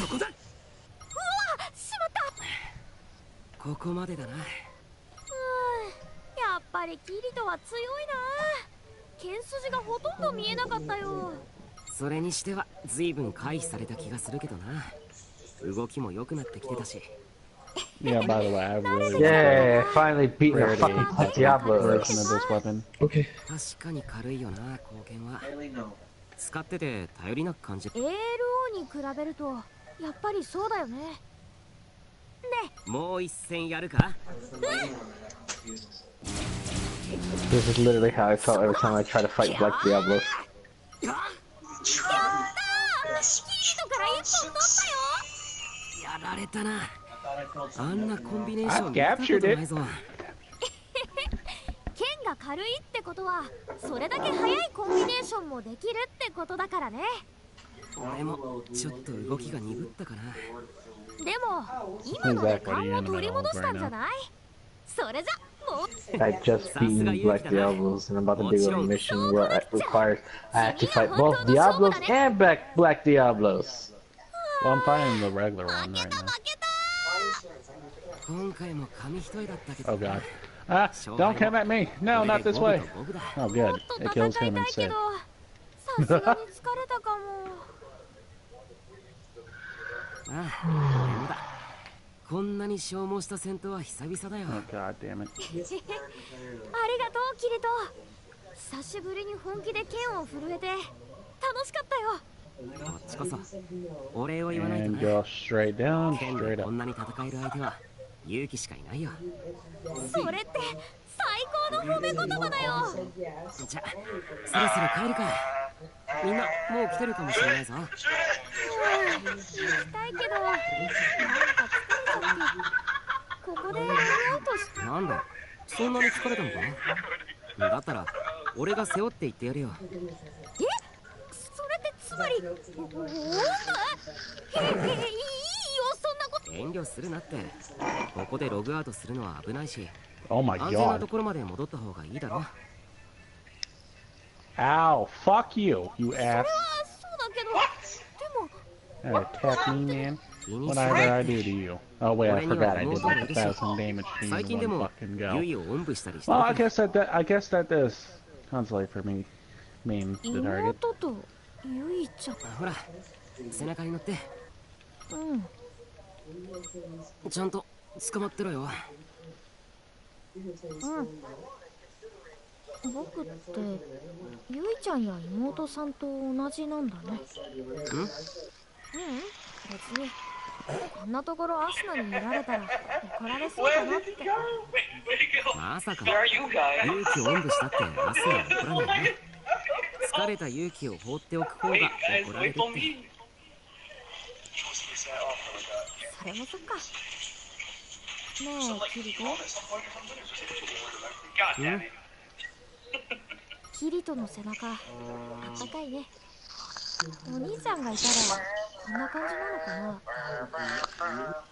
Yeah, by the way, I really finally beaten a fucking Diablo version of this weapon. Okay. This is literally how I felt every time I try to fight Black Diablo. I captured it. I just beaten Black Diablos and I'm about to do a mission where it requires I have to fight both Diablos and Black Diablos. Well, I'm fighting the regular one right now. Oh God. Ah, don't come at me! No, not this way! Oh good, it kills him instead. Oh God damn it. And go straight down, straight up. Oh my God. Ow, fuck you, you ass. Attack me, man. Whatever I do to you. Oh wait, I forgot I did like 1,000 damage to you in one fucking go. Well, I guess that does consolate for me being the target. 疲れた勇気を放っておく方が怒られるって。それもそっか。ねえ、キリト。キリトの背中、あったかいね。お兄ちゃんがいたらこんな感じなのかな。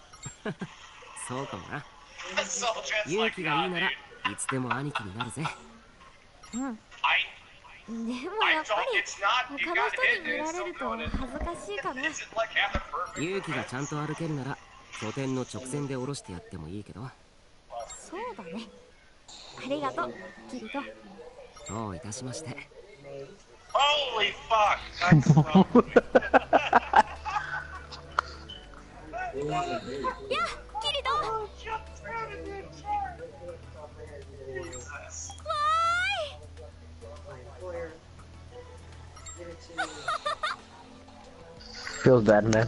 そうかもな。勇気がいいならいつでも兄貴になるぜ。うん。でもやっぱり他の人に見られると恥ずかしいかな。勇気がちゃんと歩けるなら拠点の直線で下ろしてやってもいいけど。そうだね。ありがとう、キリト。どういたしまして。Holy fuck! やあ、キリト。Feels bad, man.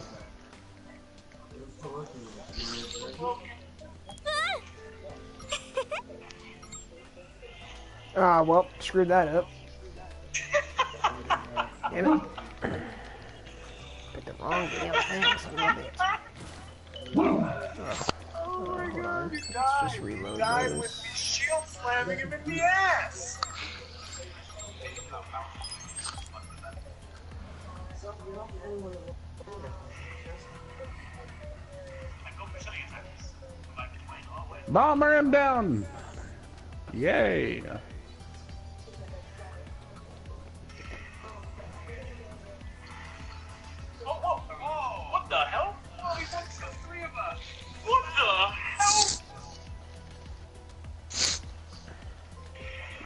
Ah, well, screwed that up. Damn it. Put the wrong video thing, son of a bitch. Hold on. Let's just reload this. Shield slamming him in the ass! Bomber him down! Yay! What the hell? Oh, he wants the three of us! What the hell?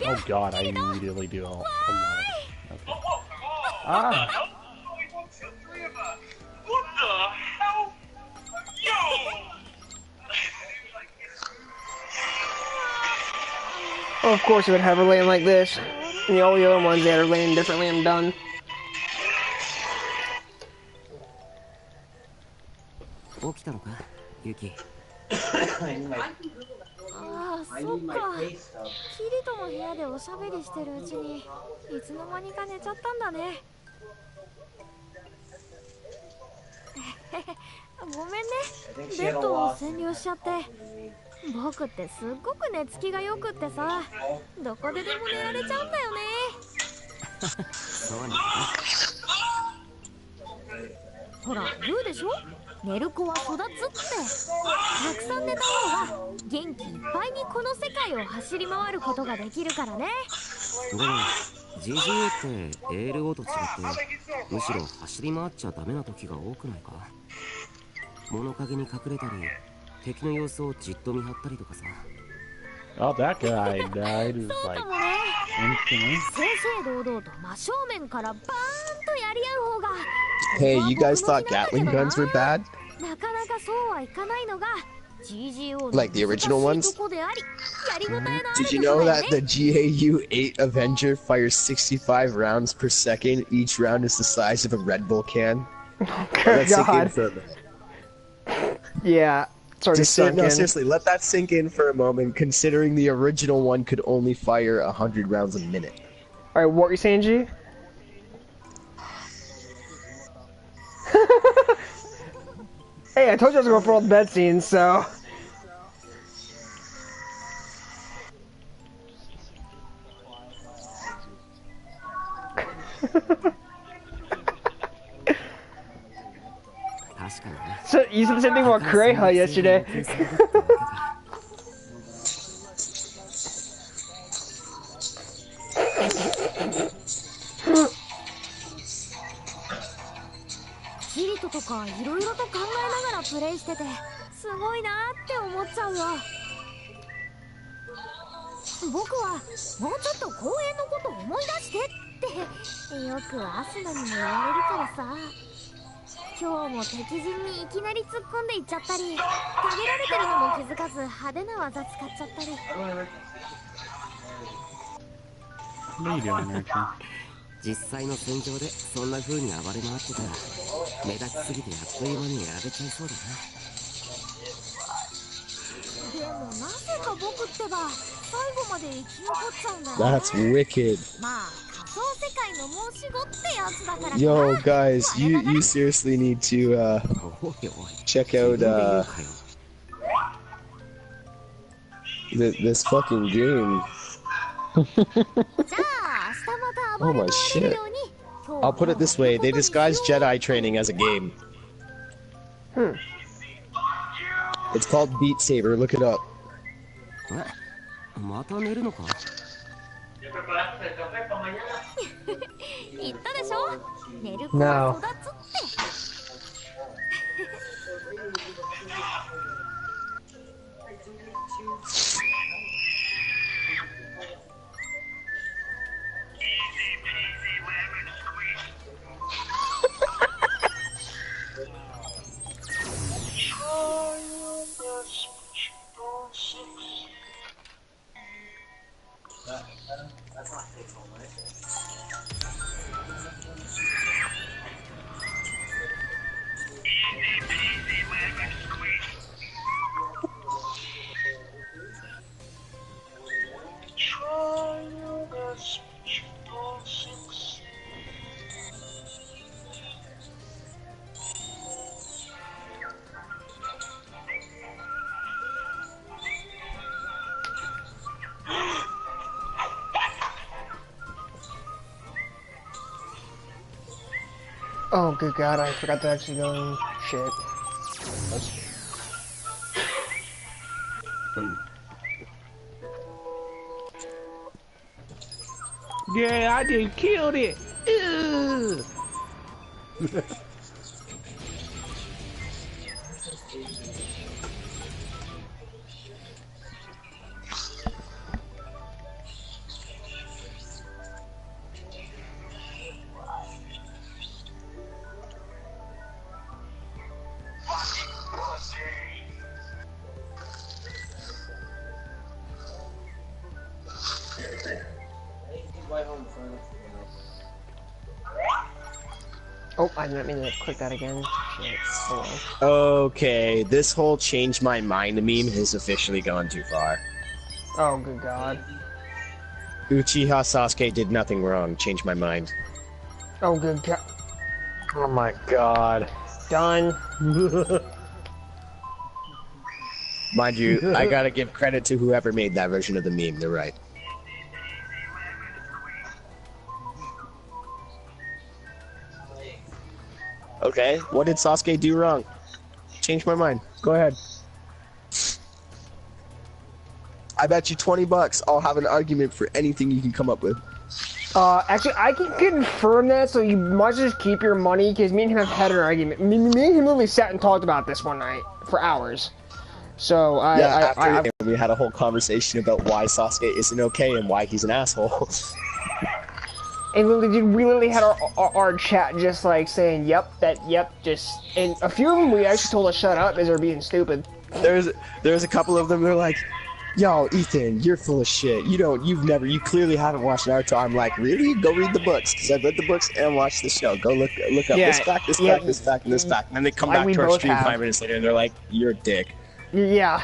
Oh god, I immediately do all. Okay. What the hell? Oh, he wants the three of us! What the hell? Yo! Oh, of course it would have her laying like this. And all the other ones that are laying differently, I'm done. Yuki. ああ、そっか。キリトの部屋でおしゃべりしてるうちにいつの間にか寝ちゃったんだね。ごめんね。ベッドを占領しちゃって。僕ってすっごく寝つきがよくってさ、どこででも寝られちゃうんだよね。そうなんだ。ほら、言うでしょ？寝る子は育つって。たくさん寝た方が元気いっぱいにこの世界を走り回ることができるからね。でも GGA って ALO と違ってむしろ走り回っちゃダメな時が多くないか。物陰に隠れたり敵の様子をじっと見張ったりとかさ。Oh, that guy died is like instantly. 正々堂々と真正面からバーンとやり合う方が。Hey, you guys thought Gatling guns were bad? なかなかそうはいかないのが GGO の Like the original ones? とこであり、やりごたえのある Did you know that the GAU-8 Avenger fires 65 rounds per second? Each round is the size of a Red Bull can. Good God. Yeah. No, seriously, let that sink in for a moment, considering the original one could only fire 100 rounds a minute. Alright, what are you saying, G? Hey, I told you I was going for all the bed scenes, so... So, you said the same thing about Kureha yesterday. Kirito とかいろいろと考えながらプレイしててすごいなって思っちゃうよ。僕はもうちょっと公園のこと思い出してってよくアスナにも言われるからさ。今日も敵陣にいきなり突っ込んでいっちゃったり、限られてるのも気づかず派手な技使っちゃったり。実際の戦場でそんな風に暴れ回ってたら目立ちすぎてあっという間にやられちゃいそうだな。でもなぜか僕ってば最後まで生き残っちゃうんだよね。 That's wicked. まあ Yo, guys, you seriously need to check out this fucking game. Oh my shit. I'll put it this way, they disguised Jedi training as a game. It's called Beat Saber, look it up. No. Oh, good God, I forgot to actually go and shit. Yeah, I just killed it. Ew. Oh, I didn't mean to click that again. Shit. Oh Okay, this whole change my mind meme has officially gone too far. well. Oh, good God. Uchiha Sasuke did nothing wrong, changed my mind. Oh, good God. Oh my god. Done. Mind you, I gotta give credit to whoever made that version of the meme, they're right. Okay, what did Sasuke do wrong? Change my mind. Go ahead. I bet you $20 I'll have an argument for anything you can come up with. Actually, I can confirm that, so you must just keep your money, because me and him have had an argument. Me and him literally sat and talked about this one night for hours. So, after we had a whole conversation about why Sasuke isn't okay and why he's an asshole. And we literally had our chat just like saying, yep, just, and a few of them we actually told to shut up as they're being stupid. There's a couple of them, they're like, yo, Ethan, you're full of shit. You clearly haven't watched Naruto. I'm like, really? Go read the books, because I've read the books and watched the show. Go look up this fact, this fact, this fact, and this fact. And then they come back to our stream 5 minutes later and they're like, you're a dick. Yeah.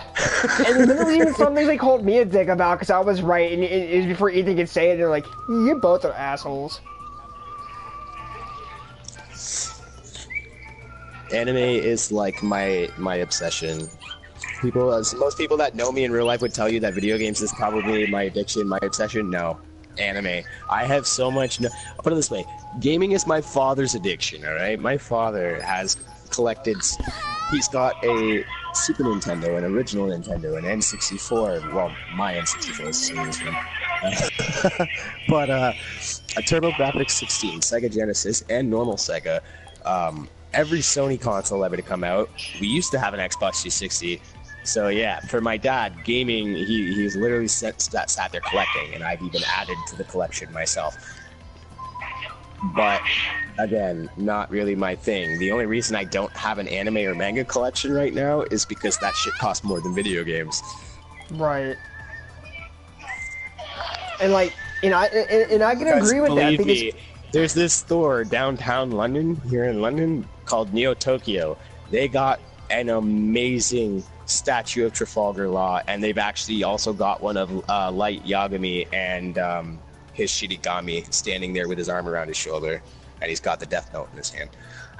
And then there was even some things they called me a dick about because I was right, and it was before Ethan could say it, they're like, you both are assholes. Anime is like my obsession. Most people that know me in real life would tell you that video games is probably my addiction, my obsession. No, anime. I have so much. I'll put it this way: gaming is my father's addiction. All right, my father has collected. He's got a Super Nintendo, an original Nintendo, an N64. Well, my N64 is serious one. But a TurboGrafx 16, Sega Genesis, and normal Sega. Every Sony console ever to come out. We used to have an Xbox 360. So yeah, for my dad, gaming, he's literally sat there collecting, and I've even added to the collection myself. But again, not really my thing. The only reason I don't have an anime or manga collection right now is because that shit costs more than video games. Right. And like, and I can agree with that because me, there's this store downtown London, here in London, called Neo Tokyo. They got an amazing statue of Trafalgar Law, and they've actually also got one of Light Yagami and his Shinigami standing there with his arm around his shoulder, and he's got the Death Note in his hand.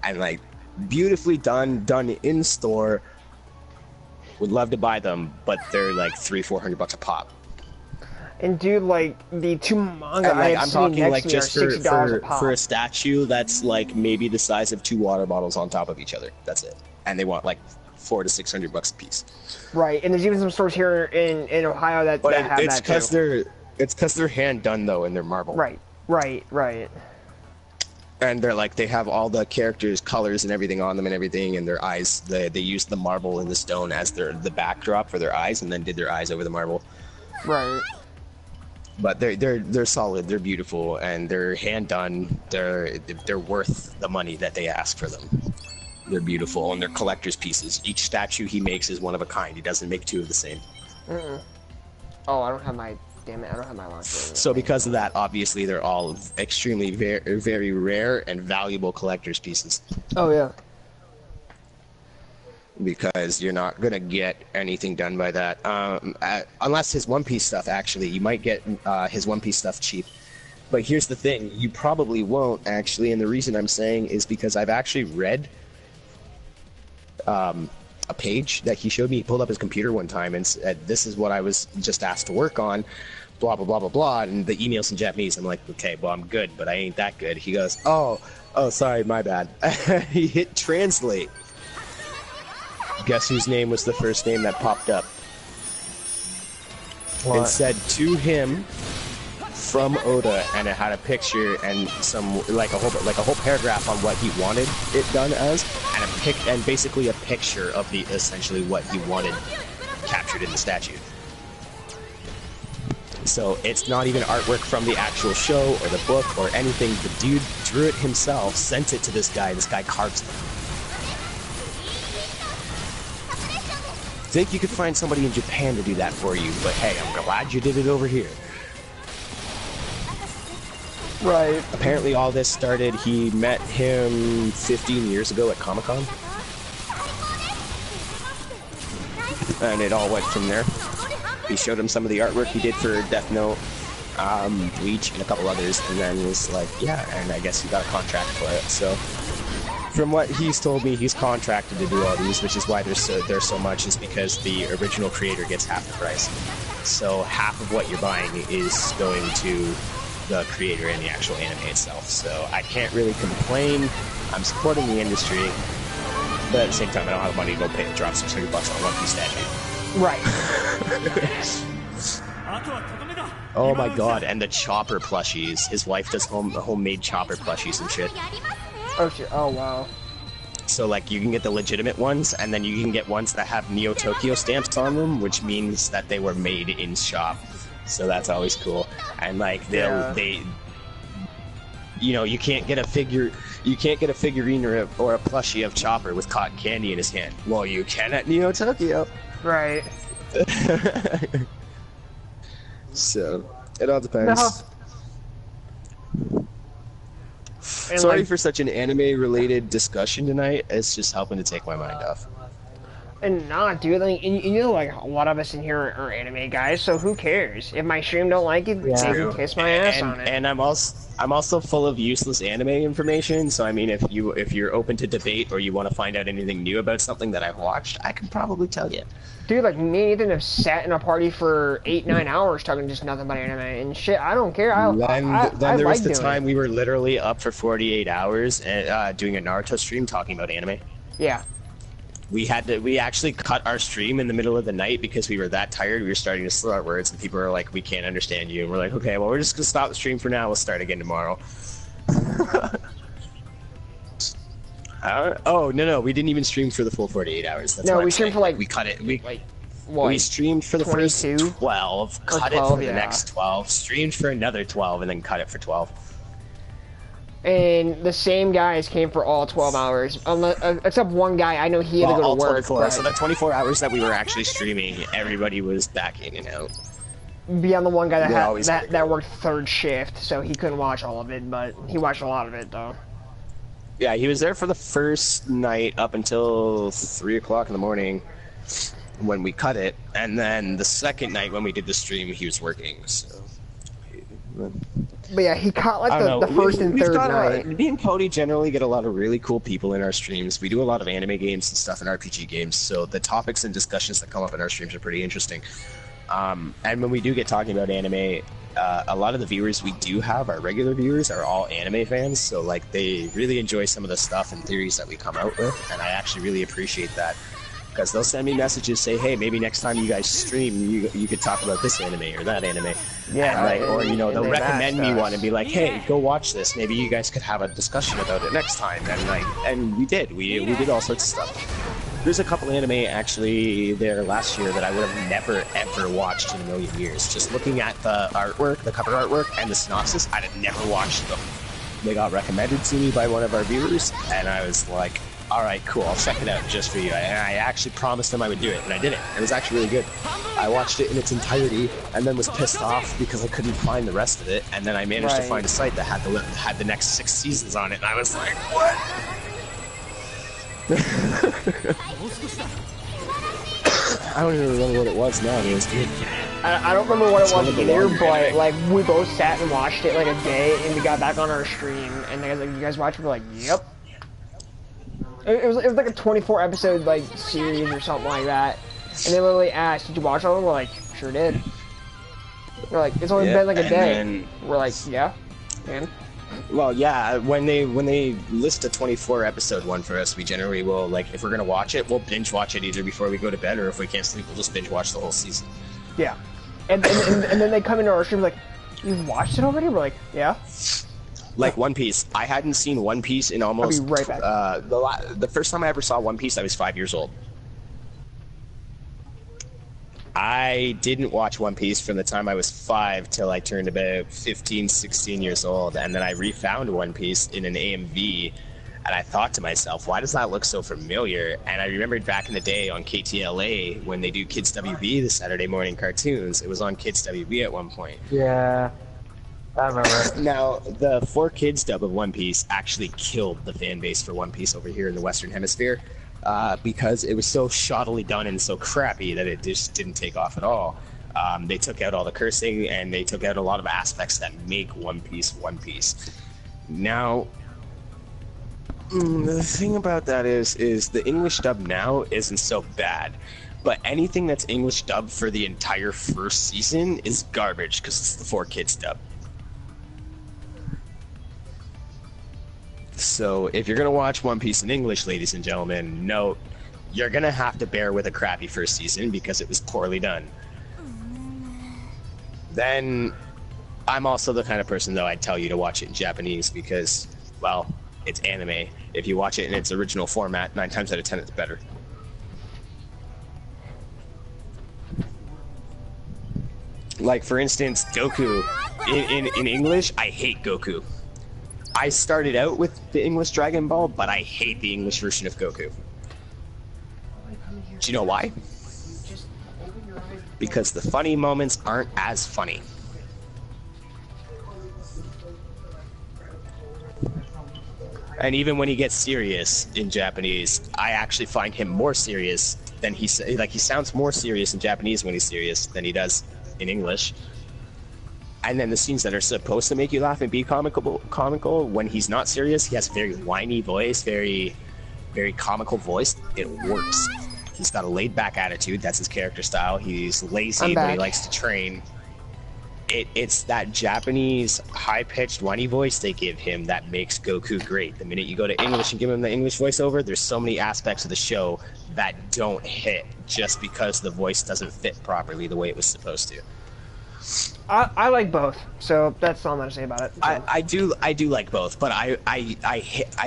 And like, beautifully done in store. Would love to buy them, but they're like $300-400 a pop. And dude, like the two manga And, like, I have I'm seen talking next like to me are just $60 a pop. for a statue that's like maybe the size of 2 water bottles on top of each other. That's it. And they want like $400 to $600 a piece. Right, and there's even some stores here in Ohio that, But that have it's that because too. it's because they're hand done though, and they're marble. Right. And they're like, they have all the characters, colors, and everything on them, and everything, and their eyes. They use the marble and the stone as the backdrop for their eyes, and then did their eyes over the marble. Right. But they're solid. They're beautiful, and they're hand done. They're worth the money that they ask for them. They're beautiful, and they're collector's pieces. Each statue he makes is one of a kind. He doesn't make 2 of the same. Oh, I don't have my. Damn it! I don't have my launcher. So because of that, obviously, they're all extremely very rare and valuable collector's pieces. Oh yeah. Because you're not gonna get anything done by that, unless his One Piece stuff. Actually, you might get his One Piece stuff cheap. But here's the thing: you probably won't actually, and the reason I'm saying is because I've actually read a page that he showed me. He pulled up his computer one time and said, "This is what I was just asked to work on." Blah blah blah blah blah, and the email's in Japanese. I'm like, okay, well, I'm good, but I ain't that good. He goes, oh, sorry, my bad. He hit translate. Guess whose name was the first name that popped up? What? It said to him from Oda, and it had a picture and some like a whole paragraph on what he wanted it done as, and basically a picture of the essentially what he wanted captured in the statue. So it's not even artwork from the actual show or the book or anything. The dude drew it himself, sent it to this guy. This guy carves it. Think you could find somebody in Japan to do that for you, but hey, I'm glad you did it over here. Right. Apparently all this started, he met him 15 years ago at Comic-Con. And it all went from there. He showed him some of the artwork he did for Death Note, Bleach, and a couple others, and then was like, yeah, and I guess he got a contract for it. So, from what he's told me, he's contracted to do all these, which is why there's so much, is because the original creator gets half the price. So half of what you're buying is going to the creator and the actual anime itself. So I can't really complain. I'm supporting the industry, but at the same time, I don't have money to go drop $600 on One Piece statue. Right. Oh my god, and the Chopper plushies. His wife does homemade Chopper plushies and shit. Oh shit, oh wow. So like you can get the legitimate ones, and then you can get ones that have Neo Tokyo stamps on them, which means that they were made in shop. So that's always cool. And like they you know, you can't get a figurine or a plushie of Chopper with cotton candy in his hand. Well, you can at Neo Tokyo. Right. So, it all depends. No. Sorry for such an anime-related discussion tonight. It's just helping to take my mind off. And not, dude. Like, you know, like a lot of us in here are anime guys, so who cares? If my stream don't like it, they can kiss my ass on it. And I'm also full of useless anime information. So I mean, if you're open to debate or you want to find out anything new about something that I've watched, I can probably tell you. Dude, like me and Ethan have sat in a party for 8-9 hours talking just nothing but anime and shit. I don't care. Then there was the time we were literally up for 48 hours doing a Naruto stream talking about anime. Yeah. We actually cut our stream in the middle of the night because we were that tired. We were starting to slur our words, and people were like, "We can't understand you." And we're like, "Okay, well, we're just gonna stop the stream for now. We'll start again tomorrow." Oh no, we didn't even stream for the full 48 hours. That's no, we streamed for like we cut it. What, we streamed for the 22? First 12, cut 12, it for the next 12, streamed for another 12, and then cut it for 12. And the same guys came for all 12 hours, except one guy. I know he had to go to work. 24, but... So the 24 hours that we were actually streaming, everybody was back in and out. Beyond the one guy that worked third shift, so he couldn't watch all of it, but he watched a lot of it though. Yeah, he was there for the first night up until 3 o'clock in the morning when we cut it, and then the second night when we did the stream, he was working. So But yeah, he caught like the first and third night. Me and Cody generally get a lot of really cool people in our streams. We do a lot of anime games and stuff and RPG games, so the topics and discussions that come up in our streams are pretty interesting. And when we do get talking about anime, a lot of the viewers we do have, our regular viewers, are all anime fans, so like they really enjoy some of the stuff and theories that we come out with, and I actually really appreciate that. Because they'll send me messages, say, hey, maybe next time you guys stream, you could talk about this anime or that anime. Yeah. Like, or, you know, they'll recommend me one and be like, hey, go watch this. Maybe you guys could have a discussion about it next time. And we did. We did all sorts of stuff. There's a couple anime actually there last year that I would have never, ever watched in a million years. Just looking at the artwork, the cover artwork, and the synopsis, I'd have never watched them. They got recommended to me by one of our viewers, and I was like, alright, cool, I'll check it out just for you. And I actually promised them I would do it, and I did it. It was actually really good. I watched it in its entirety, and then was pissed off because I couldn't find the rest of it, and then I managed to find a site that had the next 6 seasons on it, and I was like, what? I don't even remember what it was now, but it was good. I don't remember what it was either, but like we both sat and watched it like a day, and we got back on our stream, and they was like, "You guys watch?" We're like, "Yep." It was like a 24 episode like series or something like that, and they literally asked, "Did you watch all of them?" We're like, "Sure did." We're like, "It's only been like a day." We're like, "Yeah," and. Well, yeah, when they list a 24 episode one for us, we generally will, like, if we're gonna watch it, we'll binge watch it either before we go to bed, or if we can't sleep, we'll just binge watch the whole season. Yeah. And then they come into our stream like, "You've watched it already?" We're like, "Yeah." Like One Piece. I hadn't seen One Piece in almost... I'll be right back. The first time I ever saw One Piece, I was 5 years old. I didn't watch One Piece from the time I was 5 till I turned about 15, 16 years old, and then I refound One Piece in an AMV, and I thought to myself, why does that look so familiar? And I remembered back in the day on KTLA, when they do Kids WB, the Saturday morning cartoons, it was on Kids WB at one point. Yeah, I remember. Now, the 4Kids dub of One Piece actually killed the fan base for One Piece over here in the Western Hemisphere. Because it was so shoddily done and so crappy that it just didn't take off at all. They took out all the cursing, and they took out a lot of aspects that make One Piece One Piece. Now, the thing about that is the English dub now isn't so bad, but anything that's English dub for the entire first season is garbage because it's the 4Kids dub. So if you're gonna watch One Piece in English, ladies and gentlemen, note you're gonna have to bear with a crappy first season because it was poorly done. Then I'm also the kind of person, though, I'd tell you to watch it in Japanese because, well, it's anime. If you watch it in its original format, 9 times out of 10 it's better. Like, for instance, Goku. In English, I hate Goku. I started out with the English Dragon Ball, but I hate the English version of Goku. Do you know why? Because the funny moments aren't as funny. And even when he gets serious in Japanese, I actually find him more serious than he sounds more serious in Japanese when he's serious than he does in English. And then the scenes that are supposed to make you laugh and be comical, when he's not serious, he has a very whiny voice, very, very comical voice. It works. He's got a laid-back attitude. That's his character style. He's lazy, but he likes to train. It's that Japanese high-pitched whiny voice they give him that makes Goku great. The minute you go to English and give him the English voiceover, there's so many aspects of the show that don't hit just because the voice doesn't fit properly the way it was supposed to. I like both, so that's all I'm gonna say about it. So. I do like both, but I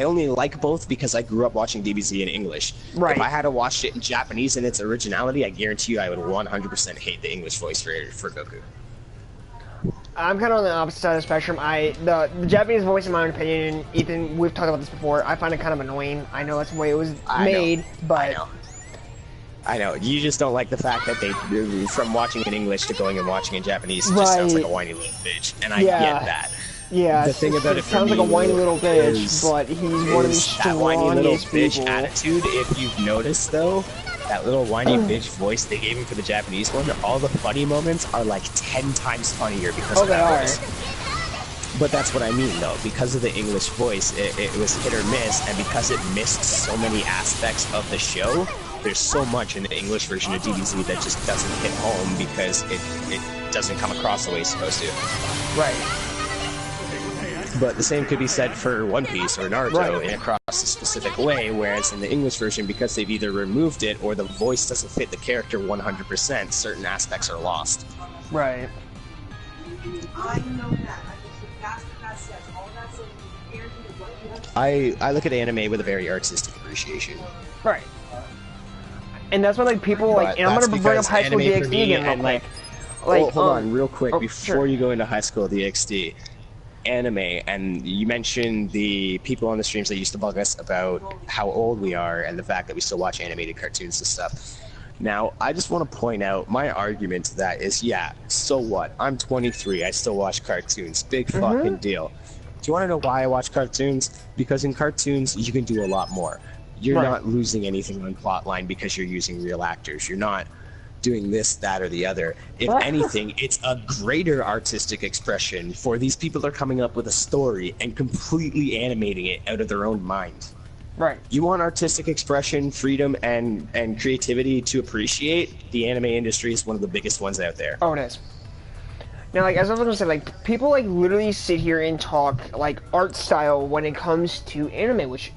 only like both because I grew up watching DBZ in English. Right. If I had to watch it in Japanese in its originality, I guarantee you I would 100% hate the English voice for Goku. I'm kind of on the opposite side of the spectrum. The Japanese voice, in my own opinion, Ethan, we've talked about this before. I find it kind of annoying. I know that's the way it was made, but. I know. You just don't like the fact that they, from watching in English to going and watching in Japanese, it just sounds like a whiny little bitch, and I get that. Yeah, the thing about it sounds like a whiny little bitch, but he's one of the strongest that whiny little bitch people. attitude. If you've noticed, though, that little whiny bitch voice they gave him for the Japanese one, all the funny moments are like 10 times funnier because of that voice. But that's what I mean, though. Because of the English voice, it was hit or miss, and because it missed so many aspects of the show, there's so much in the English version of DBZ that just doesn't hit home because it doesn't come across the way it's supposed to. Right. But the same could be said for One Piece or Naruto in across a specific way, whereas in the English version, because they've either removed it or the voice doesn't fit the character 100%, certain aspects are lost. Right. I know that. That's what that says. All that says compared to what you have. I look at anime with a very artistic appreciation. Right. And that's why like people like, and I'm gonna bring up High School DxD again, and like hold on, real quick, before you go into High School DxD, anime, and you mentioned the people on the streams that used to bug us about how old we are and the fact that we still watch animated cartoons and stuff. Now, I just want to point out, my argument to that is, yeah, so what? I'm 23, I still watch cartoons. Big fucking deal. Do you want to know why I watch cartoons? Because in cartoons, you can do a lot more. You're not losing anything on plotline because you're using real actors. You're not doing this, that, or the other. If anything, it's a greater artistic expression for these people that are coming up with a story and completely animating it out of their own mind. Right. You want artistic expression, freedom, and creativity to appreciate? The anime industry is one of the biggest ones out there. Oh, it is. Now, like, as I was gonna say, like, people, like, literally sit here and talk, like, art style when it comes to anime, which...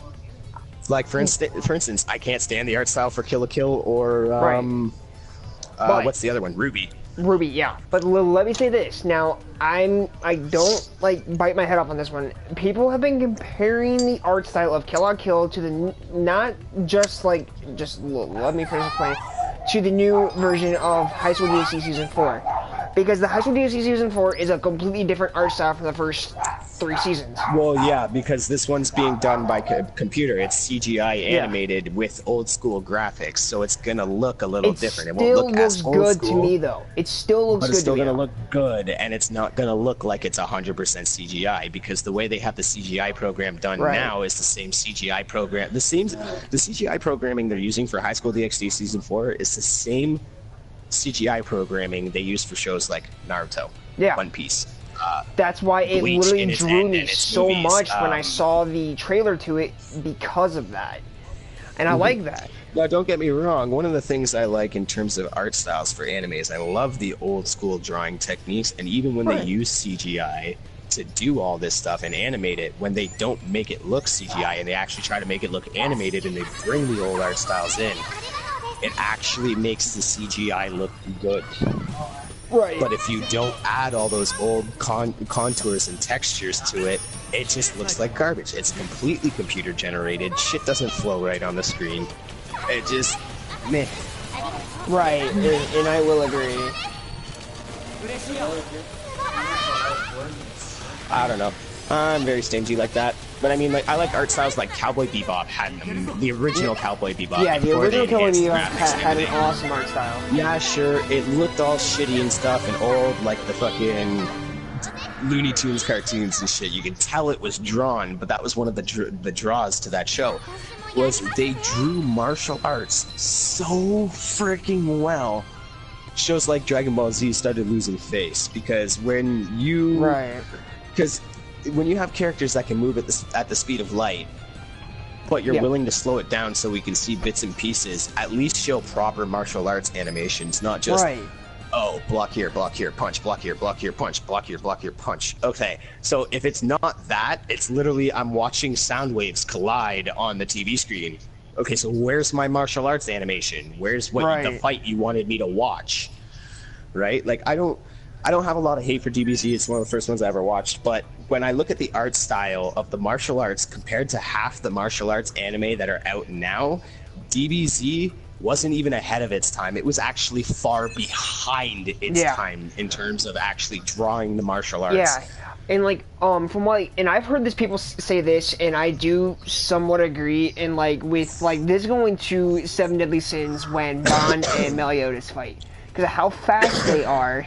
Like, for instance, I can't stand the art style for Kill la Kill or, what's the other one? Ruby. Ruby, yeah. But let me say this. Now, I don't, like, bite my head off on this one. People have been comparing the art style of Kill la Kill to the, not just, like, let me finish explaining, to the new version of High School DxD Season 4. Because the High School DxD Season 4 is a completely different art style from the first 3 seasons. Well, yeah, because this one's being done by computer. It's CGI animated with old school graphics, so it's gonna look a little different. It won't look as old good school, to me, though. It still looks good to me. But it's still gonna look good, and it's not gonna look like it's 100% CGI, because the way they have the CGI program done now is the same CGI program. The CGI programming they're using for High School DxD Season 4 is the same CGI programming they use for shows like Naruto, One Piece. That's why it Bleach literally drew me so much when I saw the trailer to it because of that. And I like that. Now, don't get me wrong, one of the things I like in terms of art styles for anime is I love the old school drawing techniques, and even when they use CGI to do all this stuff and animate it, when they don't make it look CGI and they actually try to make it look animated and they bring the old art styles in, it actually makes the CGI look good. Right. But if you don't add all those old contours and textures to it, it just looks like garbage. It's completely computer generated. Shit doesn't flow right on the screen. It just, meh. Right, and I will agree. I don't know. I'm very stingy like that. But I mean, like, I like art styles like Cowboy Bebop had the original Cowboy Bebop. Yeah, the original Cowboy Bebop had an awesome art style. Yeah, sure, it looked all shitty and stuff and old, like the fucking Looney Tunes cartoons and shit. You could tell it was drawn, but that was one of the draws to that show. Was they drew martial arts so freaking well. Shows like Dragon Ball Z started losing face because when you when you have characters that can move at the speed of light, but you're willing to slow it down so we can see bits and pieces, at least show proper martial arts animations, not just, oh, block here, punch, block here, punch, block here, punch. Okay, so if it's not that, it's literally I'm watching sound waves collide on the TV screen. Okay, so where's my martial arts animation? Where's the fight you wanted me to watch? Right? Like, I don't have a lot of hate for DBZ. It's one of the first ones I ever watched, but when I look at the art style of the martial arts compared to half the martial arts anime that are out now, DBZ wasn't even ahead of its time. It was actually far behind its time in terms of actually drawing the martial arts. Yeah, and like, from what, and I've heard this people say this, and I do somewhat agree, and like, with, like, this going to Seven Deadly Sins when Bond and Meliodas fight. Because of how fast they are,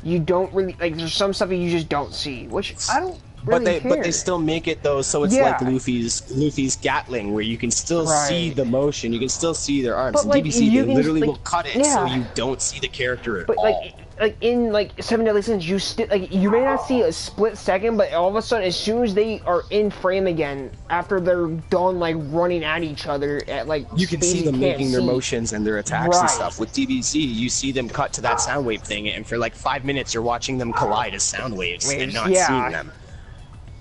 you don't really, like, there's some stuff you just don't see, which I don't really care. But they still make it though, so it's like Luffy's Gatling, where you can still see the motion, you can still see their arms. But, and like, DBZ, they literally like, will cut it so you don't see the character at all. Like, like in like Seven Deadly Sins, you still like you may not see a split second, but all of a sudden, as soon as they are in frame again, after they're done like running at each other at like you can see them making their motions and their attacks and Right. stuff. With DBZ, you see them cut to that sound wave thing, and for like 5 minutes, you're watching them collide as sound waves and not yeah. seeing them.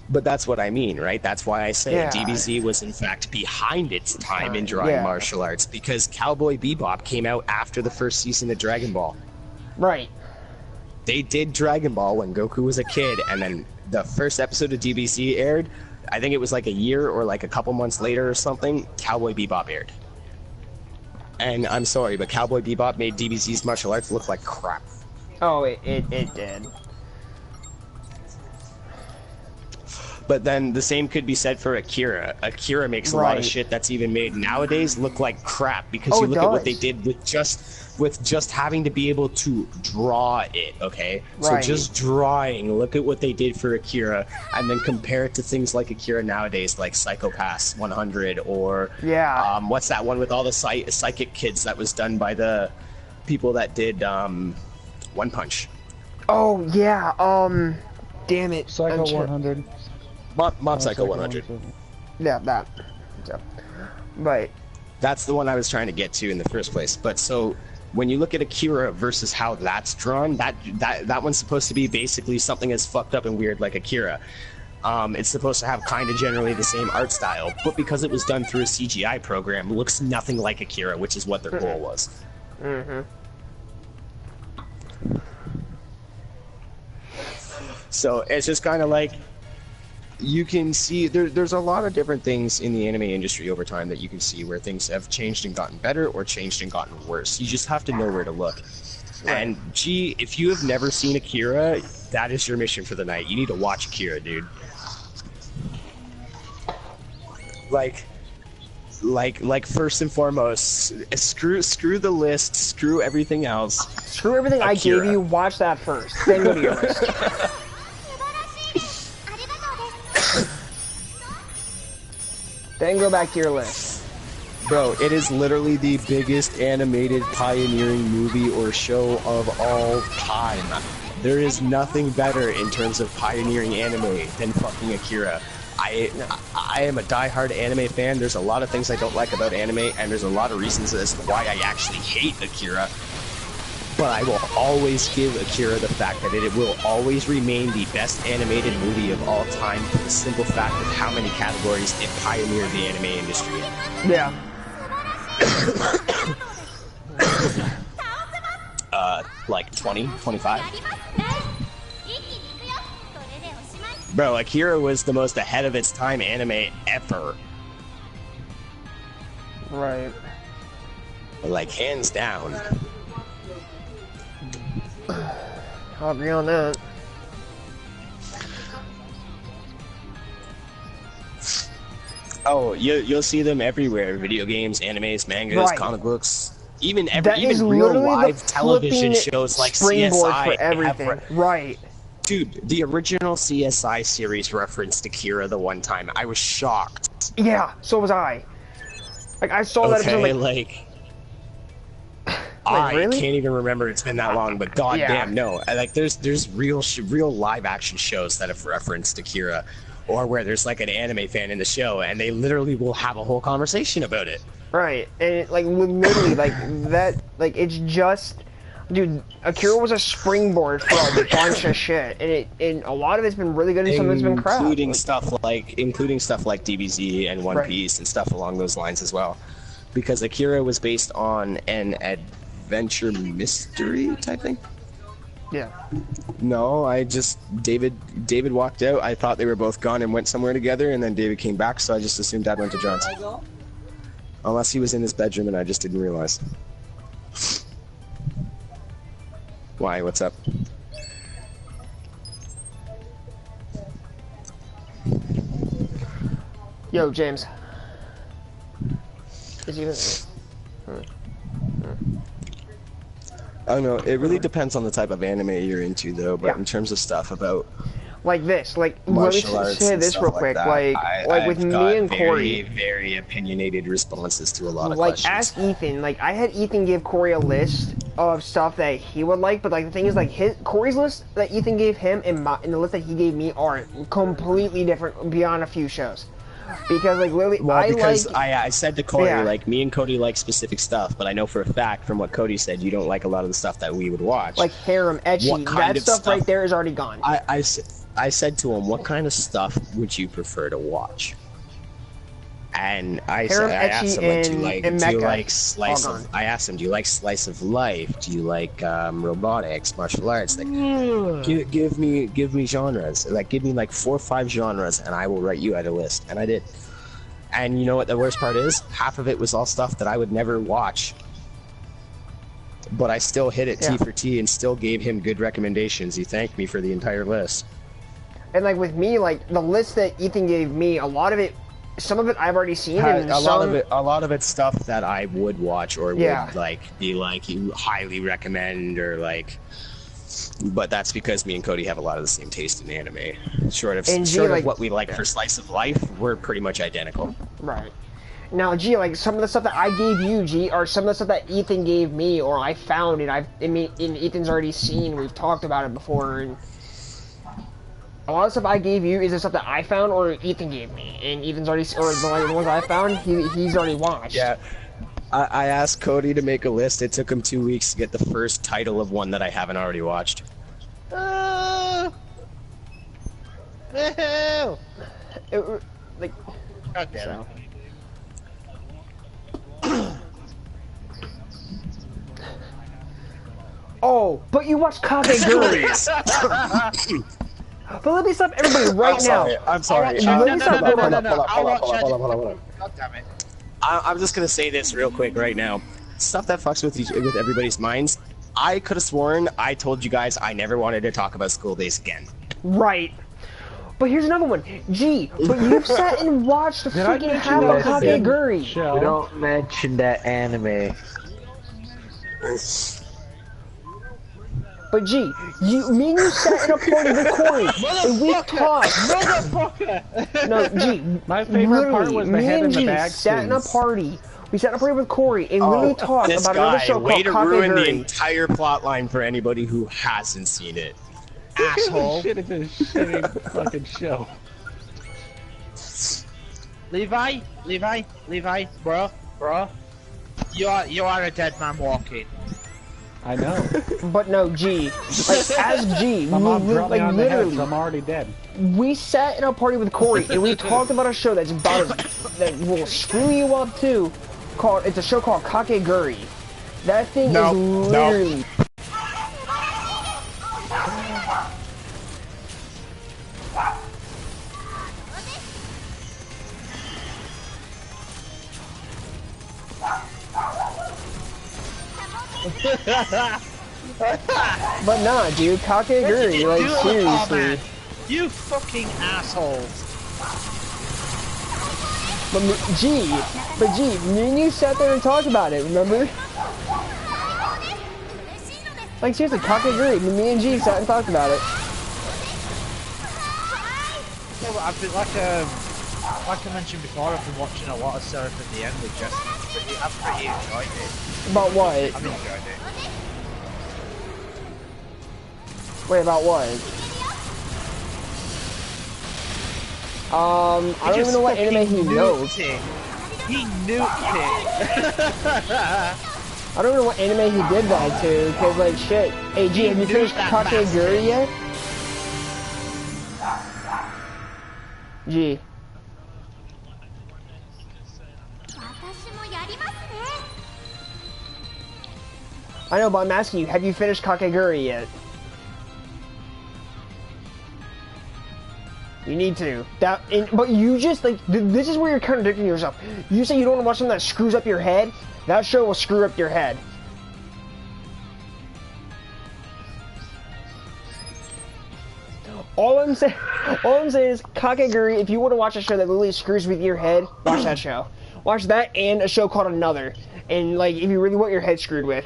But that's what I mean, right? That's why I say Yeah. DBZ was in fact behind its time in drawing Yeah. martial arts, because Cowboy Bebop came out after the first season of Dragon Ball. Right. They did Dragon Ball when Goku was a kid, and then the first episode of DBZ aired. I think it was like a year or like a couple months later or something. Cowboy Bebop aired. And I'm sorry, but Cowboy Bebop made DBZ's martial arts look like crap. Oh, it did. But then the same could be said for Akira. Akira makes a lot of Right. shit that's even made nowadays look like crap, because Oh, you it look at what they does. did with just having to be able to draw it, okay? Right. So just drawing, look at what they did for Akira, and then compare it to things like Akira nowadays, like Psycho Pass 100, or Yeah. what's that one with all the psychic kids that was done by the people that did One Punch? Oh yeah. Damn it. Psycho I'm try- 100. Mob Psycho 100. Yeah, that. So, but That's the one I was trying to get to in the first place. But so when you look at Akira versus how that's drawn, that one's supposed to be basically something as fucked up and weird like Akira. It's supposed to have kind of generally the same art style, but because it was done through a CGI program, looks nothing like Akira, which is what their goal was. Mm-hmm. So it's just kind of like, you can see there's a lot of different things in the anime industry over time that you can see where things have changed and gotten better, or changed and gotten worse. You just have to know where to look. And gee, if you have never seen Akira, that is your mission for the night. You need to watch Akira, dude. Like first and foremost, screw the list, screw everything else. Screw everything I Akira. gave you. Watch that first, then go to your list. Then go back to your list. Bro, it is literally the biggest animated pioneering movie or show of all time. There is nothing better in terms of pioneering anime than fucking Akira. I am a diehard anime fan. There's a lot of things I don't like about anime, and there's a lot of reasons as to why I actually hate Akira. But I will always give Akira the fact that it will always remain the best animated movie of all time, for the simple fact of how many categories it pioneered the anime industry. Yeah. Like 20, 25? Bro, Akira was the most ahead of its time anime ever. Right. Like, hands down. I'll agree on that. Oh, you'll see them everywhere. Video games, animes, mangas, Right. comic books. Even That is even real literally live the television flipping shows like springboard CSI. for everything. have Right. Dude, the original CSI series referenced Akira the one time. I was shocked. Yeah. So was I. Like I saw that episode. Okay, Like, I really? can't even remember. It's been that long, but goddamn, Yeah. no. Like, there's real live action shows that have referenced Akira, or where there's like an anime fan in the show, and they literally will have a whole conversation about it. right. And it, like literally, like that. Like it's just. Dude, Akira was a springboard for a bunch of shit, and a lot of it's been really good, and some of it's been crap. Including stuff like DBZ and One Right. Piece and stuff along those lines as well, because Akira was based on an adventure mystery type thing. Yeah. No, David walked out. I thought they were both gone and went somewhere together, and then David came back, so I just assumed Dad went to John's. Unless he was in his bedroom and I just didn't realize. Why? What's up? Yo, James. Is he? I don't know. It really depends on the type of anime you're into, though. But Yeah. in terms of stuff about Like this, like let me martial arts say and this stuff real like quick, that. like with I've me got and Corey, very opinionated responses to a lot of like questions. ask Ethan. Like I had Ethan give Corey a list of stuff that he would like, but like the thing is, like Corey's list that Ethan gave him and the list that he gave me are completely different beyond a few shows. Because like literally, I said to Cody, Yeah. like me and Cody like specific stuff, but I know for a fact from what Cody said, you don't like a lot of the stuff that we would watch. like harem, etchy, What kind that of stuff stuff- right there is already gone. I said to him, what kind of stuff would you prefer to watch? And I Harem, asked him, like, etchy, and do you mecha, like slice all of? gone. I asked him, do you like slice of life? Do you like robotics, martial arts? Like, give me genres. Like, give me like 4 or 5 genres, and I will write you out a list. And I did. And you know what the worst part is? Half of it was all stuff that I would never watch. But I still hit it T for T and still gave him good recommendations. He thanked me for the entire list. And like with me, like the list that Ethan gave me, a lot of it, some of it I've already seen, and A lot of it's stuff that I would watch or Yeah. would like be like you highly recommend or like. But that's because me and Cody have a lot of the same taste in anime. Short of like- what we like for slice of life, we're pretty much identical. Right. Now, G, like some of the stuff that I gave you, G, are some of the stuff that Ethan gave me, or I found, and Ethan's already seen. We've talked about it before, and a lot of stuff I gave you is the stuff that I found or Ethan gave me, and Ethan's already, or the ones I found, he's already watched. Yeah. I asked Cody to make a list. It took him 2 weeks to get the first title of one that I haven't already watched. Ew. Like, God damn it. oh, but you watched Kakegurui. But let me stop everybody right now. I'm sorry. No, Hold no, on. God damn it. I'm just gonna say this real quick right now. Stuff that fucks with everybody's minds. I could have sworn I told you guys I never wanted to talk about School Days again. Right. But here's another one. Gee, but you've sat and watched the freaking half of Kakegurui. We don't mention that anime. But gee, me and you sat in a party with Corey, and we talked. No, gee, My favorite part was the me head and in the G bag sat in a scenes. party. We sat in a party with Corey and literally talked This about another guy, show way called to ruin the Kakegurui. entire plot line for anybody who hasn't seen it. Asshole. Shit, it's a shitty fucking show. Levi, bro. You are a dead man walking. I know. But no, G, like as G, My mom dropped me like on the head, literally, so I'm already dead. we sat in a party with Corey and we talked about a show that's about that will screw you up too. It's a show called Kakegurui. That thing is literally. But nah, dude, Kakegurui, like Oh, seriously. man. You fucking assholes. But G, me and you sat there and talked about it, remember? Like seriously, Kakegurui, me and G sat and talked about it. Yeah, but I've been like I mentioned before, I've been watching a lot of Seraph at the End with Justin. I've pretty enjoyed it. About what? I've enjoyed it. Wait, about what? I don't even know what anime he knows. He nuked it. I don't know what anime he did that to, cause like shit. Hey G, have you finished Kakegurui yet? G. I know, but I'm asking you, have you finished Kakegurui yet? You need to. But you just, like, this is where you're contradicting yourself. You say you don't want to watch something that screws up your head. That show will screw up your head. All I'm saying is, Kakegurui, if you want to watch a show that literally screws with your head, watch that show. Watch that and a show called Another. And, like, if you really want your head screwed with.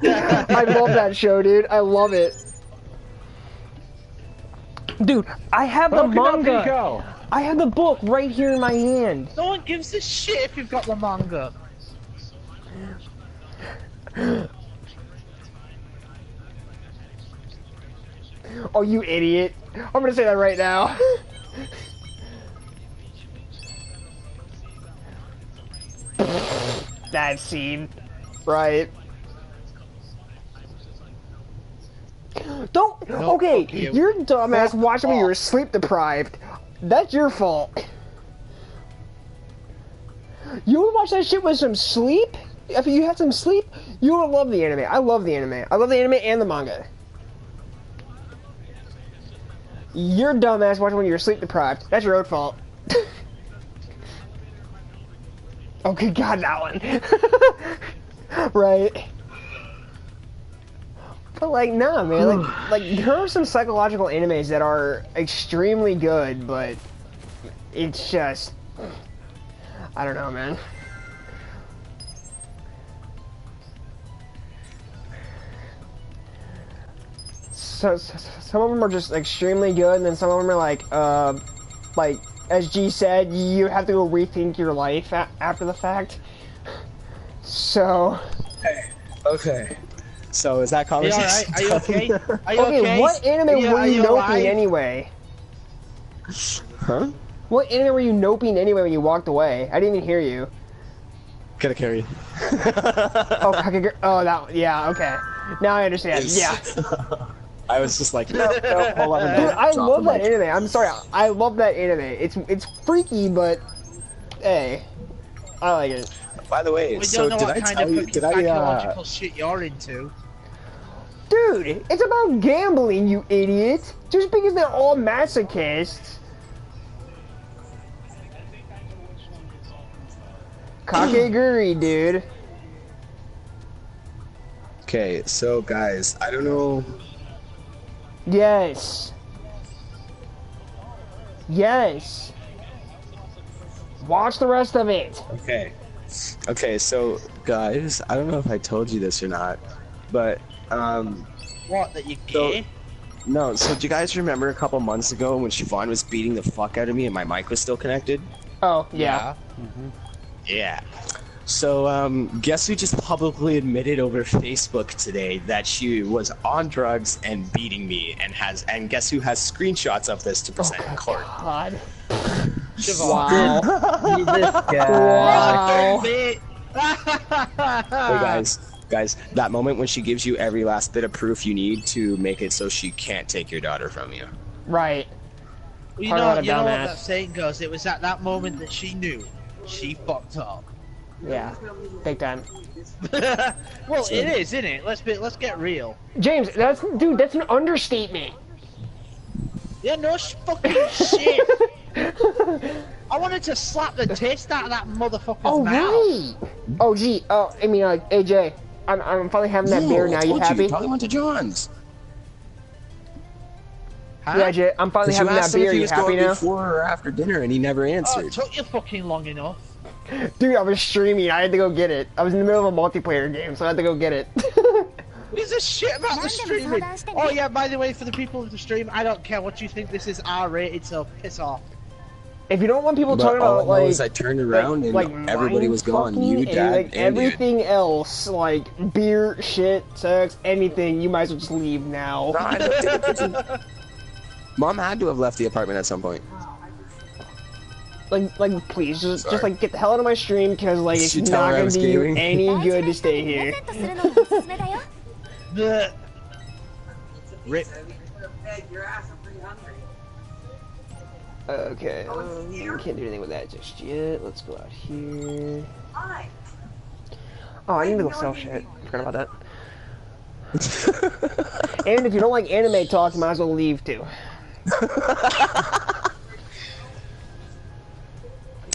I love that show, dude. I love it. Dude, I have the manga. I have the book right here in my hand. No one gives a shit if you've got the manga. Oh, you idiot. I'm gonna say that right now. That scene. Right. Don't. No, okay, you. you're dumbass watching when you were sleep deprived. That's your fault. You would watch that shit with some sleep? If you had some sleep, you would love the anime. I love the anime. I love the anime and the manga. You're dumbass watching when you're sleep deprived. That's your own fault. Oh, good God, that one. Right. But like, nah, man. Like there are some psychological animes that are extremely good, but it's just, I don't know, man. So some of them are just extremely good, and then some of them are like as G said, you have to go rethink your life after the fact. So. Okay. So is that conversation? Are you okay? Are you okay? What anime were you noping anyway? Huh? What anime were you noping anyway when you walked away? I didn't even hear you. Katakuri. Oh, Kakegurui. Oh, that one. Yeah, okay. Now I understand. Yeah. I was just like, no, hold on. Dude, I love that anime. I'm sorry. I love that anime. It's freaky, but hey, I like it. By the way, so did I tell you? Did I? Psychological shit you're into. Dude, it's about gambling, you idiot. Just because they're all masochists. Kakegurui, dude. Okay, so guys, I don't know. Yes. Yes. Watch the rest of it. Okay. Okay, so guys, I don't know if I told you this or not, but What, that you gay? no, so do you guys remember a couple months ago when Siobhan was beating the fuck out of me and my mic was still connected? Oh, yeah. Yeah. So, guess who just publicly admitted over Facebook today that she was on drugs and beating me, and guess who has screenshots of this to present in court? God. Siobhan. Wow. This guy. Wow. Hey guys, that moment when she gives you every last bit of proof you need to make it so she can't take your daughter from you. Right. Well, you know what that saying goes, it was at that moment that she knew. She fucked up. Yeah, big time. Well, so, it is, isn't it? Let's get real. James, that's an understatement. Yeah, no fucking shit. I wanted to slap the taste out of that motherfucker's mouth. Right. Oh, gee. Oh, I mean, AJ, I'm finally having that beer now. You happy? You probably went to John's. Huh? Yeah, AJ, I'm finally having that beer. You happy now? Before or after dinner, and he never answered. Oh, it took you fucking long enough. Dude, I was streaming. I had to go get it. I was in the middle of a multiplayer game, so I had to go get it. Who gives a shit about the streaming? Oh yeah, by the way, for the people of the stream, I don't care what you think. This is R-rated, so piss off. If you don't want people talking about all I know is I turned around and everybody was gone. You, Dad, and everything else, like beer, shit, sex, anything, you might as well just leave now. Mom had to have left the apartment at some point. Like, please, just like get the hell out of my stream, because like it's not gonna do you any good to stay here. Rip. Okay, can't do anything with that just yet. Let's go out here. Oh, I need to go sell shit. Forgot about that. And if you don't like anime talk, you might as well leave too.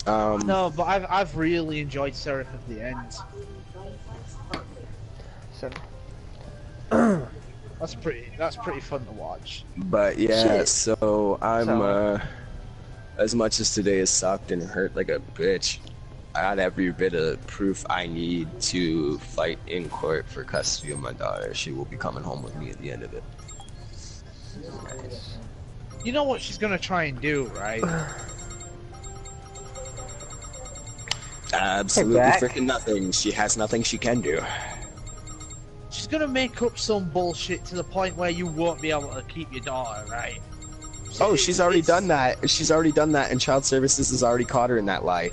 No, but I've really enjoyed Seraph of the End. So that's pretty fun to watch. But yeah, so I'm as much as today has sucked and hurt like a bitch. I got every bit of proof I need to fight in court for custody of my daughter. She will be coming home with me at the end of it. You know what she's gonna try and do, right? Absolutely freaking nothing. She has nothing she can do. She's gonna make up some bullshit to the point where you won't be able to keep your daughter, right? Oh, she's already done that. She's already done that, and Child Services has already caught her in that lie.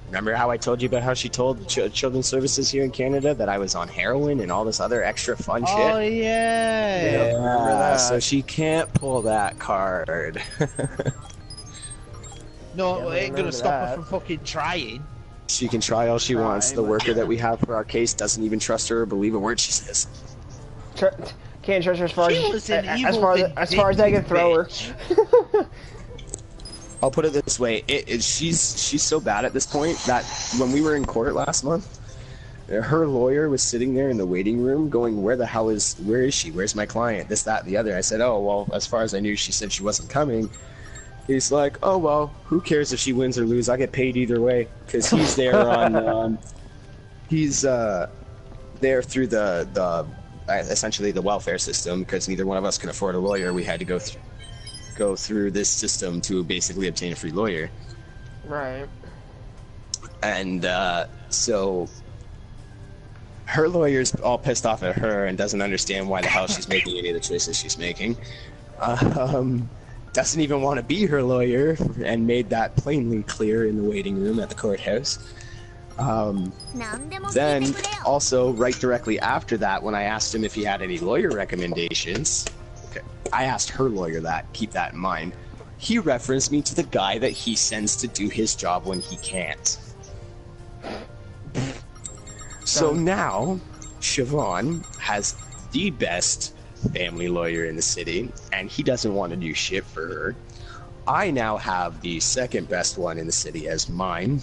Remember how I told you about how she told Children's Services here in Canada that I was on heroin and all this other extra fun shit? Oh, yeah. Yeah, so she can't pull that card. No, it ain't gonna stop her from fucking trying. She can try all she wants. The worker that we have for our case doesn't even trust her or believe a word she says. Can't trust her as far as I can throw her. I'll put it this way: she's so bad at this point that when we were in court last month, her lawyer was sitting there in the waiting room, going, where is she? Where's my client? This, that, the other. I said, oh well, as far as I knew, she said she wasn't coming. He's like, oh well, who cares if she wins or loses? I get paid either way, because he's there on, he's there through the essentially the welfare system, because neither one of us can afford a lawyer. We had to go through this system to basically obtain a free lawyer. Right. And so her lawyer's all pissed off at her and doesn't understand why the hell she's making any of the choices she's making. Doesn't even want to be her lawyer, and made that plainly clear in the waiting room at the courthouse. Then also right directly after that, when I asked him if he had any lawyer recommendations, I asked her lawyer that, keep that in mind. He referenced me to the guy that he sends to do his job when he can't. So now, Siobhan has the best family lawyer in the city, and he doesn't want to do shit for her. I now have the second best one in the city as mine,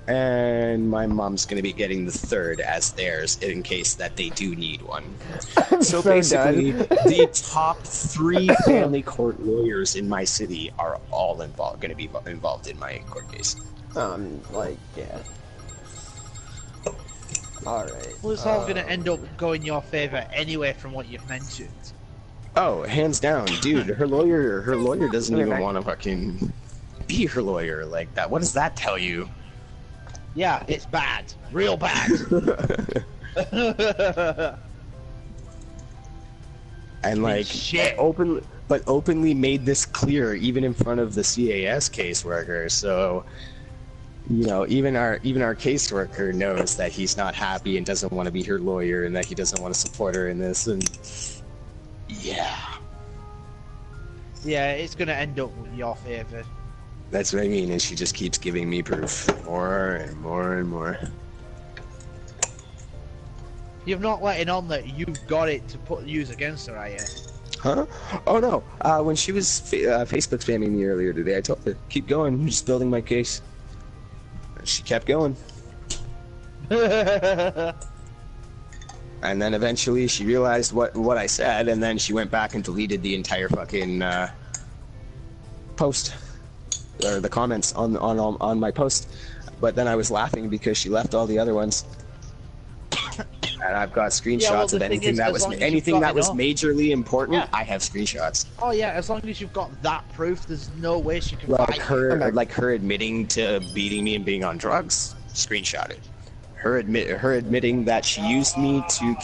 and my mom's going to be getting the third as theirs in case that they do need one. So basically, the top 3 family court lawyers in my city are all going to be involved in my court case. Yeah. Alright. Well, it's all gonna end up going your favor anyway, from what you've mentioned. Oh, hands down, dude. Her lawyer doesn't even want to fucking be her lawyer like that. What does that tell you? Yeah, it's bad. Real bad. And like, openly made this clear even in front of the CAS caseworker. So, you know, even our caseworker knows that he's not happy and doesn't want to be her lawyer, and that he doesn't want to support her in this. And yeah, it's gonna end up with your favor. That's what I mean, and she just keeps giving me proof, more and more and more. You're not letting on that you've got it to use against her, are you? Huh? Oh no, when she was Facebook spamming me earlier today, I told her, keep going, I'm just building my case. And she kept going. And then eventually she realized what I said, and then she went back and deleted the entire fucking post. Or the comments on my post, but then I was laughing because she left all the other ones, and I've got screenshots of anything that was majorly important. Yeah. I have screenshots. Oh yeah, as long as you've got that proof, there's no way she can like her admitting to beating me and being on drugs. Screenshot it. Her admitting that she used me to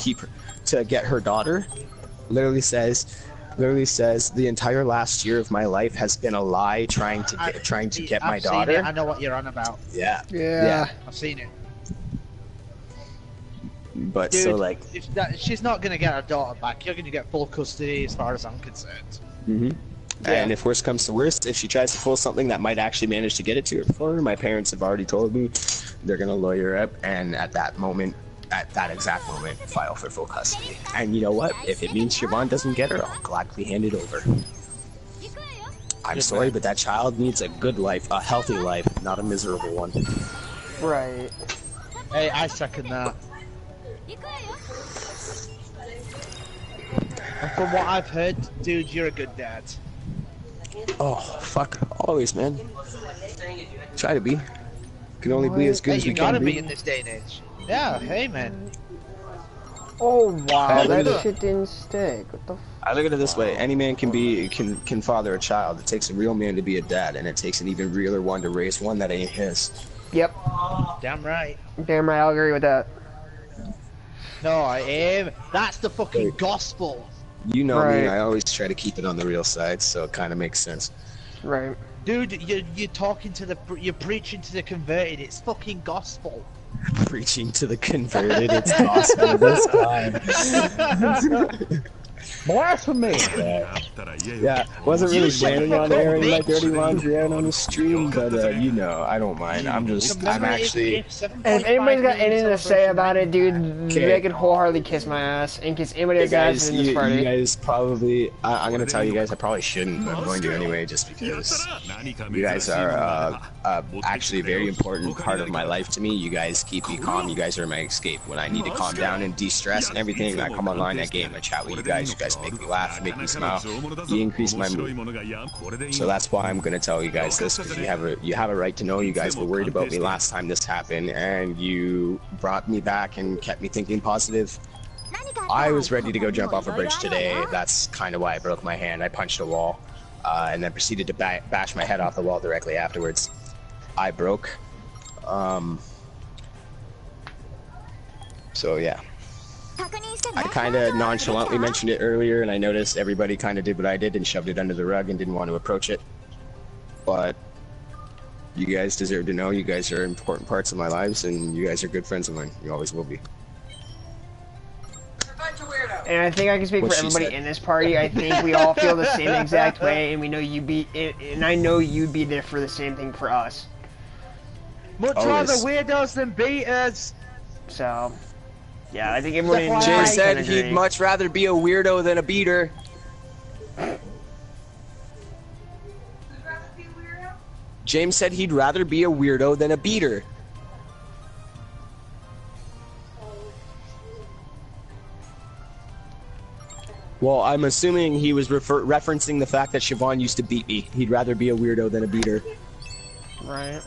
get her daughter. Literally says the entire last year of my life has been a lie trying to get my daughter. Seen it. I know what you're on about. Yeah. I've seen it. But dude, so like, she's not gonna get her daughter back. You're gonna get full custody, as far as I'm concerned. Mm-hmm. Yeah. And if worst comes to worst, if she tries to pull something that might actually manage to get it to her for her, my parents have already told me they're gonna lawyer up, and at that exact moment, file for full custody. And you know what? If it means Siobhan doesn't get her, I'll gladly hand it over. I'm sorry, but that child needs a good life, a healthy life, not a miserable one. Right. Hey, I second that. And from what I've heard, dude, you're a good dad. Oh, fuck. Always, man. Try to be. Can only be as good Hey, as you we gotta can be be. in this day and age. Yeah, hey man. Oh wow, Hey, that shit didn't stick. What the f— I look at it this way: any man can father a child. It takes a real man to be a dad, and it takes an even realer one to raise one that ain't his. Yep. Damn right. Damn right, I'll agree with that. No, I am. That's the fucking gospel. You know Right. me; I always try to keep it on the real side, so it kind of makes sense. Right. Dude, you're talking to the, you're preaching to the converted. It's fucking gospel. Preaching to the converted, it's gospel this time. Blasphemy! Yeah, wasn't really planning on airing my dirty laundry out on the stream, but you know, I don't mind. I'm actually. If anybody's got anything to say about it, dude, they can wholeheartedly kiss my ass. In case anybody You guys in this party. you guys probably. I'm gonna tell you guys. I probably shouldn't, but I'm going to anyway, just because you guys are actually a very important part of my life to me. You guys keep me calm. You guys are my escape when I need to calm down and de-stress and everything. I come online, I game, I chat with you guys. You guys make me laugh, make me smile. You increase my mood. So that's why I'm gonna tell you guys this, because you have a right to know. You guys were worried about me last time this happened, and you brought me back and kept me thinking positive. I was ready to go jump off a bridge today. That's kind of why I broke my hand. I punched a wall, and then proceeded to bash my head off the wall directly afterwards. I broke. So yeah. I kind of nonchalantly mentioned it earlier, and I noticed everybody kind of did what I did and shoved it under the rug and didn't want to approach it. But you guys deserve to know. You guys are important parts of my lives, and you guys are good friends of mine. You always will be. And I think I can speak What for she everybody said. in this party. I think we all feel the same exact way, and we know you'd be, and I know you'd be there for the same thing for us. Much Always. rather weirdos than beaters. So, yeah, I think everyone in this Jay party said can he'd agree. much rather be a weirdo than a beater. James said he'd rather be a weirdo than a beater. Well, I'm assuming he was referencing the fact that Siobhan used to beat me. He'd rather be a weirdo than a beater. Right.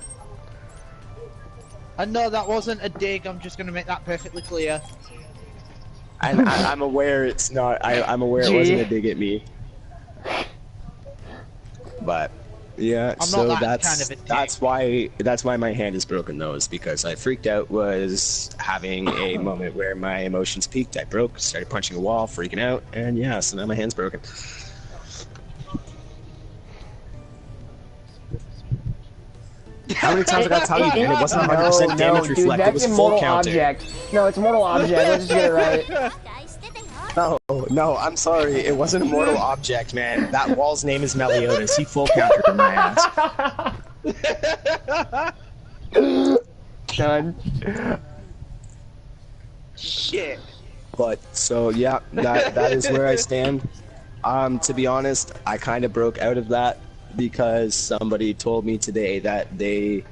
And no, that wasn't a dig. I'm just gonna make that perfectly clear. And I'm aware it's not. I'm aware it wasn't a dig at me. But yeah, I'm so not that that's kind of a dick. that's why my hand is broken though, is because I freaked out, was having a moment where my emotions peaked. I broke, started punching a wall, freaking out, and yeah, so now my hand's broken. How many times I gotta tell you, man? It wasn't 100% damage dude, reflect. It that's was full immortal counter. object. No, it's immortal object. Let's just get it right. No, I'm sorry. It wasn't a mortal object, man. That wall's name is Meliodas. He full countered in my ass. Done. Shit. But so yeah, that is where I stand. To be honest, I kind of broke out of that because somebody told me today that they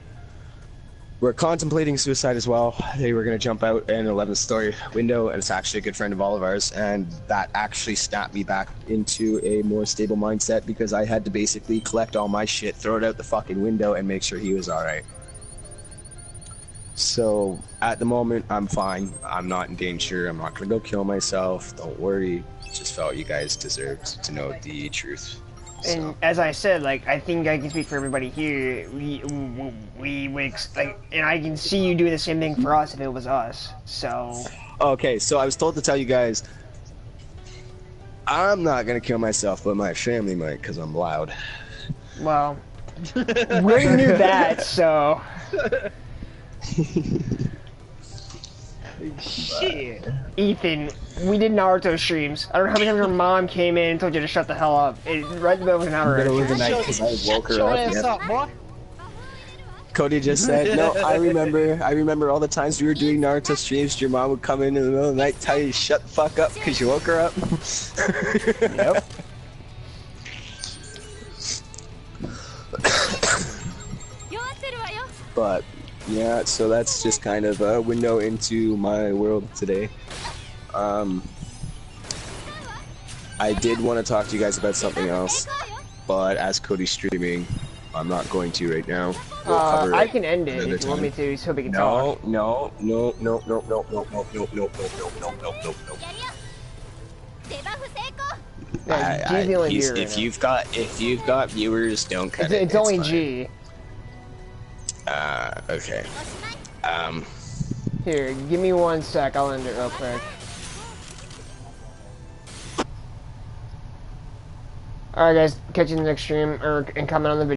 were contemplating suicide as well. They were going to jump out an 11th-story window, and it's actually a good friend of all of ours, and that actually snapped me back into a more stable mindset because I had to basically collect all my shit, throw it out the fucking window, and make sure he was alright. So, at the moment, I'm fine. I'm not in danger. I'm not going to go kill myself. Don't worry. Just felt you guys deserved to know the truth. And as I said, like, I think I can speak for everybody here. We like, and I can see you doing the same thing for us if it was us. So. Okay, so I was told to tell you guys, I'm not gonna kill myself, but my family might, because I'm loud. Well, we already knew that, so. Shit. Ethan, we did Naruto streams. I don't know how many times your mom came in and told you to shut the hell up. Right in the middle of an hour. Middle of the night, because I woke her Shut your up. ass Yep. up, boy. Cody just said, no, I remember all the times we were doing Naruto streams, your mom would come in the middle of the night, tell you to shut the fuck up because you woke her up. Yep. But, yeah, so that's just kind of a window into my world today. I did want to talk to you guys about something else, but as Cody's streaming, I'm not going to right now. We'll cover I it can end it another if you want time. me to, so we can talk. No. Yeah, G's the only viewer right if now. you've got viewers, don't cut it. It's only fine. G. Okay. Here, give me 1 sec. I'll end it real quick. Alright guys, catch you in the next stream, and comment on the video.